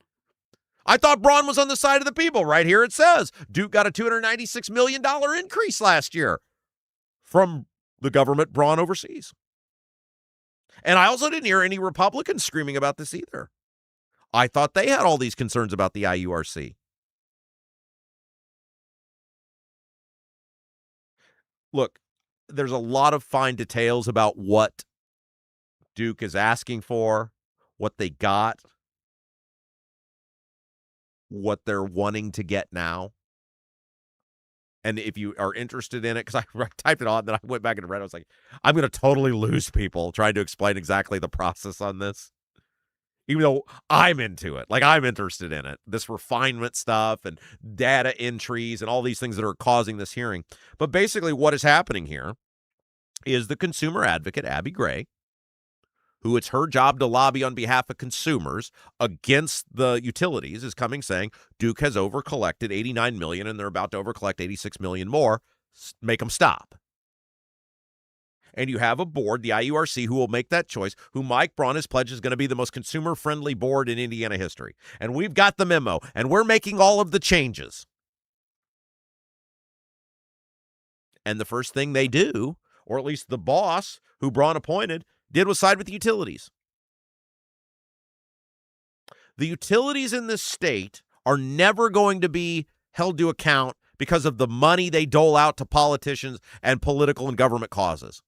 I thought Braun was on the side of the people. Right here it says Duke got a $296 million increase last year from the government Braun oversees. And I also didn't hear any Republicans screaming about this either. I thought they had all these concerns about the IURC. Look, there's a lot of fine details about what Duke is asking for, what they got, what they're wanting to get now. And if you are interested in it, because I typed it on, then I went back and read it, I was like, I'm going to totally lose people trying to explain exactly the process on this. Even though I'm into it. Like, I'm interested in it. This refinement stuff and data entries and all these things that are causing this hearing. But basically what is happening here is the consumer advocate, Abby Gray, who it's her job to lobby on behalf of consumers against the utilities, is coming saying Duke has overcollected $89 million and they're about to overcollect $86 million more. Make them stop. And you have a board, the IURC, who will make that choice, who Mike Braun has pledged is going to be the most consumer-friendly board in Indiana history. And we've got the memo, and we're making all of the changes. And the first thing they do, or at least the boss who Braun appointed, did was side with the utilities. The utilities in this state are never going to be held to account because of the money they dole out to politicians and political and government causes.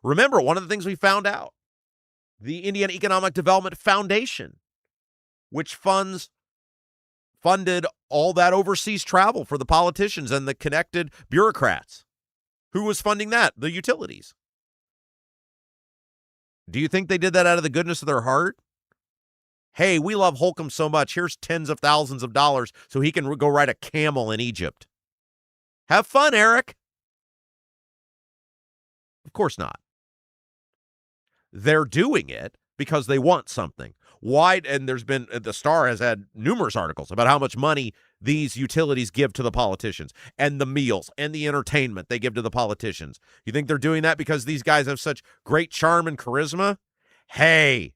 Remember, one of the things we found out, the Indiana Economic Development Foundation, which funds funded all that overseas travel for the politicians and the connected bureaucrats. Who was funding that? The utilities. Do you think they did that out of the goodness of their heart? Hey, we love Holcomb so much. Here's tens of thousands of dollars so he can go ride a camel in Egypt. Have fun, Eric. Of course not. They're doing it because they want something. Why? And there's been, the Star has had numerous articles about how much money these utilities give to the politicians and the meals and the entertainment they give to the politicians. You think they're doing that because these guys have such great charm and charisma? Hey,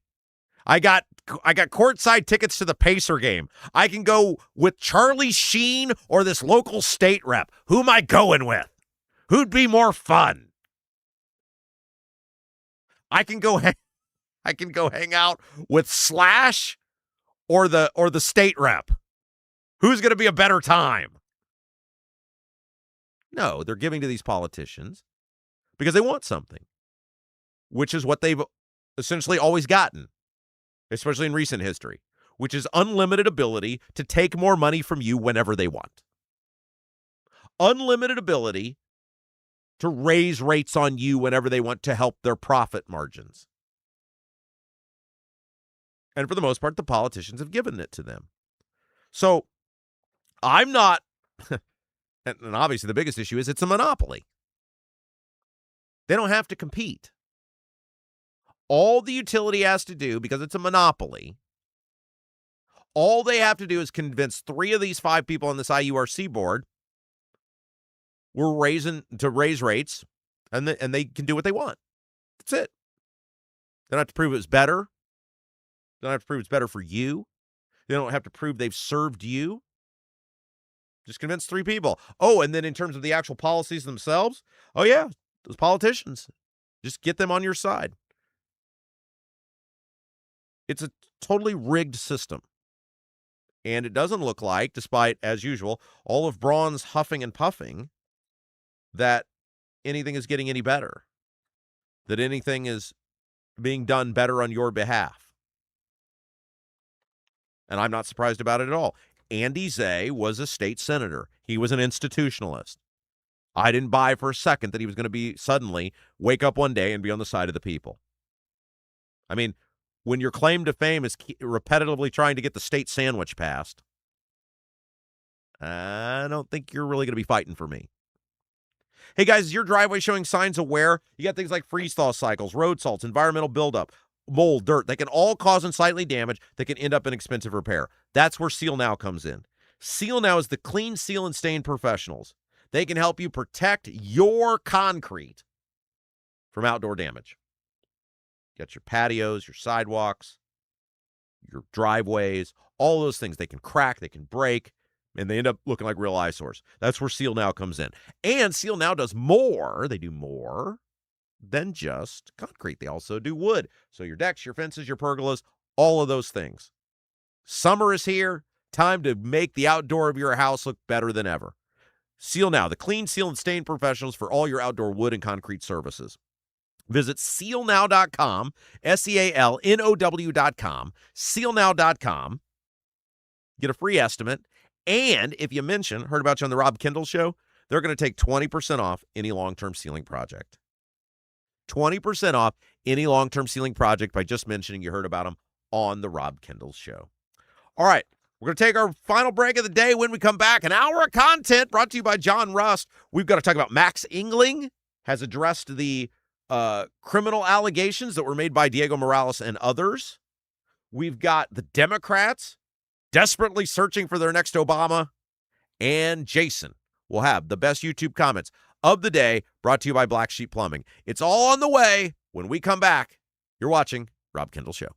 I got courtside tickets to the Pacer game. I can go with Charlie Sheen or this local state rep. Who am I going with? Who'd be more fun? I can go hang out with Slash or the state rep. Who's going to be a better time? No, they're giving to these politicians because they want something, which is what they've essentially always gotten, especially in recent history, which is unlimited ability to take more money from you whenever they want. Unlimited ability to raise rates on you whenever they want to help their profit margins. And for the most part, the politicians have given it to them. So I'm not, and obviously the biggest issue is it's a monopoly. They don't have to compete. All the utility has to do, because it's a monopoly, all they have to do is convince 3 of these 5 people on this IURC board to raise rates, and they can do what they want. That's it. They don't have to prove it's better. They don't have to prove it's better for you. They don't have to prove they've served you. Just convince 3 people. Oh, and then in terms of the actual policies themselves, oh yeah, those politicians, just get them on your side. It's a totally rigged system. And it doesn't look like, despite, as usual, all of Braun's huffing and puffing, that anything is getting any better, that anything is being done better on your behalf. And I'm not surprised about it at all. Andy Zay was a state senator. He was an institutionalist. I didn't buy for a second that he was going to be suddenly wake up one day and be on the side of the people. I mean, when your claim to fame is repetitively trying to get the state sandwich passed, I don't think you're really going to be fighting for me. Hey, guys, is your driveway showing signs of wear? You got things like freeze-thaw cycles, road salts, environmental buildup, mold, dirt. They can all cause unsightly damage that can end up in expensive repair. That's where Seal Now comes in. Seal Now is the clean, seal, and stain professionals. They can help you protect your concrete from outdoor damage. You got your patios, your sidewalks, your driveways, all those things. They can crack, they can break, and they end up looking like real eyesores. That's where Seal Now comes in. And Seal Now does more. They do more than just concrete. They also do wood. So your decks, your fences, your pergolas, all of those things. Summer is here. Time to make the outdoor of your house look better than ever. Seal Now, the clean, seal, and stain professionals for all your outdoor wood and concrete services. Visit sealnow.com, SEALNOW.com, sealnow.com. Get a free estimate. And if you heard about you on the Rob Kendall Show, they're going to take 20% off any long-term sealing project. 20% off any long-term sealing project by just mentioning you heard about them on the Rob Kendall Show. All right, we're going to take our final break of the day. When we come back, an hour of content brought to you by John Rust. We've got to talk about Max Engling has addressed the criminal allegations that were made by Diego Morales and others. We've got the Democrats desperately searching for their next Obama. And Jason will have the best YouTube comments of the day, brought to you by Black Sheep Plumbing. It's all on the way when we come back. You're watching Rob Kendall Show.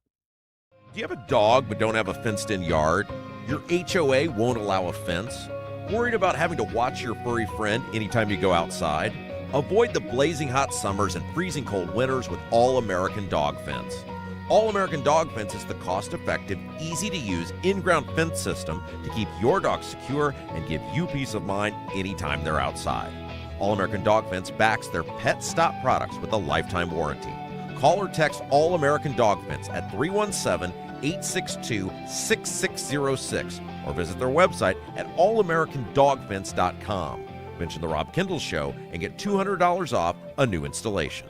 Do you have a dog but don't have a fenced-in yard? Your HOA won't allow a fence? Worried about having to watch your furry friend anytime you go outside? Avoid the blazing hot summers and freezing cold winters with All-American Dog Fence. All-American Dog Fence is the cost-effective, easy-to-use in-ground fence system to keep your dog secure and give you peace of mind anytime they're outside. All-American Dog Fence backs their Pet Stop products with a lifetime warranty. Call or text All-American Dog Fence at 317-862-6606 or visit their website at allamericandogfence.com. Mention the Rob Kendall Show and get $200 off a new installation.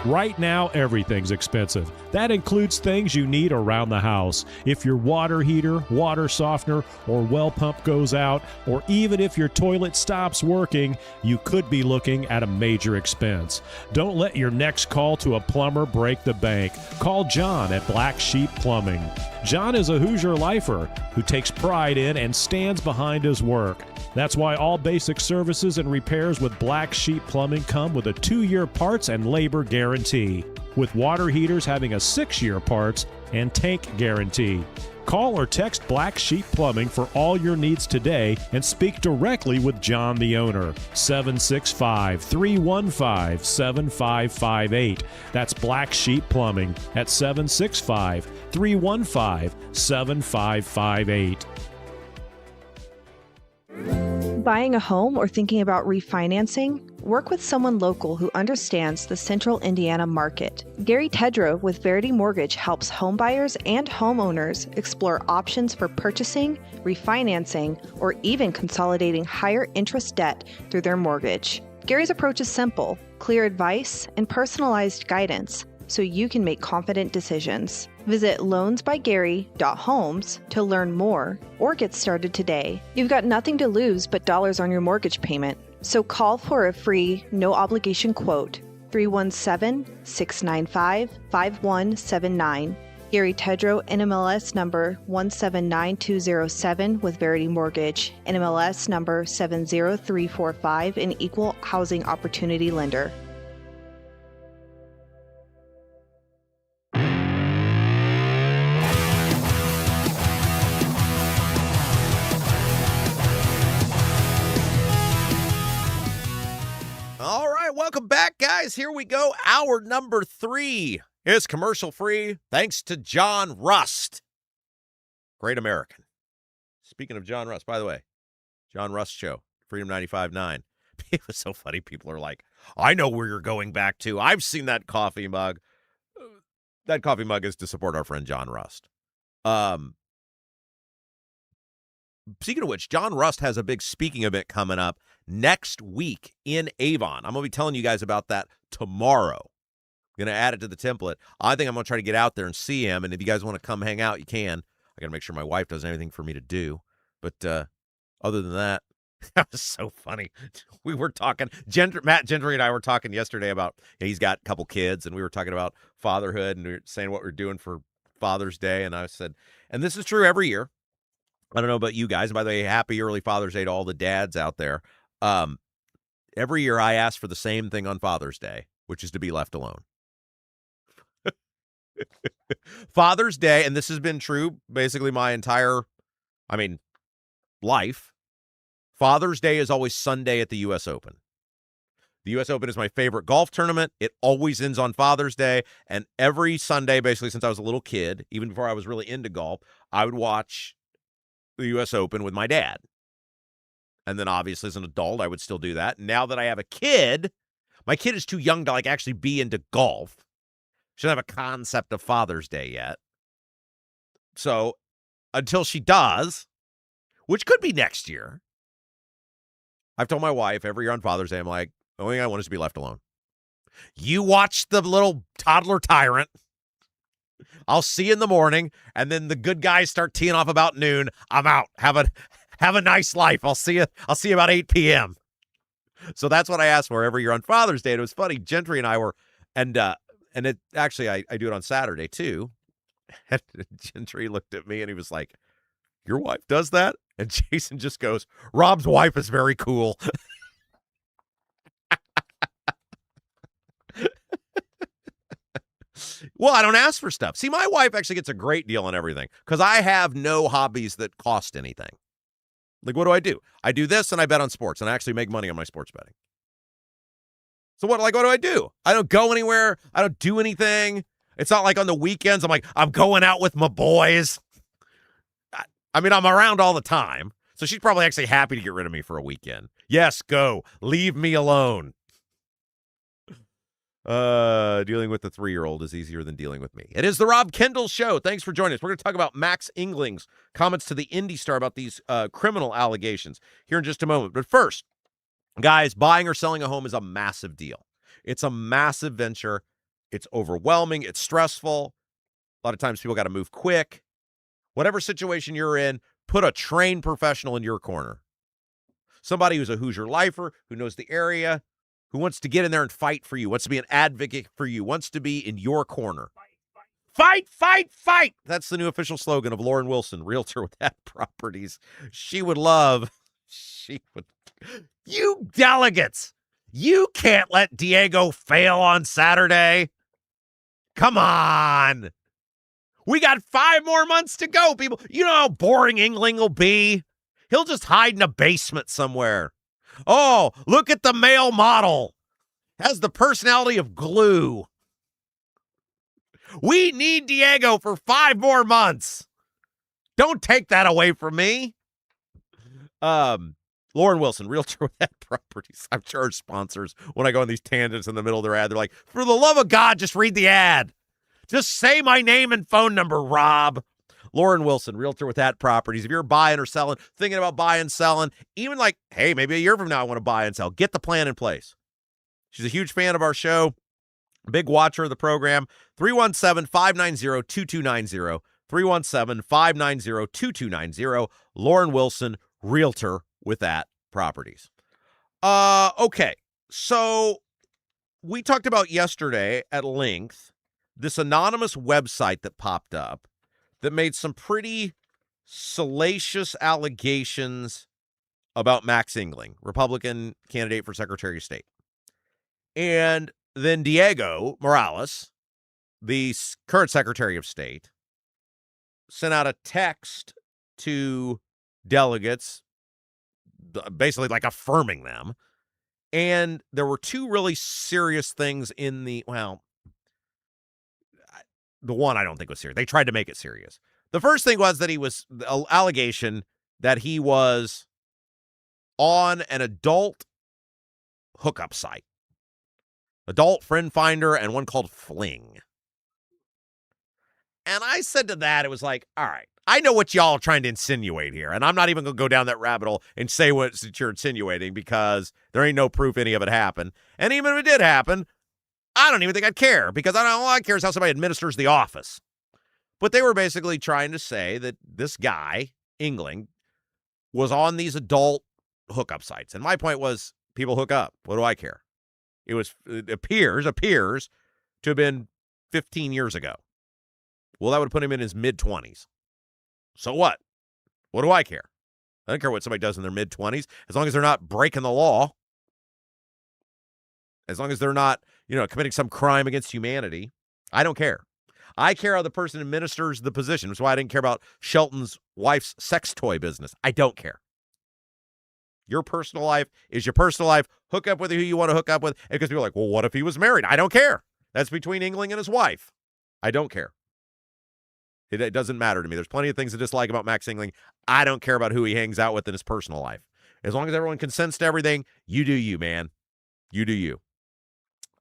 Right now, everything's expensive. That includes things you need around the house. If your water heater, water softener, or well pump goes out, or even if your toilet stops working, you could be looking at a major expense. Don't let your next call to a plumber break the bank. Call John at Black Sheep Plumbing. John is a Hoosier lifer who takes pride in and stands behind his work. That's why all basic services and repairs with Black Sheep Plumbing come with a 2-year parts and labor guarantee, with water heaters having a 6-year parts and tank guarantee. Call or text Black Sheep Plumbing for all your needs today and speak directly with John, the owner. 765-315-7558. That's Black Sheep Plumbing at 765-315-7558. Buying a home or thinking about refinancing? Work with someone local who understands the central Indiana market. Gary Tedrow with Verity Mortgage helps homebuyers and homeowners explore options for purchasing, refinancing, or even consolidating higher interest debt through their mortgage. Gary's approach is simple, clear advice, and personalized guidance so you can make confident decisions. Visit loansbygary.homes to learn more or get started today. You've got nothing to lose but dollars on your mortgage payment. So call for a free, no-obligation quote, 317-695-5179. Gary Tedrow, NMLS number 179207 with Verity Mortgage, NMLS number 70345, an equal housing opportunity lender. All right, welcome back, guys. Here we go. Hour number 3 is commercial free, thanks to John Rust. Great American. Speaking of John Rust, by the way, John Rust Show, Freedom 95.9. It was so funny. People are like, I know where you're going back to. I've seen that coffee mug. That coffee mug is to support our friend John Rust. Speaking of which, John Rust has a big speaking event coming up next week in Avon. I'm going to be telling you guys about that tomorrow. I'm going to add it to the template. I think I'm going to try to get out there and see him, and if you guys want to come hang out, you can. I got to make sure my wife does anything for me to do. But other than that, that was so funny. We were talking, Matt Gentry and I were talking yesterday about, he's got a couple kids, and we were talking about fatherhood, and we were saying what we're doing for Father's Day, and I said, and this is true every year. I don't know about you guys. And by the way, happy early Father's Day to all the dads out there. Every year I ask for the same thing on Father's Day, which is to be left alone. Father's Day, and this has been true basically my entire, life. Father's Day is always Sunday at the U.S. Open. The U.S. Open is my favorite golf tournament. It always ends on Father's Day, and every Sunday, basically since I was a little kid, even before I was really into golf, I would watch the U.S. Open with my dad. And then obviously as an adult, I would still do that. Now that I have a kid, my kid is too young to actually be into golf. She doesn't have a concept of Father's Day yet. So until she does, which could be next year, I've told my wife every year on Father's Day, I'm like, the only thing I want is to be left alone. You watch the little toddler tyrant. I'll see you in the morning, and then the good guys start teeing off about noon. I'm out. Have a nice life. I'll see you about 8 p.m. So that's what I asked for every year on Father's Day. And it was funny. Gentry and I were, and it actually I do it on Saturday too. And Gentry looked at me and he was like, "Your wife does that?" And Jason just goes, "Rob's wife is very cool." Well, I don't ask for stuff. See, my wife actually gets a great deal on everything because I have no hobbies that cost anything. Like, what do? I do this and I bet on sports, and I actually make money on my sports betting. So what do I do? I don't go anywhere. I don't do anything. It's not like on the weekends I'm like, I'm going out with my boys. I'm around all the time. So she's probably actually happy to get rid of me for a weekend. Yes, go. Leave me alone. Dealing with the 3-year-old is easier than dealing with me. It is the Rob Kendall Show. Thanks for joining us. We're going to talk about Max Engling's comments to the Indy Star about these criminal allegations here in just a moment. But first, guys, buying or selling a home is a massive deal. It's a massive venture. It's overwhelming. It's stressful. A lot of times people got to move quick. Whatever situation you're in, put a trained professional in your corner. Somebody who's a Hoosier lifer, who knows the area, who wants to get in there and fight for you, wants to be an advocate for you, wants to be in your corner. Fight, fight, fight. That's the new official slogan of Lauren Wilson, realtor with At Properties. She would. You delegates, you can't let Diego fail on Saturday. Come on. We got 5 more months to go, people. You know how boring Engling will be? He'll just hide in a basement somewhere. Oh, look at the male model. Has the personality of glue. We need Diego for 5 more months. Don't take that away from me. Lauren Wilson, realtor with At Properties. I've charged sponsors when I go on these tangents in the middle of their ad. They're like, for the love of God, just read the ad. Just say my name and phone number, Rob. Lauren Wilson, realtor with At Properties. If you're buying or selling, thinking about buying, selling, even like, hey, maybe a year from now I want to buy and sell, get the plan in place. She's a huge fan of our show, big watcher of the program. 317-590-2290. 317-590-2290. Lauren Wilson, realtor with At Properties. Okay, so we talked about yesterday at length this anonymous website that popped up that made some pretty salacious allegations about Max Engling, Republican candidate for Secretary of State. And then Diego Morales, the current Secretary of State, sent out a text to delegates, basically like affirming them. And there were 2 really serious things in the one I don't think was serious. They tried to make it serious. The first thing was that the allegation that he was on an adult hookup site. Adult Friend Finder and one called Fling. And I said to that, it was like, all right, I know what y'all are trying to insinuate here, and I'm not even going to go down that rabbit hole and say what you're insinuating because there ain't no proof any of it happened. And even if it did happen, I don't even think I'd care because all I care is how somebody administers the office. But they were basically trying to say that this guy, Engling, was on these adult hookup sites. And my point was, people hook up. What do I care? It appears to have been 15 years ago. Well, that would put him in his mid-20s. So what? What do I care? I don't care what somebody does in their mid-20s, as long as they're not breaking the law. As long as they're not, committing some crime against humanity. I don't care. I care how the person administers the position. That's why I didn't care about Shelton's wife's sex toy business. I don't care. Your personal life is your personal life. Hook up with who you want to hook up with. Because people are like, well, what if he was married? I don't care. That's between Engling and his wife. I don't care. It doesn't matter to me. There's plenty of things to dislike about Max Engling. I don't care about who he hangs out with in his personal life. As long as everyone consents to everything, you do you, man. You do you.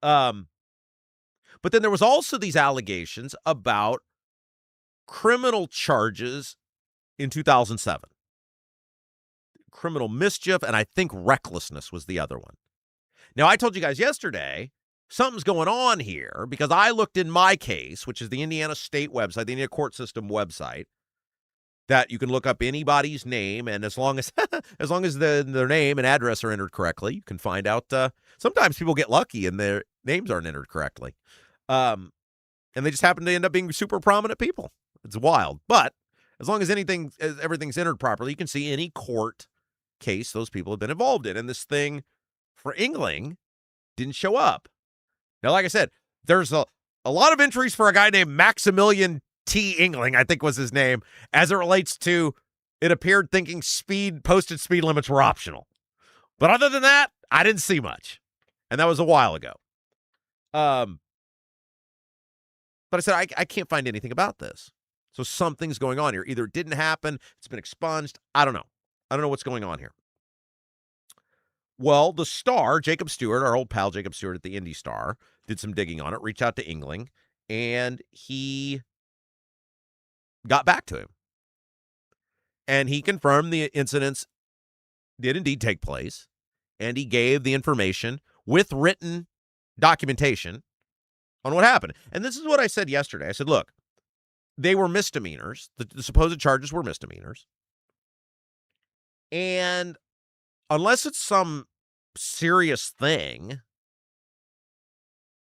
But then there was also these allegations about criminal charges in 2007. Criminal mischief, and I think recklessness was the other one. Now, I told you guys yesterday, something's going on here because I looked in my case, which is the Indiana State website, the Indiana Court System website, that you can look up anybody's name, and as long as their name and address are entered correctly, you can find out. Sometimes people get lucky and their names aren't entered correctly, and they just happen to end up being super prominent people. It's wild, but as long as everything's entered properly, you can see any court case those people have been involved in. And this thing for Engling didn't show up. Now, like I said, there's a lot of entries for a guy named Maximilian T. Engling, I think was his name, as it relates to it appeared thinking posted speed limits were optional. But other than that, I didn't see much. And that was a while ago. But I said, I can't find anything about this. So something's going on here. Either it didn't happen, it's been expunged. I don't know. I don't know what's going on here. Well, the Star, Jacob Stewart, our old pal Jacob Stewart at the Indy Star, did some digging on it, reached out to Ingling, and he got back to him. And he confirmed the incidents did indeed take place, and he gave the information with written documentation on what happened. And this is what I said yesterday. I said, look, they were misdemeanors. The supposed charges were misdemeanors. And unless it's some serious thing,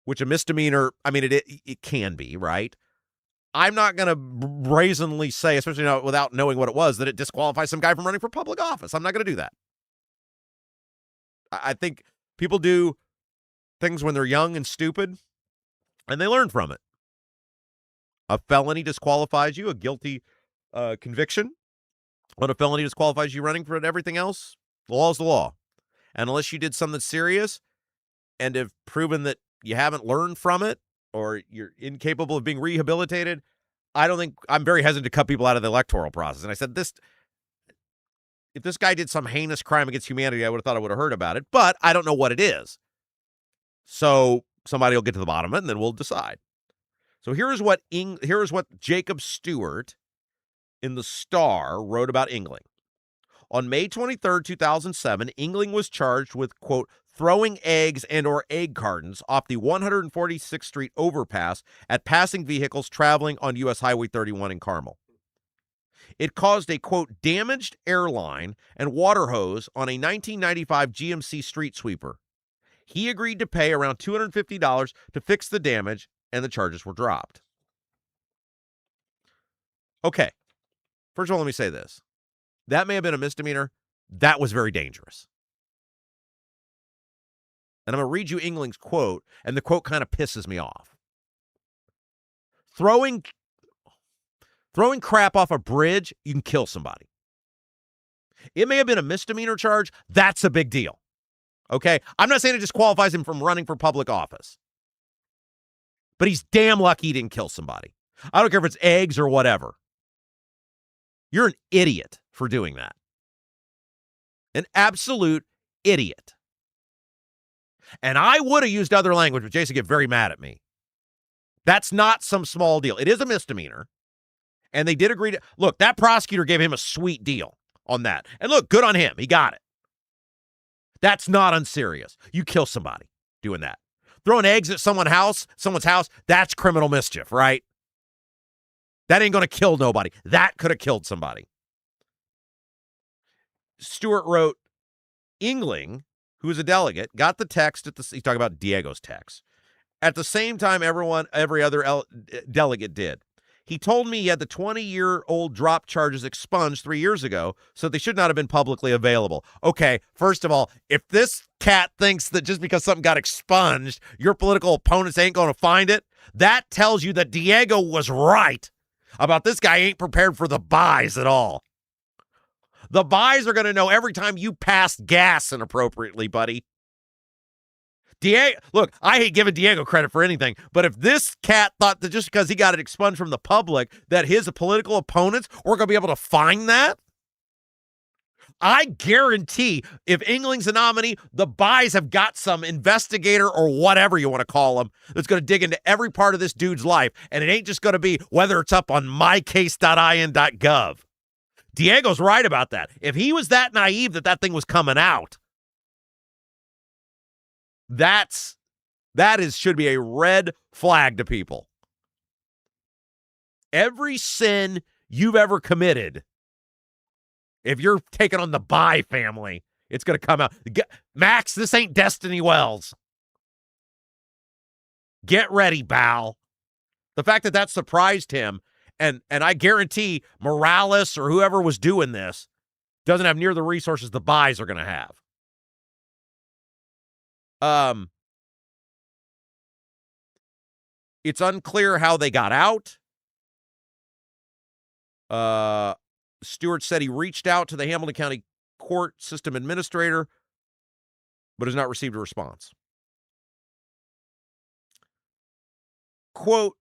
which a misdemeanor, I mean, it can be, right? I'm not going to brazenly say, especially without knowing what it was, that it disqualifies some guy from running for public office. I'm not going to do that. I think people do things when they're young and stupid, and they learn from it. A felony disqualifies you, a guilty conviction on a felony disqualifies you running for it. Everything else, the law is the law. And unless you did something serious and have proven that you haven't learned from it or you're incapable of being rehabilitated, I'm very hesitant to cut people out of the electoral process. And I said, if this guy did some heinous crime against humanity, I would have thought I would have heard about it, but I don't know what it is. So somebody will get to the bottom of it, and then we'll decide. So here's what Jacob Stewart in the Star wrote about Ingling. On May 23rd, 2007, Ingling was charged with, quote, throwing eggs and or egg cartons off the 146th Street overpass at passing vehicles traveling on U.S. Highway 31 in Carmel. It caused a, quote, damaged airline and water hose on a 1995 GMC street sweeper. He agreed to pay around $250 to fix the damage, and the charges were dropped. Okay. First of all, let me say this. That may have been a misdemeanor. That was very dangerous. And I'm going to read you Ingling's quote, and the quote kind of pisses me off. Throwing crap off a bridge, you can kill somebody. It may have been a misdemeanor charge. That's a big deal. Okay? I'm not saying it disqualifies him from running for public office. But he's damn lucky he didn't kill somebody. I don't care if it's eggs or whatever. You're an idiot for doing that. An absolute idiot. And I would have used other language, but Jason get very mad at me. That's not some small deal. It is a misdemeanor. And they did agree to, look, that prosecutor gave him a sweet deal on that. And look, good on him. He got it. That's not unserious. You kill somebody doing that. Throwing eggs at someone's house, that's criminal mischief, right? That ain't going to kill nobody. That could have killed somebody. Stewart wrote, Ingling, who was a delegate, got the text he's talking about Diego's text. At the same time every other delegate did. He told me he had the 20-year-old drop charges expunged 3 years ago, so they should not have been publicly available. Okay, first of all, if this cat thinks that just because something got expunged, your political opponents ain't going to find it, that tells you that Diego was right about this guy ain't prepared for the buys at all. The buys are going to know every time you pass gas inappropriately, buddy. Look, I hate giving Diego credit for anything, but if this cat thought that just because he got it expunged from the public that his political opponents were going to be able to find that, I guarantee if Ingling's a nominee, the buys have got some investigator or whatever you want to call him that's going to dig into every part of this dude's life, and it ain't just going to be whether it's up on mycase.in.gov. Diego's right about that. If he was that naive that thing was coming out, should be a red flag to people. Every sin you've ever committed, if you're taking on the Bai family, it's going to come out. Max, this ain't Destiny Wells. Get ready, Bal. The fact that surprised him, and I guarantee Morales or whoever was doing this doesn't have near the resources the Bais are going to have. It's unclear how they got out. Stewart said he reached out to the Hamilton County Court System Administrator, but has not received a response. Quote,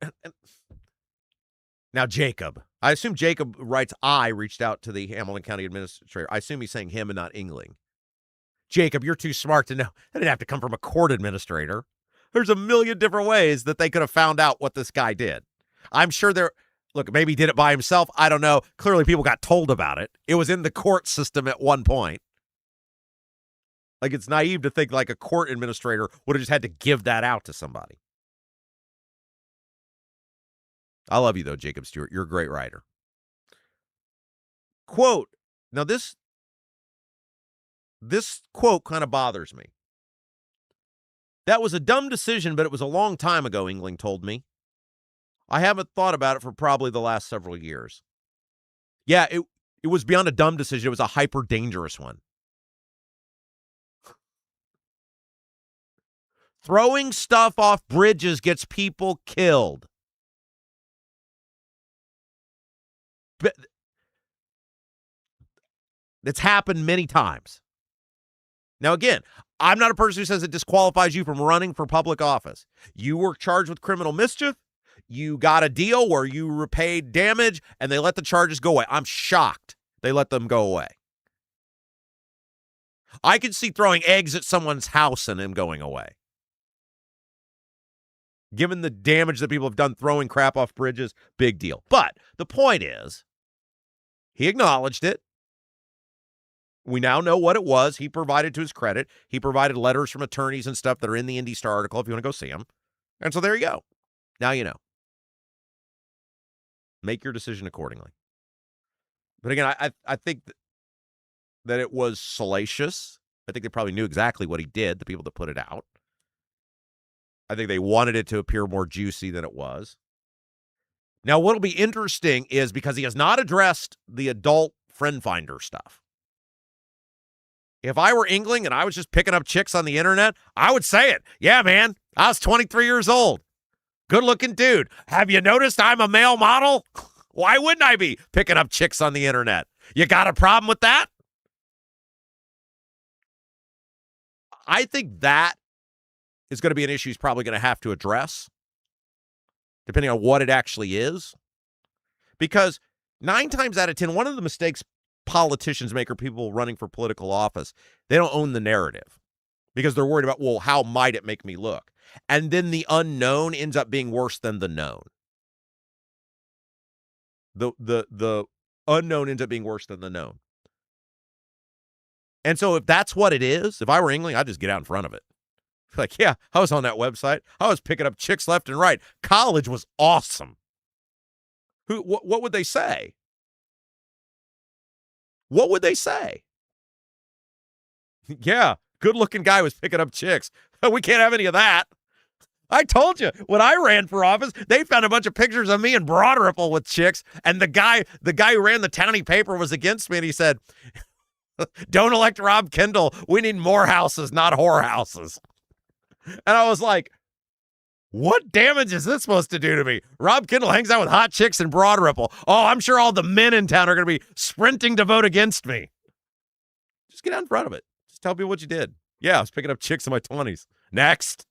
now Jacob. I assume Jacob writes, I reached out to the Hamilton County Administrator. I assume he's saying him and not Ingling. Jacob, you're too smart to know. That didn't have to come from a court administrator. There's a million different ways that they could have found out what this guy did. I'm sure look, maybe he did it by himself. I don't know. Clearly people got told about it. It was in the court system at one point. Like, it's naive to think like a court administrator would have just had to give that out to somebody. I love you, though, Jacob Stewart. You're a great writer. Quote. Now, this quote kind of bothers me. That was a dumb decision, but it was a long time ago, Engling told me. I haven't thought about it for probably the last several years. Yeah, it was beyond a dumb decision. It was a hyper-dangerous one. Throwing stuff off bridges gets people killed. But it's happened many times. Now, again, I'm not a person who says it disqualifies you from running for public office. You were charged with criminal mischief. You got a deal where you repaid damage, and they let the charges go away. I'm shocked they let them go away. I could see throwing eggs at someone's house and them going away. Given the damage that people have done throwing crap off bridges, big deal. But the point is, he acknowledged it. We now know what it was. He provided to his credit. He provided letters from attorneys and stuff that are in the Indy Star article if you want to go see them. And so there you go. Now you know. Make your decision accordingly. But again, I think that it was salacious. I think they probably knew exactly what he did, the people that put it out. I think they wanted it to appear more juicy than it was. Now, what'll be interesting is because he has not addressed the adult friend finder stuff. If I were Engling and I was just picking up chicks on the internet, I would say it. Yeah, man, I was 23 years old. Good-looking dude. Have you noticed I'm a male model? Why wouldn't I be picking up chicks on the internet? You got a problem with that? I think that is going to be an issue he's probably going to have to address, depending on what it actually is. Because 9 times out of 10, one of the mistakes politicians make or people running for political office, they don't own the narrative because they're worried about, well, how might it make me look? And then the unknown ends up being worse than the known. The unknown ends up being worse than the known. And so if that's what it is, if I were England, I'd just get out in front of it. Like, yeah, I was on that website. I was picking up chicks left and right. College was awesome. What would they say? What would they say? Yeah, good-looking guy was picking up chicks. We can't have any of that. I told you, when I ran for office, they found a bunch of pictures of me in Broad Ripple with chicks, and the guy who ran the county paper was against me, and he said, don't elect Rob Kendall. We need more houses, not whore houses. And I was like, what damage is this supposed to do to me? Rob Kendall hangs out with hot chicks in Broad Ripple. Oh, I'm sure all the men in town are going to be sprinting to vote against me. Just get out in front of it. Just tell people what you did. Yeah, I was picking up chicks in my 20s. Next.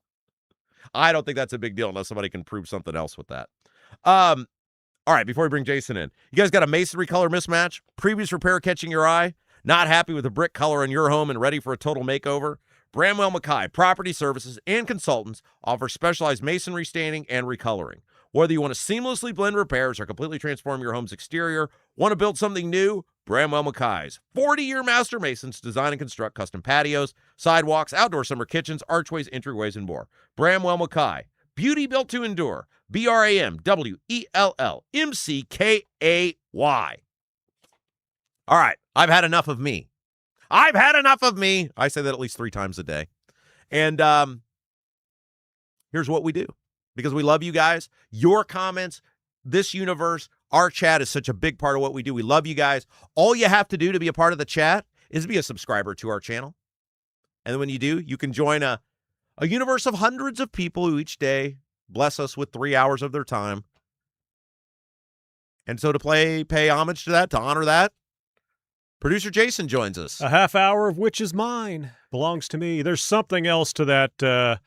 I don't think that's a big deal unless somebody can prove something else with that. All right, before we bring Jason in, you guys got a masonry color mismatch? Previous repair catching your eye? Not happy with the brick color in your home and ready for a total makeover? Bramwell Mackay Property Services and Consultants offer specialized masonry staining and recoloring. Whether you want to seamlessly blend repairs or completely transform your home's exterior, want to build something new? Bramwell Mackay's 40-year master masons design and construct custom patios, sidewalks, outdoor summer kitchens, archways, entryways, and more. Bramwell Mackay, beauty built to endure. BRAMWELLMCKAY. All right, I've had enough of me. I've had enough of me. I say that at least 3 times a day. And here's what we do. Because we love you guys. Your comments, this universe, our chat is such a big part of what we do. We love you guys. All you have to do to be a part of the chat is be a subscriber to our channel. And then when you do, you can join a universe of hundreds of people who each day bless us with 3 hours of their time. And so to pay homage to that, to honor that, producer Jason joins us. A half hour of which is mine. Belongs to me. There's something else to that, to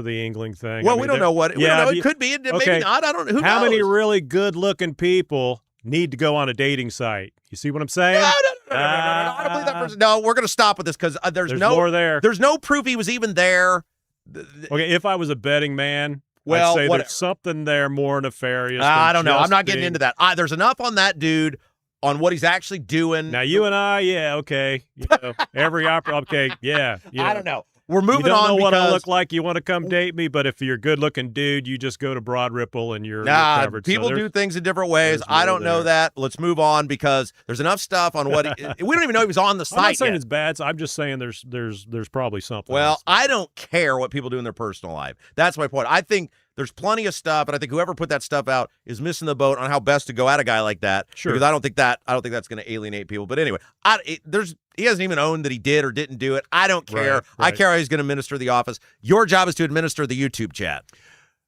the Engling thing. Well, we don't know what. We don't know. It could be. Maybe not. I don't know. Who How knows? many really good-looking people need to go on a dating site? You see what I'm saying? No. I don't believe that person. No, we're going to stop with this because there's no more there. There's no proof he was even there. Okay, if I was a betting man, well, I'd say whatever. there's something there more nefarious. I don't know. I'm not getting being... into that. There's enough on that dude on what he's actually doing. Now, you and I, yeah, okay. Every opera, okay, yeah. I don't know. We're moving on. You don't know what I because look like. You want to come date me, but if you're a good-looking dude, you just go to Broad Ripple and you're covered. People so do things in different ways. I don't know there. that. Let's move on because there's enough stuff on what we don't even know he was on the site. I'm not saying yet. it's bad. So I'm just saying there's probably something. Well, else. I don't care what people do in their personal life. That's my point. I think there's plenty of stuff, and I think whoever put that stuff out is missing the boat on how best to go at a guy like that. Sure. Because I don't think that's going to alienate people. But anyway, he hasn't even owned that he did or didn't do it. I don't care. Right. I care how he's going to administer the office. Your job is to administer the YouTube chat.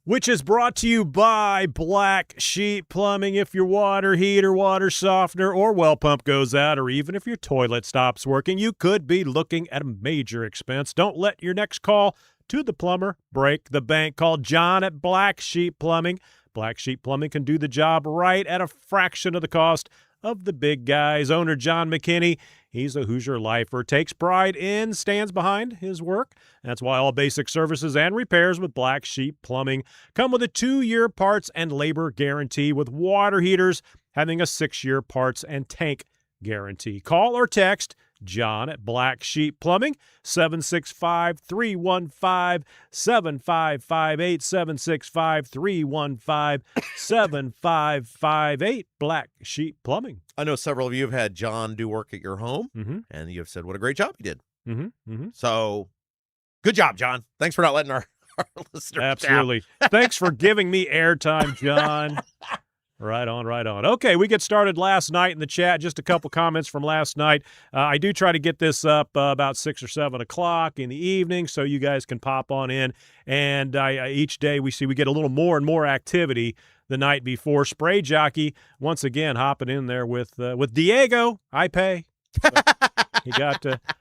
Which is brought to you by Black Sheep Plumbing. If your water heater, water softener, or well pump goes out, or even if your toilet stops working, you could be looking at a major expense. Don't let your next call to the plumber break the bank. Call John at Black Sheep Plumbing. Black Sheep Plumbing can do the job right at a fraction of the cost of the big guys. Owner John McKinney, he's a Hoosier lifer, takes pride in, stands behind his work. That's why all basic services and repairs with Black Sheep Plumbing come with a 2-year parts and labor guarantee, with water heaters having a 6-year parts and tank guarantee. Call or text John at Black Sheep Plumbing, 765-315-7558, 765-315-7558, Black Sheep Plumbing. I know several of you have had John do work at your home, and you have said what a great job he did. So, good job, John. Thanks for not letting our listeners Absolutely. Thanks for giving me airtime, John. Right on, right on. Okay, we get started last night in the chat. Just a couple comments from last night. I do try to get this up about 6 or 7 o'clock in the evening so you guys can pop on in. And each day we get a little more and more activity the night before. Spray Jockey, once again, hopping in there with Diego. I pay. So he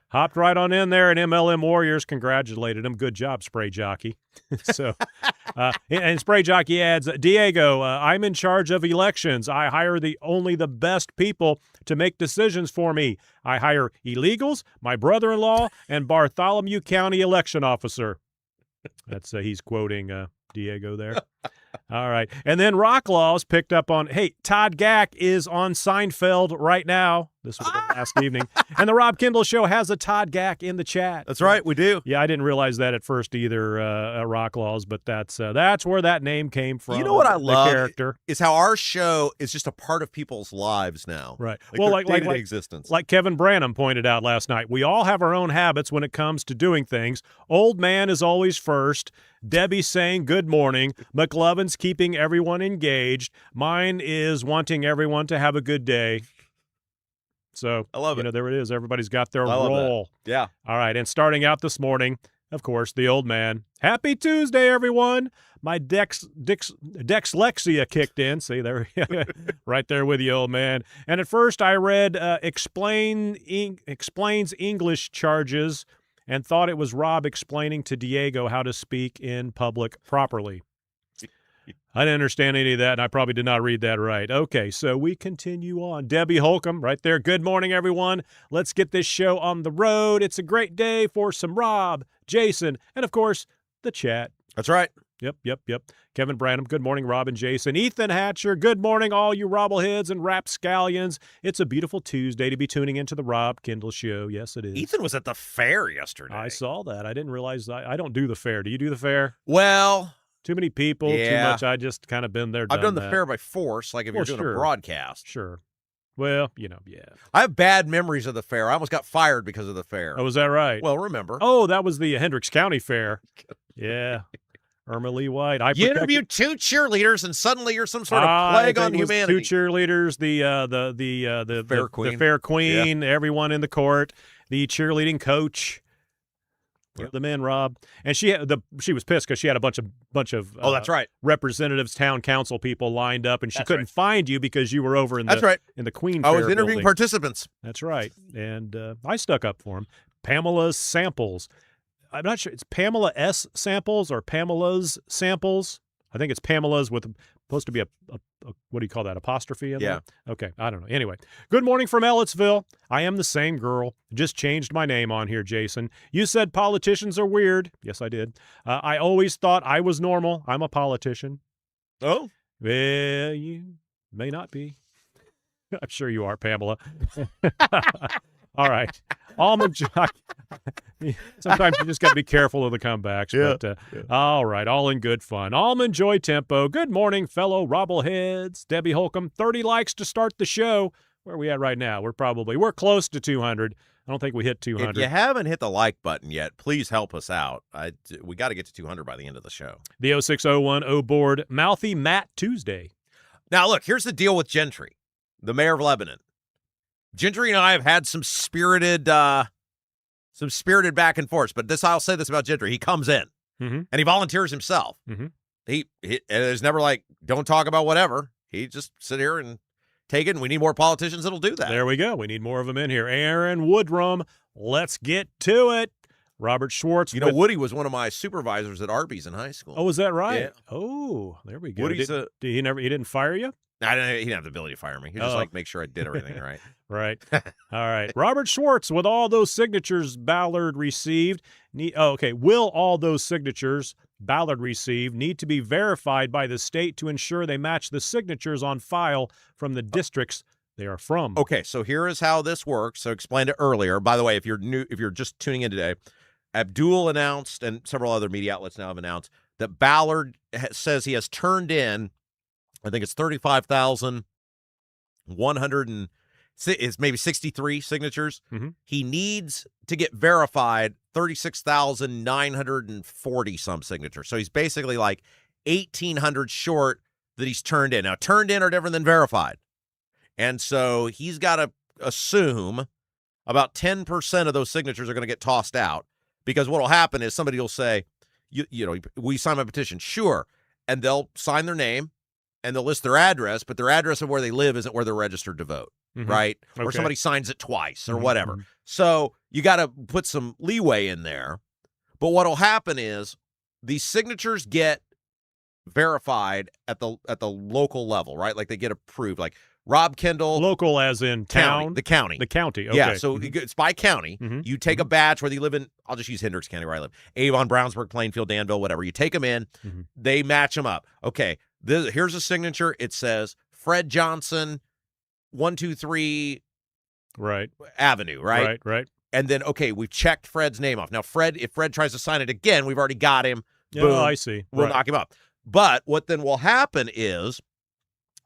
hopped right on in there, and MLM Warriors congratulated him. Good job, Spray Jockey. So, and Spray Jockey adds, Diego, I'm in charge of elections. I hire only the best people to make decisions for me. I hire illegals, my brother-in-law, and Bartholomew County election officer. That's he's quoting Diego there. All right. And then Rocklaw's picked up on, hey, Todd Gack is on Seinfeld right now. This was the last evening. And the Rob Kendall Show has a Todd Gack in the chat. That's right, we do. Yeah, I didn't realize that at first either, Rocklaw's, but that's where that name came from. You know what I love character is how our show is just a part of people's lives now. Right. Like day-to-day existence. Like Kevin Branham pointed out last night, we all have our own habits when it comes to doing things. Old man is always first. Debbie's saying good morning. McLovin's keeping everyone engaged. Mine is wanting everyone to have a good day. So, I love it. There it is. Everybody's got their I love role. that. Yeah. All right. And starting out this morning, of course, the old man. Happy Tuesday, everyone. My dyslexia kicked in. See, there, right there with you, old man. And at first I read explains English charges and thought it was Rob explaining to Diego how to speak in public properly. I didn't understand any of that, and I probably did not read that right. Okay, so we continue on. Debbie Holcomb, right there. Good morning, everyone. Let's get this show on the road. It's a great day for some Rob, Jason, and, of course, the chat. That's right. Yep. Kevin Branham, good morning, Rob and Jason. Ethan Hatcher, good morning, all you Robbleheads and Rapscallions. It's a beautiful Tuesday to be tuning into the Rob Kendall Show. Yes, it is. Ethan was at the fair yesterday. I saw that. I didn't realize I don't do the fair. Do you do the fair? Well, too many people, too much. I just kind of been there, I've done the that. fair by force, like if you're doing a broadcast. Sure. Well, yeah. I have bad memories of the fair. I almost got fired because of the fair. Oh, was that right? Well, remember. Oh, that was the Hendricks County Fair. Yeah. Irma Lee White. You interviewed 2 cheerleaders, and suddenly you're some sort of plague on humanity. 2 cheerleaders, the fair queen, the fair queen, everyone in the court, the cheerleading coach. Yep. The men, Rob, and she was pissed because she had a bunch of that's right, representatives, town council people lined up, and she couldn't find you because you were over in the in the Queen. I Fair was interviewing building. Participants. That's right, and I stuck up for him. Pamela's Samples. I'm not sure it's Pamela S. Samples or Pamela's Samples. I think it's Pamela's with supposed to be a what do you call that, apostrophe in Yeah. there? Okay, I don't know. Anyway, good morning from Ellettsville. I am the same girl. Just changed my name on here, Jason. You said politicians are weird. Yes, I did. I always thought I was normal. I'm a politician. Oh, Well, you may not be. I'm sure you are, Pamela. All right. Almond Joy. Sometimes you just got to be careful of the comebacks. Yeah. But all right, all in good fun. Almond Joy Tempo. Good morning, fellow Robbleheads. Debbie Holcomb, 30 likes to start the show. Where are we at right now? We're close to 200. I don't think we hit 200. if you haven't hit the like button yet, please help us out. We got to get to 200 by the end of the show. The 06010 board, Mouthy Matt Tuesday. Now, look, here's the deal with Gentry, the mayor of Lebanon. Gentry and I have had some spirited back and forth, but I'll say this about Gentry. He comes in, Mhm. and he volunteers himself. Mhm. He is never like, don't talk about whatever. He just sit here and take it, and we need more politicians that'll do that. There we go. We need more of them in here. Aaron Woodrum, let's get to it. Robert Schwartz. You know, Woody was one of my supervisors at Arby's in high school. Oh, is that right? Yeah. Oh, there we go. Woody's he didn't fire you? he didn't have the ability to fire me. He was just like, make sure I did everything right. Right. All right. Robert Schwartz, with all those signatures Ballard received. Will all those signatures Ballard received need to be verified by the state to ensure they match the signatures on file from the districts they are from? Okay, so here is how this works. So explained it earlier. By the way, if you're just tuning in today, Abdul announced, and several other media outlets now have announced, that Ballard says he has turned in, I think it's 35,100 and it's maybe 63 signatures. Mm-hmm. He needs to get verified 36,940 some signatures. So he's basically like 1,800 short that he's turned in. Now, turned in are different than verified. And so he's got to assume about 10% of those signatures are going to get tossed out, because what will happen is somebody will say, you know, we sign my petition. Sure. And they'll sign their name and they'll list their address, but their address of where they live isn't where they're registered to vote. Mhm. Right? Or Okay. somebody signs it twice or Mhm, whatever. mhm. So you got to put some leeway in there. But what will happen is these signatures get verified at the local level, right? Like they get approved. Like Rob Kendall, Local as in town? the county. The county, okay. Yeah, so Mhm. it's by county. Mhm. You take a batch, whether you live in, I'll just use Hendricks County where I live, Avon, Brownsburg, Plainfield, Danville, whatever. You take them in, Mhm. they match them up. Okay, here's a signature. It says Fred Johnson, 123 Right. Avenue, right? Right. And then, okay, we've checked Fred's name off. Now, if Fred tries to sign it again, we've already got him. Yeah, Boom. I see. We'll Right. knock him up. But what then will happen is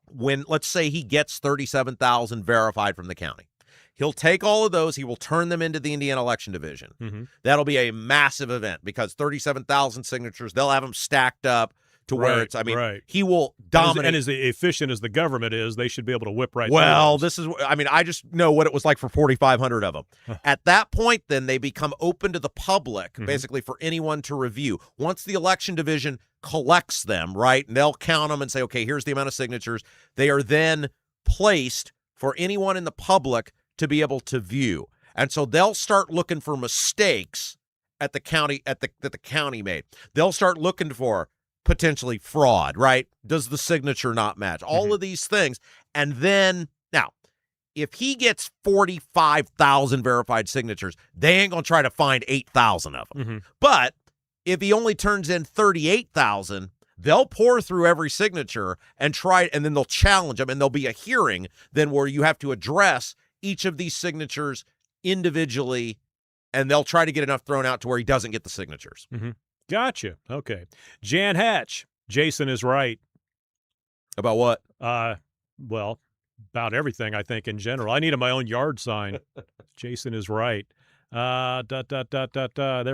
when, let's say he gets 37,000 verified from the county, he'll take all of those, he will turn them into the Indiana Election Division. Mhm. That'll be a massive event because 37,000 signatures, they'll have them stacked up to where Right, it's, I mean, right. he will dominate. And as efficient as the government is, they should be able to whip right through Well, those. I just know what it was like for 4,500 of them. Huh. At that point, then they become open to the public, Mhm. basically for anyone to review. Once the election division collects them, right, and they'll count them and say, okay, here's the amount of signatures, they are then placed for anyone in the public to be able to view. And so they'll start looking for mistakes at the county, that the county made. They'll start looking for potentially fraud, right? Does the signature not match? All of these things. And then, now, if he gets 45,000 verified signatures, they ain't going to try to find 8,000 of them. Mhm. But if he only turns in 38,000, they'll pour through every signature and try, and then they'll challenge them, and there'll be a hearing then where you have to address each of these signatures individually, and they'll try to get enough thrown out to where he doesn't get the signatures. Gotcha. Okay. Jan Hatch, Jason is right. About what? Well, about everything, I think, in general. I needed my own yard sign. Jason is right. There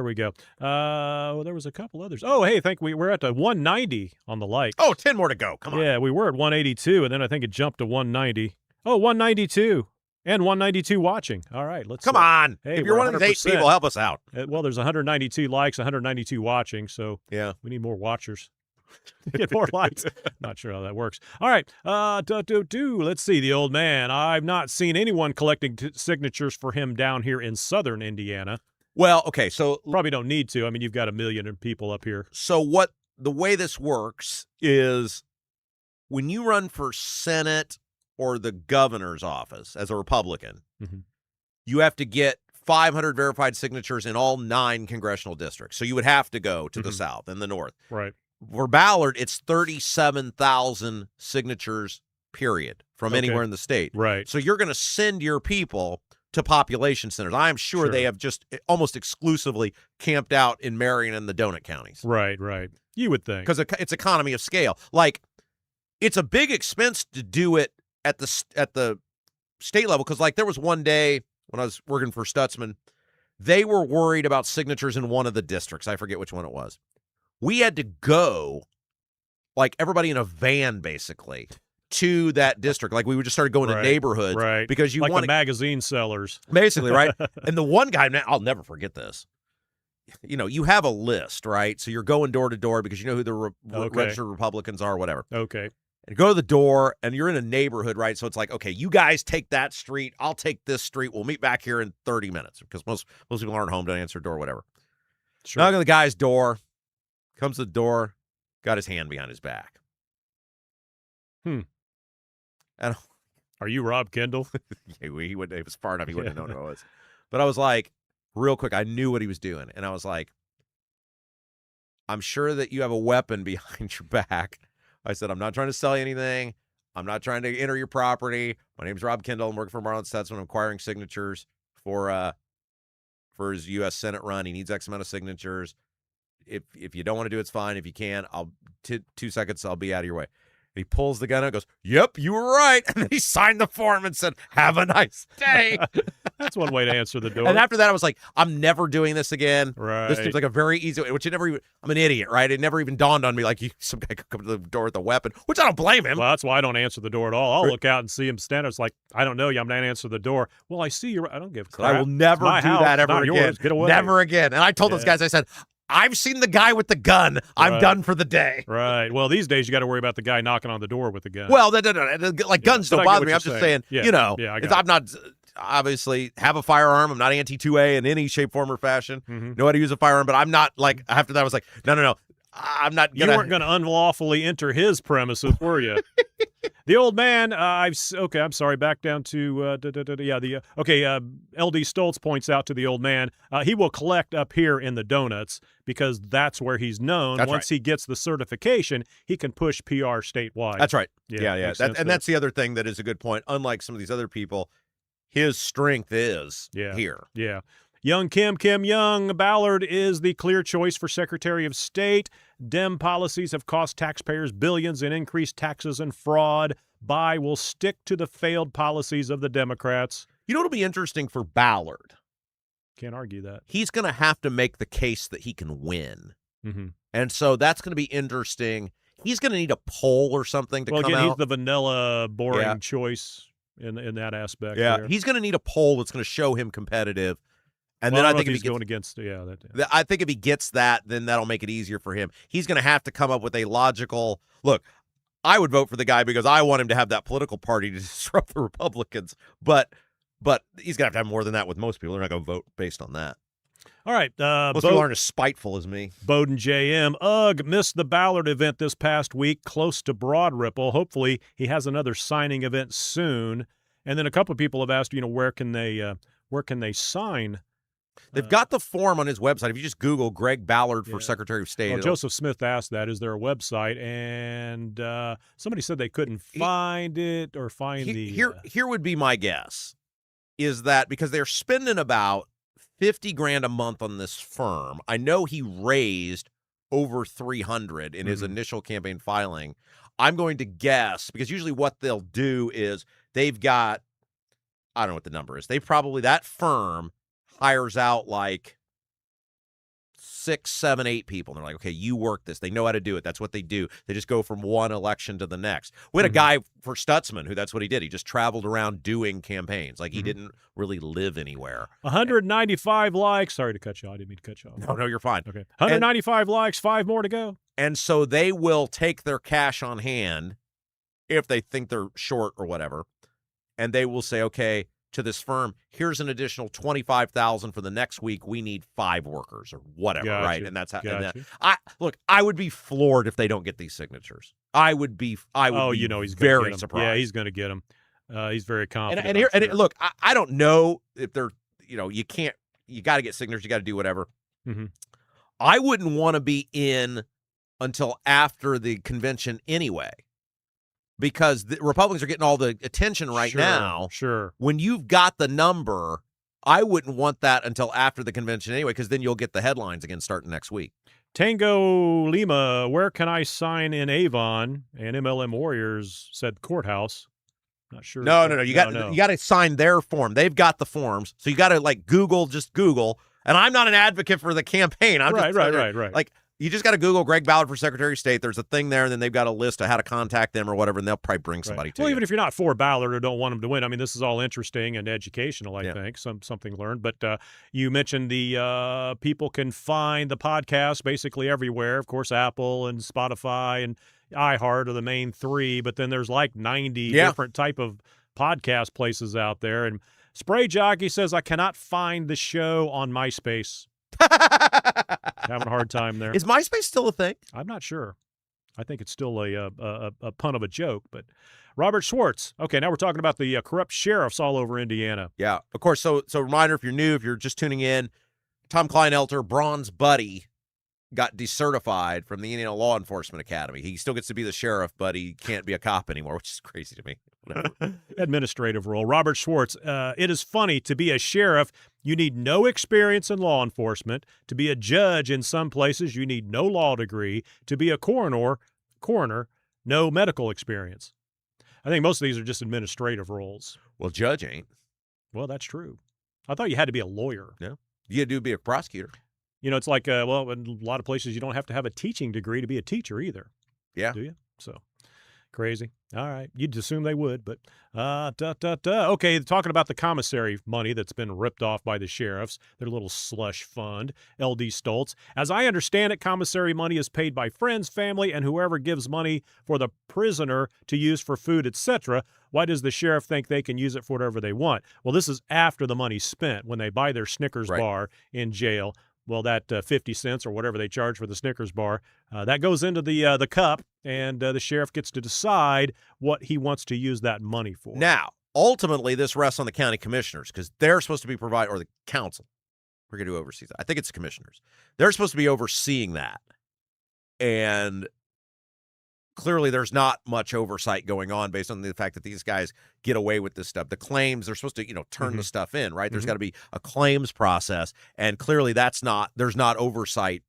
we go. There was a couple others. Oh, hey, I think we're at the 190 on the like. Oh, 10 more to go. Come on. Yeah, we were at 182, and then I think it jumped to 190. Oh, 192. And 192 watching. All right, let's Come on. Hey, if you're we're one of these 8 100%. people, help us out. Well, there's 192 likes, 192 watching, so Yeah. we need more watchers. Get more likes. Not sure how that works. All right. Let's see. The old man. I've not seen anyone collecting signatures for him down here in southern Indiana. Well, okay, so Probably don't need to. I mean, you've got 1 million people up here. the way this works is when you run for Senate or the governor's office as a Republican, you have to get 500 verified signatures in all 9 congressional districts. So you would have to go to the South and the North. Right. For Ballard, it's 37,000 signatures, period, from anywhere in the state. Right. So you're going to send your people to population centers. I am sure they have just almost exclusively camped out in Marion and the donut counties. Right, right. You would think. Because it's economy of scale. Like, it's a big expense to do it at the state level. Because, like, there was one day when I was working for Stutzman, they were worried about signatures in one of the districts. I forget which one it was. We had to go, like, everybody in a van, basically, to that district. Like, we would just started going to neighborhoods. Right. Because you like want the magazine sellers. Basically, right? And the one guy, I'll never forget this. You know, you have a list, right? So you're going door to door because you know who the registered Republicans are, whatever. Okay. And go to the door, and you're in a neighborhood, right? So it's like, okay, you guys take that street. I'll take this street. We'll meet back here in 30 minutes because most people aren't home to answer the door, whatever. Sure. Knock on the guy's door. Comes to the door. Got his hand behind his back. And are you Rob Kendall? He would. It was far enough. He wouldn't have known who I was. But I was like, real quick, I knew what he was doing. And I was like, I'm sure that you have a weapon behind your back. I said, I'm not trying to sell you anything. I'm not trying to enter your property. My name's Rob Kendall. I'm working for Marlon Stutzman. I'm acquiring signatures for his U.S. Senate run. He needs X amount of signatures. If you don't want to do it, it's fine. If you can, I'll 2 seconds, I'll be out of your way. And he pulls the gun out and goes, yep, you were right. And then he signed the form and said, have a nice day. That's one way to answer the door. And after that, I was like, I'm never doing this again. Right. This seems like a very easy way, which it never even, I'm an idiot, right? It never even dawned on me like some guy could come to the door with a weapon, which I don't blame him. Well, that's why I don't answer the door at all. I'll look out and see him standing. It's like, I don't know you. I'm not answering the door. Well, I see you. I don't give a crap. I will never do that ever again. Yours. Get away. Never again. And I told those guys, I said, I've seen the guy with the gun. I'm done for the day. Right. Well, these days you got to worry about the guy knocking on the door with the gun. Well, like guns don't bother me. I'm just saying, you know, I'm not obviously have a firearm. I'm not anti-2A in any shape, form, or fashion. Know how to use a firearm, but I'm not like after that I was like, no. I'm not gonna. You weren't going to unlawfully enter his premises, were you? The old man. I'm sorry. Back down to LD Stoltz points out to the old man, he will collect up here in the donuts because that's where he's known. Once he gets the certification, he can push PR statewide. That's right. Yeah. That's the other thing that is a good point. Unlike some of these other people, his strength is here. Yeah. Young Kim Young, Ballard is the clear choice for Secretary of State. Dem policies have cost taxpayers billions in increased taxes and fraud. Bai will stick to the failed policies of the Democrats. You know what'll be interesting for Ballard? Can't argue that. He's going to have to make the case that he can win. And so that's going to be interesting. He's going to need a poll or something to come out. He's the vanilla, boring choice in that aspect. Yeah, he's going to need a poll that's going to show him competitive. And then I think if he's going against, I think if he gets that, then that'll make it easier for him. He's going to have to come up with a logical look. I would vote for the guy because I want him to have that political party to disrupt the Republicans. But he's going to have more than that with most people. They're not going to vote based on that. All right. Most people aren't as spiteful as me. Bowden JM. Ugh, missed the Ballard event this past week, close to Broad Ripple. Hopefully he has another signing event soon. And then a couple of people have asked, where can they sign? They've got the form on his website. If you just Google Greg Ballard for Secretary of State. Well, Joseph Smith asked that. Is there a website? And somebody said they couldn't find it or find Here would be my guess, is that because they're spending about $50,000 a month on this firm. I know he raised over $300 in his initial campaign filing. I'm going to guess, because usually what they'll do is they've got, I don't know what the number is. That firm hires out like 6, 7, 8 people. And they're like, okay, you work this. They know how to do it. That's what they do. They just go from one election to the next. We had a guy for Stutzman who that's what he did. He just traveled around doing campaigns. Like he didn't really live anywhere. 195 likes. Sorry to cut you off. I didn't mean to cut you off. No, you're fine. Okay. 195 likes, 5 more to go. And so they will take their cash on hand if they think they're short or whatever. And they will say, okay, to this firm, here's an additional $25,000 for the next week. We need 5 workers or whatever, Gotcha. right? And that's how. Gotcha. I would be floored if they don't get these signatures. I would be. He's very gonna surprised. Yeah, he's going to get them. He's very confident. Look, I don't know if they're. You can't. You got to get signatures. You got to do whatever. Mm-hmm. I wouldn't want to be in until after the convention anyway. Because the Republicans are getting all the attention now. Sure. When you've got the number, I wouldn't want that until after the convention anyway, because then you'll get the headlines again starting next week. Tango Lima, where can I sign in Avon? And MLM Warriors said courthouse. Not sure. No. You got to sign their form. They've got the forms, so you got to Google. And I'm not an advocate for the campaign. I'm right. Like, you just got to Google Greg Ballard for Secretary of State. There's a thing there, and then they've got a list of how to contact them or whatever, and they'll probably bring somebody to you. Well, even if you're not for Ballard or don't want him to win, I mean, this is all interesting and educational, I think, something learned. But you mentioned the people can find the podcast basically everywhere. Of course, Apple and Spotify and iHeart are the main 3, but then there's like 90 different type of podcast places out there. And Spray Jockey says, I cannot find the show on MySpace. Having a hard time there. Is MySpace still a thing? I'm not sure. I think it's still a pun of a joke. But Robert Schwartz. Okay, now we're talking about the corrupt sheriffs all over Indiana. Yeah, of course. So reminder, if you're new, if you're just tuning in, Tom Kleinhelter, Braun's buddy, got decertified from the Indiana Law Enforcement Academy. He still gets to be the sheriff, but he can't be a cop anymore, which is crazy to me. Administrative role. Robert Schwartz, it is funny to be a sheriff. You need no experience in law enforcement. To be a judge in some places, you need no law degree. To be a coroner, no medical experience. I think most of these are just administrative roles. Well, judge ain't. Well, that's true. I thought you had to be a lawyer. No. You do be a prosecutor. It's like, in a lot of places you don't have to have a teaching degree to be a teacher either. Yeah. Do you? So, crazy. All right. You'd assume they would, but Okay, talking about the commissary money that's been ripped off by the sheriffs, their little slush fund, L.D. Stoltz. As I understand it, commissary money is paid by friends, family, and whoever gives money for the prisoner to use for food, etc. Why does the sheriff think they can use it for whatever they want? Well, this is after the money's spent, when they buy their Snickers bar in jail. Well, that 50 cents or whatever they charge for the Snickers bar, that goes into the cup, and the sheriff gets to decide what he wants to use that money for. Now, ultimately, this rests on the county commissioners because they're supposed to be or the council. We're going to oversee that. I think it's the commissioners. They're supposed to be overseeing that. And clearly there's not much oversight going on based on the fact that these guys get away with this stuff. The claims, they're supposed to, turn the stuff in, right? There's got to be a claims process, and clearly there's not oversight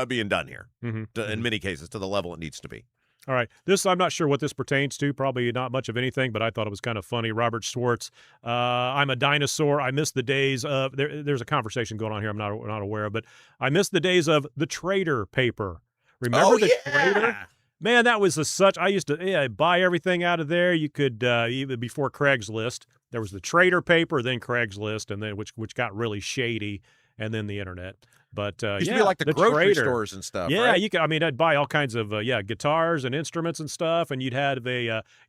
being done here in many cases to the level it needs to be. All right. This, I'm not sure what this pertains to, probably not much of anything, but I thought it was kind of funny. Robert Schwartz, I'm a dinosaur. I miss the days of, there's a conversation going on here I'm not aware of, but I miss the days of the Trader paper. Remember Trader? Man, that was I used to buy everything out of there. You could, even before Craigslist, there was the Trader paper, then Craigslist, and then which got really shady, and then the internet. But used to be like the grocery stores and stuff. Yeah, right? you could. I mean, I'd buy all kinds of guitars and instruments and stuff, and you'd have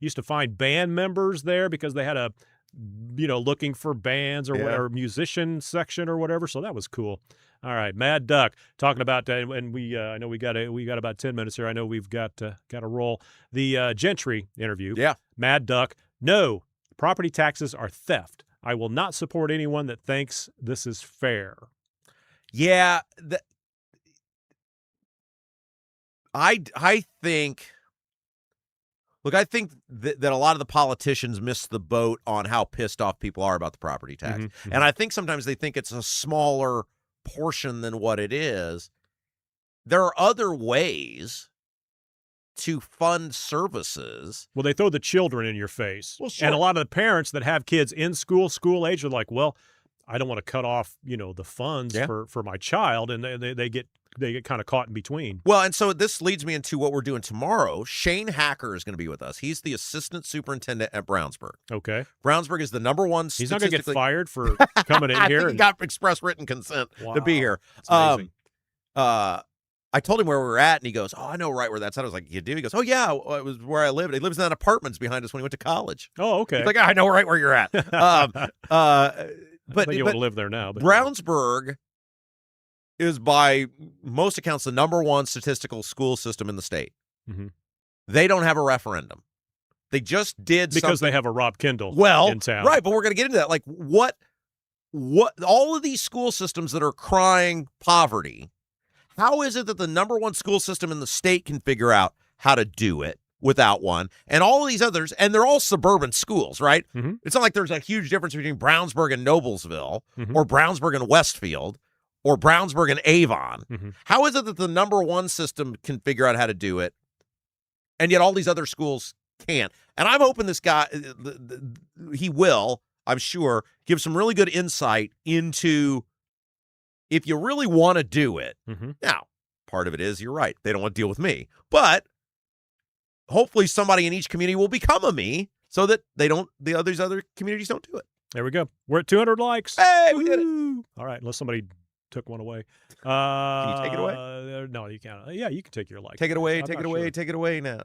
used to find band members there because they had a looking for bands or musician section or whatever. So that was cool. All right, Mad Duck talking about, and we I know we got about 10 minutes here. I know we've got to roll the Gentry interview. Yeah, Mad Duck. No, property taxes are theft. I will not support anyone that thinks this is fair. Yeah, I think. Look, I think that a lot of the politicians miss the boat on how pissed off people are about the property tax, and I think sometimes they think it's a smaller portion than what it is. There are other ways to fund services. Well, they throw the children in your face. Well, sure. And a lot of the parents that have kids in school age are like, well, I don't want to cut off, the funds for my child, and they get kind of caught in between. Well, and so this leads me into what we're doing tomorrow. Shane Hacker is going to be with us. He's the assistant superintendent at Brownsburg. Okay. Brownsburg is the number one. He's not going to get fired for coming in here. I think he got express written consent to be here. That's amazing. I told him where we were at, and he goes, "Oh, I know right where that's at." I was like, "You do?" He goes, "Oh yeah, well, it was where I lived. He lives in that apartments behind us when he went to college." Oh, okay. He's like, "I know right where you're at." But you want to live there now. But Brownsburg is by most accounts the number one statistical school system in the state. Mm-hmm. They don't have a referendum. They just did because they have a Rob Kendall in town. Right, but we're going to get into that. Like what all of these school systems that are crying poverty, how is it that the number one school system in the state can figure out how to do it without one, and all of these others, and they're all suburban schools, right? Mm-hmm. It's not like there's a huge difference between Brownsburg and Noblesville, Mm-hmm. or Brownsburg and Westfield, or Brownsburg and Avon. Mm-hmm. How is it that the number one system can figure out how to do it, and yet all these other schools can't? And I'm hoping this guy, he will, I'm sure, give some really good insight into if you really want to do it. Mm-hmm. Now, part of it is, you're right, they don't want to deal with me. But hopefully somebody in each community will become a me so that these other communities don't do it. There we go. We're at 200 likes. Hey, we did it. Woo! All right, unless somebody took one away. Can you take it away? No, you can't. Yeah, you can take your like. Take it away, I'm take not it away, sure. take it away now.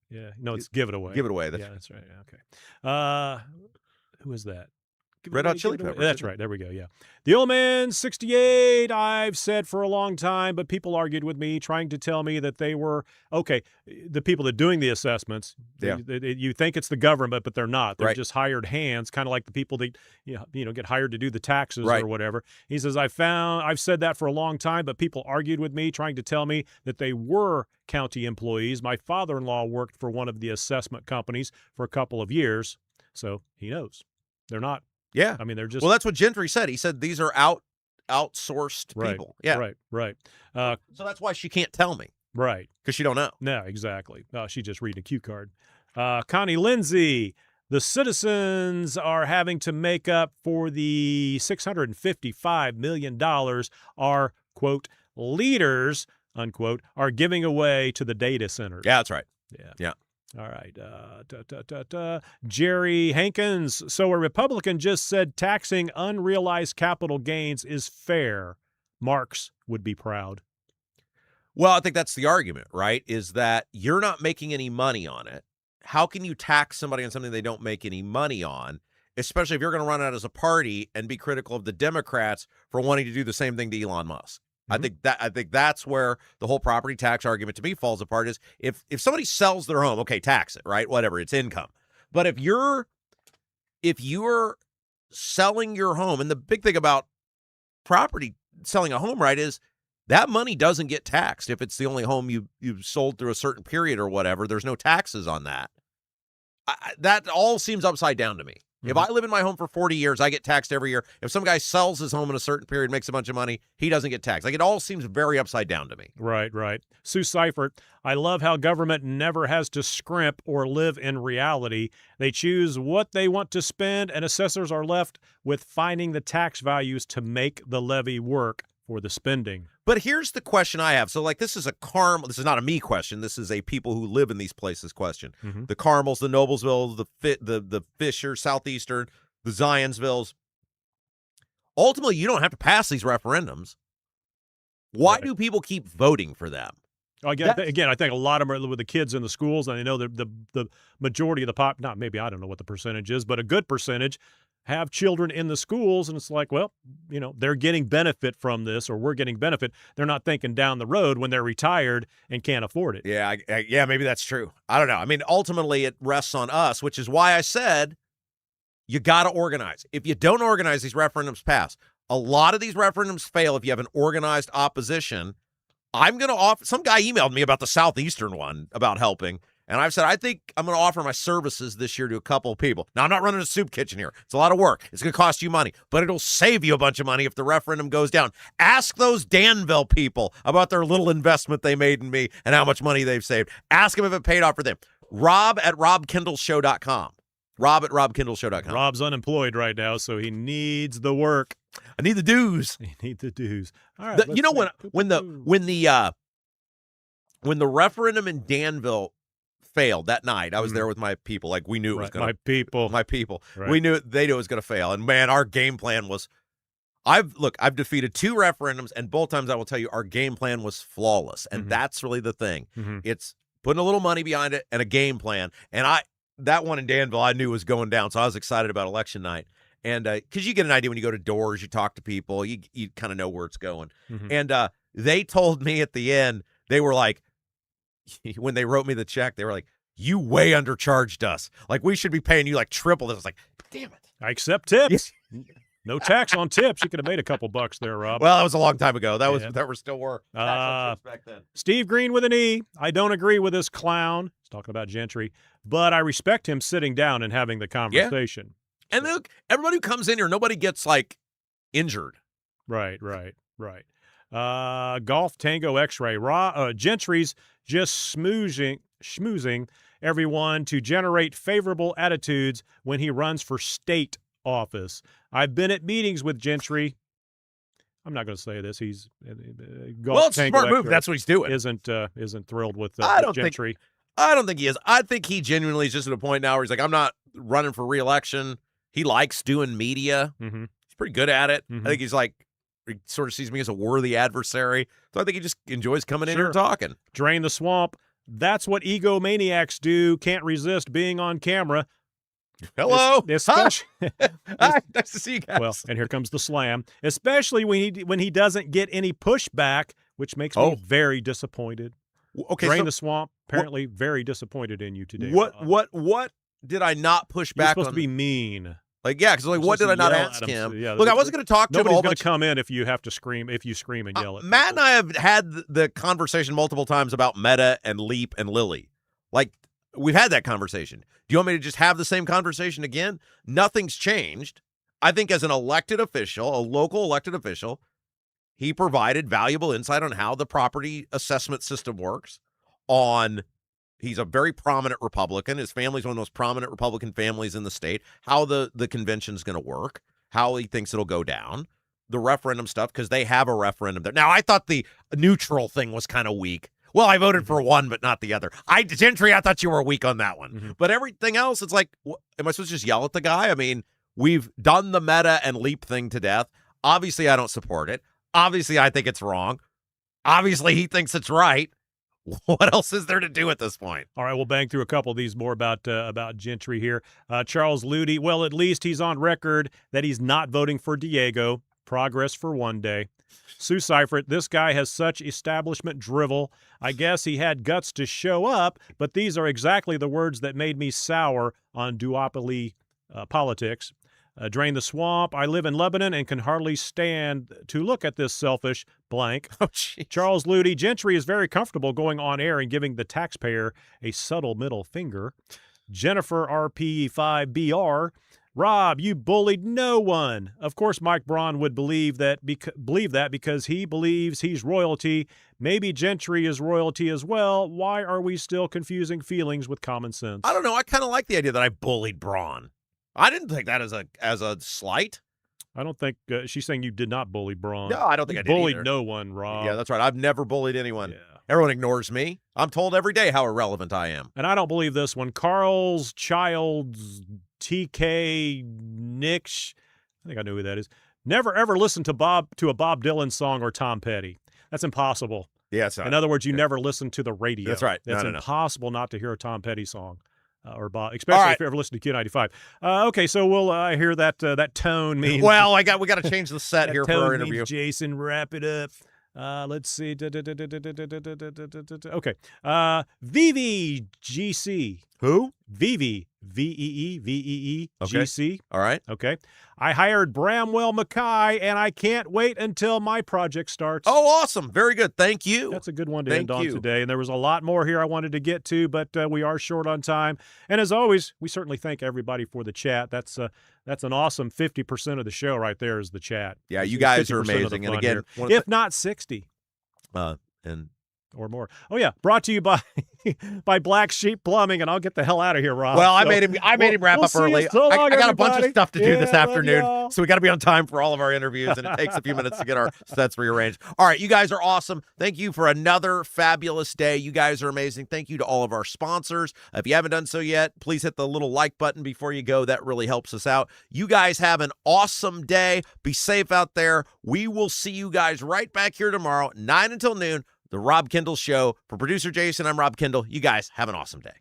Yeah, no, it's give it away. Give it away. Yeah, that's right. Yeah, okay. Who is that? Give it Red away, Hot give Chili it away. Peppers, That's isn't it? right. There we go. Yeah. The old man, 68. I've said for a long time, but people argued with me, trying to tell me that they were okay. The people that are doing the assessments, Yeah. you think it's the government, but they're not. They're Right. just hired hands, kind of like the people that get hired to do the taxes Right. or whatever. He says, I've said that for a long time, but people argued with me, trying to tell me that they were county employees. My father-in-law worked for one of the assessment companies for a couple of years, so he knows they're not. Yeah. I mean, they're just Well, that's what Gentry said. He said these are outsourced right, people. Yeah. right. So that's why she can't tell me, Right. because she don't know. No, exactly. She's just reading a cue card. Connie Lindsay, the citizens are having to make up for the $655 million our, quote, leaders, unquote, are giving away to the data centers. Yeah, that's right. Yeah. All right. Jerry Hankins. So a Republican just said taxing unrealized capital gains is fair. Marx would be proud. Well, I think that's the argument, right? Is that you're not making any money on it. How can you tax somebody on something they don't make any money on, especially if you're going to run out as a party and be critical of the Democrats for wanting to do the same thing to Elon Musk? Mm-hmm. I think that's where the whole property tax argument to me falls apart. Is if somebody sells their home, okay, tax it, right? Whatever, it's income. But if you're selling your home, and the big thing about property selling a home, right, is that money doesn't get taxed if it's the only home you've sold through a certain period or whatever. There's no taxes on that. That all seems upside down to me. Mm-hmm. If I live in my home for 40 years, I get taxed every year. If some guy sells his home in a certain period, makes a bunch of money, he doesn't get taxed. Like, it all seems very upside down to me. Right. Sue Seifert, I love how government never has to scrimp or live in reality. They choose what they want to spend, and assessors are left with finding the tax values to make the levy work for the spending. But here's the question I have. So, like, this is this is not a me question. This is a people who live in these places question. Mm-hmm. The Carmels, the Noblesvilles, the Fisher, Southeastern, the Zionsvilles. Ultimately, you don't have to pass these referendums. Why Right. do people keep voting for them? Again, I think a lot of them are with the kids in the schools, and I know the majority of the maybe I don't know what the percentage is, but a good percentage have children in the schools, and it's like, well, they're getting benefit from this, or we're getting benefit. They're not thinking down the road when they're retired and can't afford it. Yeah, yeah, maybe that's true. I don't know. I mean, ultimately, it rests on us, which is why I said you got to organize. If you don't organize, these referendums pass. A lot of these referendums fail if you have an organized opposition. I'm going to offer. Some guy emailed me about the Southeastern one about helping. And I've said, I think I'm going to offer my services this year to a couple of people. Now, I'm not running a soup kitchen here. It's a lot of work. It's going to cost you money, but it'll save you a bunch of money if the referendum goes down. Ask those Danville people about their little investment they made in me and how much money they've saved. Ask them if it paid off for them. Rob@robkindleshow.com. Rob@robkindleshow.com. Rob's unemployed right now, so he needs the work. I need the dues. He needs the dues. All right. When the referendum in Danville failed that night, I was there with my people. Like, we knew it was going to. My people. My people. Right. We knew they knew it was going to fail. And man, our game plan was, I've defeated 2 referendums, and both times I will tell you our game plan was flawless, and that's really the thing. It's putting a little money behind it and a game plan. And that one in Danville I knew was going down, so I was excited about election night. And because you get an idea when you go to doors, you talk to people, you kind of know where it's going. And they told me at the end, they were like, when they wrote me the check, they were like, you way undercharged us. Like, we should be paying you like triple this. I was like, damn it. I accept tips. No tax on tips. You could have made a couple bucks there, Rob. Well, that was a long time ago. That was still were tax on tips back then. Steve Green with an E. I don't agree with this clown. He's talking about Gentry, but I respect him sitting down and having the conversation. And look, everybody who comes in here, nobody gets like injured. Right. Golf Tango X-Ray. Gentry's just schmoozing everyone to generate favorable attitudes when he runs for state office. I've been at meetings with Gentry. I'm not going to say this. He's Golf it's a Tango smart move. X-Ray That's what he's doing. Isn't thrilled with Gentry. I don't think he is. I think he genuinely is just at a point now where he's like, I'm not running for re-election. He likes doing media. He's pretty good at it. I think he's like, he sort of sees me as a worthy adversary. So I think he just enjoys coming in here and talking. Drain the swamp. That's what egomaniacs do. Can't resist being on camera. Hello. Especially, Hi. Nice to see you guys. Well, and here comes the slam. Especially when he doesn't get any pushback, which makes me very disappointed. Okay, Drain the swamp. Apparently, very disappointed in you today. What did I not push You're back supposed on? to be mean. Like, yeah, because like, what did I not ask him? Yeah, look, I wasn't going to talk to him. Nobody's going to come in if you have to scream. If you scream and yell at Matt and I have had the conversation multiple times about Meta and Leap and Lily. Like, we've had that conversation. Do you want me to just have the same conversation again? Nothing's changed. I think as an elected official, a local elected official, he provided valuable insight on how the property assessment system works. He's a very prominent Republican. His family's one of the most prominent Republican families in the state. How the convention's going to work, how he thinks it'll go down, the referendum stuff, because they have a referendum there. Now, I thought the neutral thing was kind of weak. Well, I voted for one, but not the other. Gentry, I thought you were weak on that one. But everything else, it's like, am I supposed to just yell at the guy? I mean, we've done the Meta and Leap thing to death. Obviously, I don't support it. Obviously, I think it's wrong. Obviously, he thinks it's right. What else is there to do at this point? All right, we'll bang through a couple of these more about Gentry here. Charles Ludy, well, at least he's on record that he's not voting for Diego. Progress for one day. Sue Seifert, this guy has such establishment drivel. I guess he had guts to show up, but these are exactly the words that made me sour on duopoly politics. Drain the swamp. I live in Lebanon and can hardly stand to look at this selfish blank. Oh, jeez. Charles Ludy, Gentry is very comfortable going on air and giving the taxpayer a subtle middle finger. Jennifer RP5BR, Rob, you bullied no one. Of course, Mike Braun would believe that because he believes he's royalty. Maybe Gentry is royalty as well. Why are we still confusing feelings with common sense? I don't know. I kind of like the idea that I bullied Braun. I didn't think that as a slight. I don't think she's saying you did not bully Braun. No, I don't think I did bullied either. No one, Rob. Yeah, that's right. I've never bullied anyone. Yeah. Everyone ignores me. I'm told every day how irrelevant I am. And I don't believe this one. Carl's Child's TK Nix. I think I know who that is. Never ever listen to a Bob Dylan song or Tom Petty. That's impossible. Yeah, that's right. In other words, you never listen to the radio. That's right. It's No. impossible not to hear a Tom Petty song. Or Bob, especially if you ever listen to Q95. Okay, so we'll hear that tone means. Well, we got to change the set here for our interview. Jason, wrap it up. Let's see. Okay. VVGC. Who? Vivi. VEEVEE Okay. GC. All right. Okay. I hired Bramwell Mackay, and I can't wait until my project starts. Oh, awesome. Very good. Thank you. That's a good one to Thank end on you. today. And there was a lot more here I wanted to get to, but we are short on time. And as always, we certainly thank everybody for the chat. That's an awesome 50% of the show right there is the chat. Yeah, you It's guys are 50% of the amazing. And fun again, here. If not 60. and or more. Oh yeah, brought to you by by Black Sheep Plumbing, and I'll get the hell out of here, Rob. Well, I So, made him wrap we'll up see you early. so long, I got a bunch of everybody. stuff to do this Yeah, love afternoon, y'all. so we got to be on time for all of our interviews, and it takes a few minutes to get our sets rearranged. All right, you guys are awesome. Thank you for another fabulous day. You guys are amazing. Thank you to all of our sponsors. If you haven't done so yet, please hit the little like button before you go. That really helps us out. You guys have an awesome day. Be safe out there. We will see you guys right back here tomorrow, 9 until noon. The Rob Kendall Show. For producer Jason, I'm Rob Kendall. You guys have an awesome day.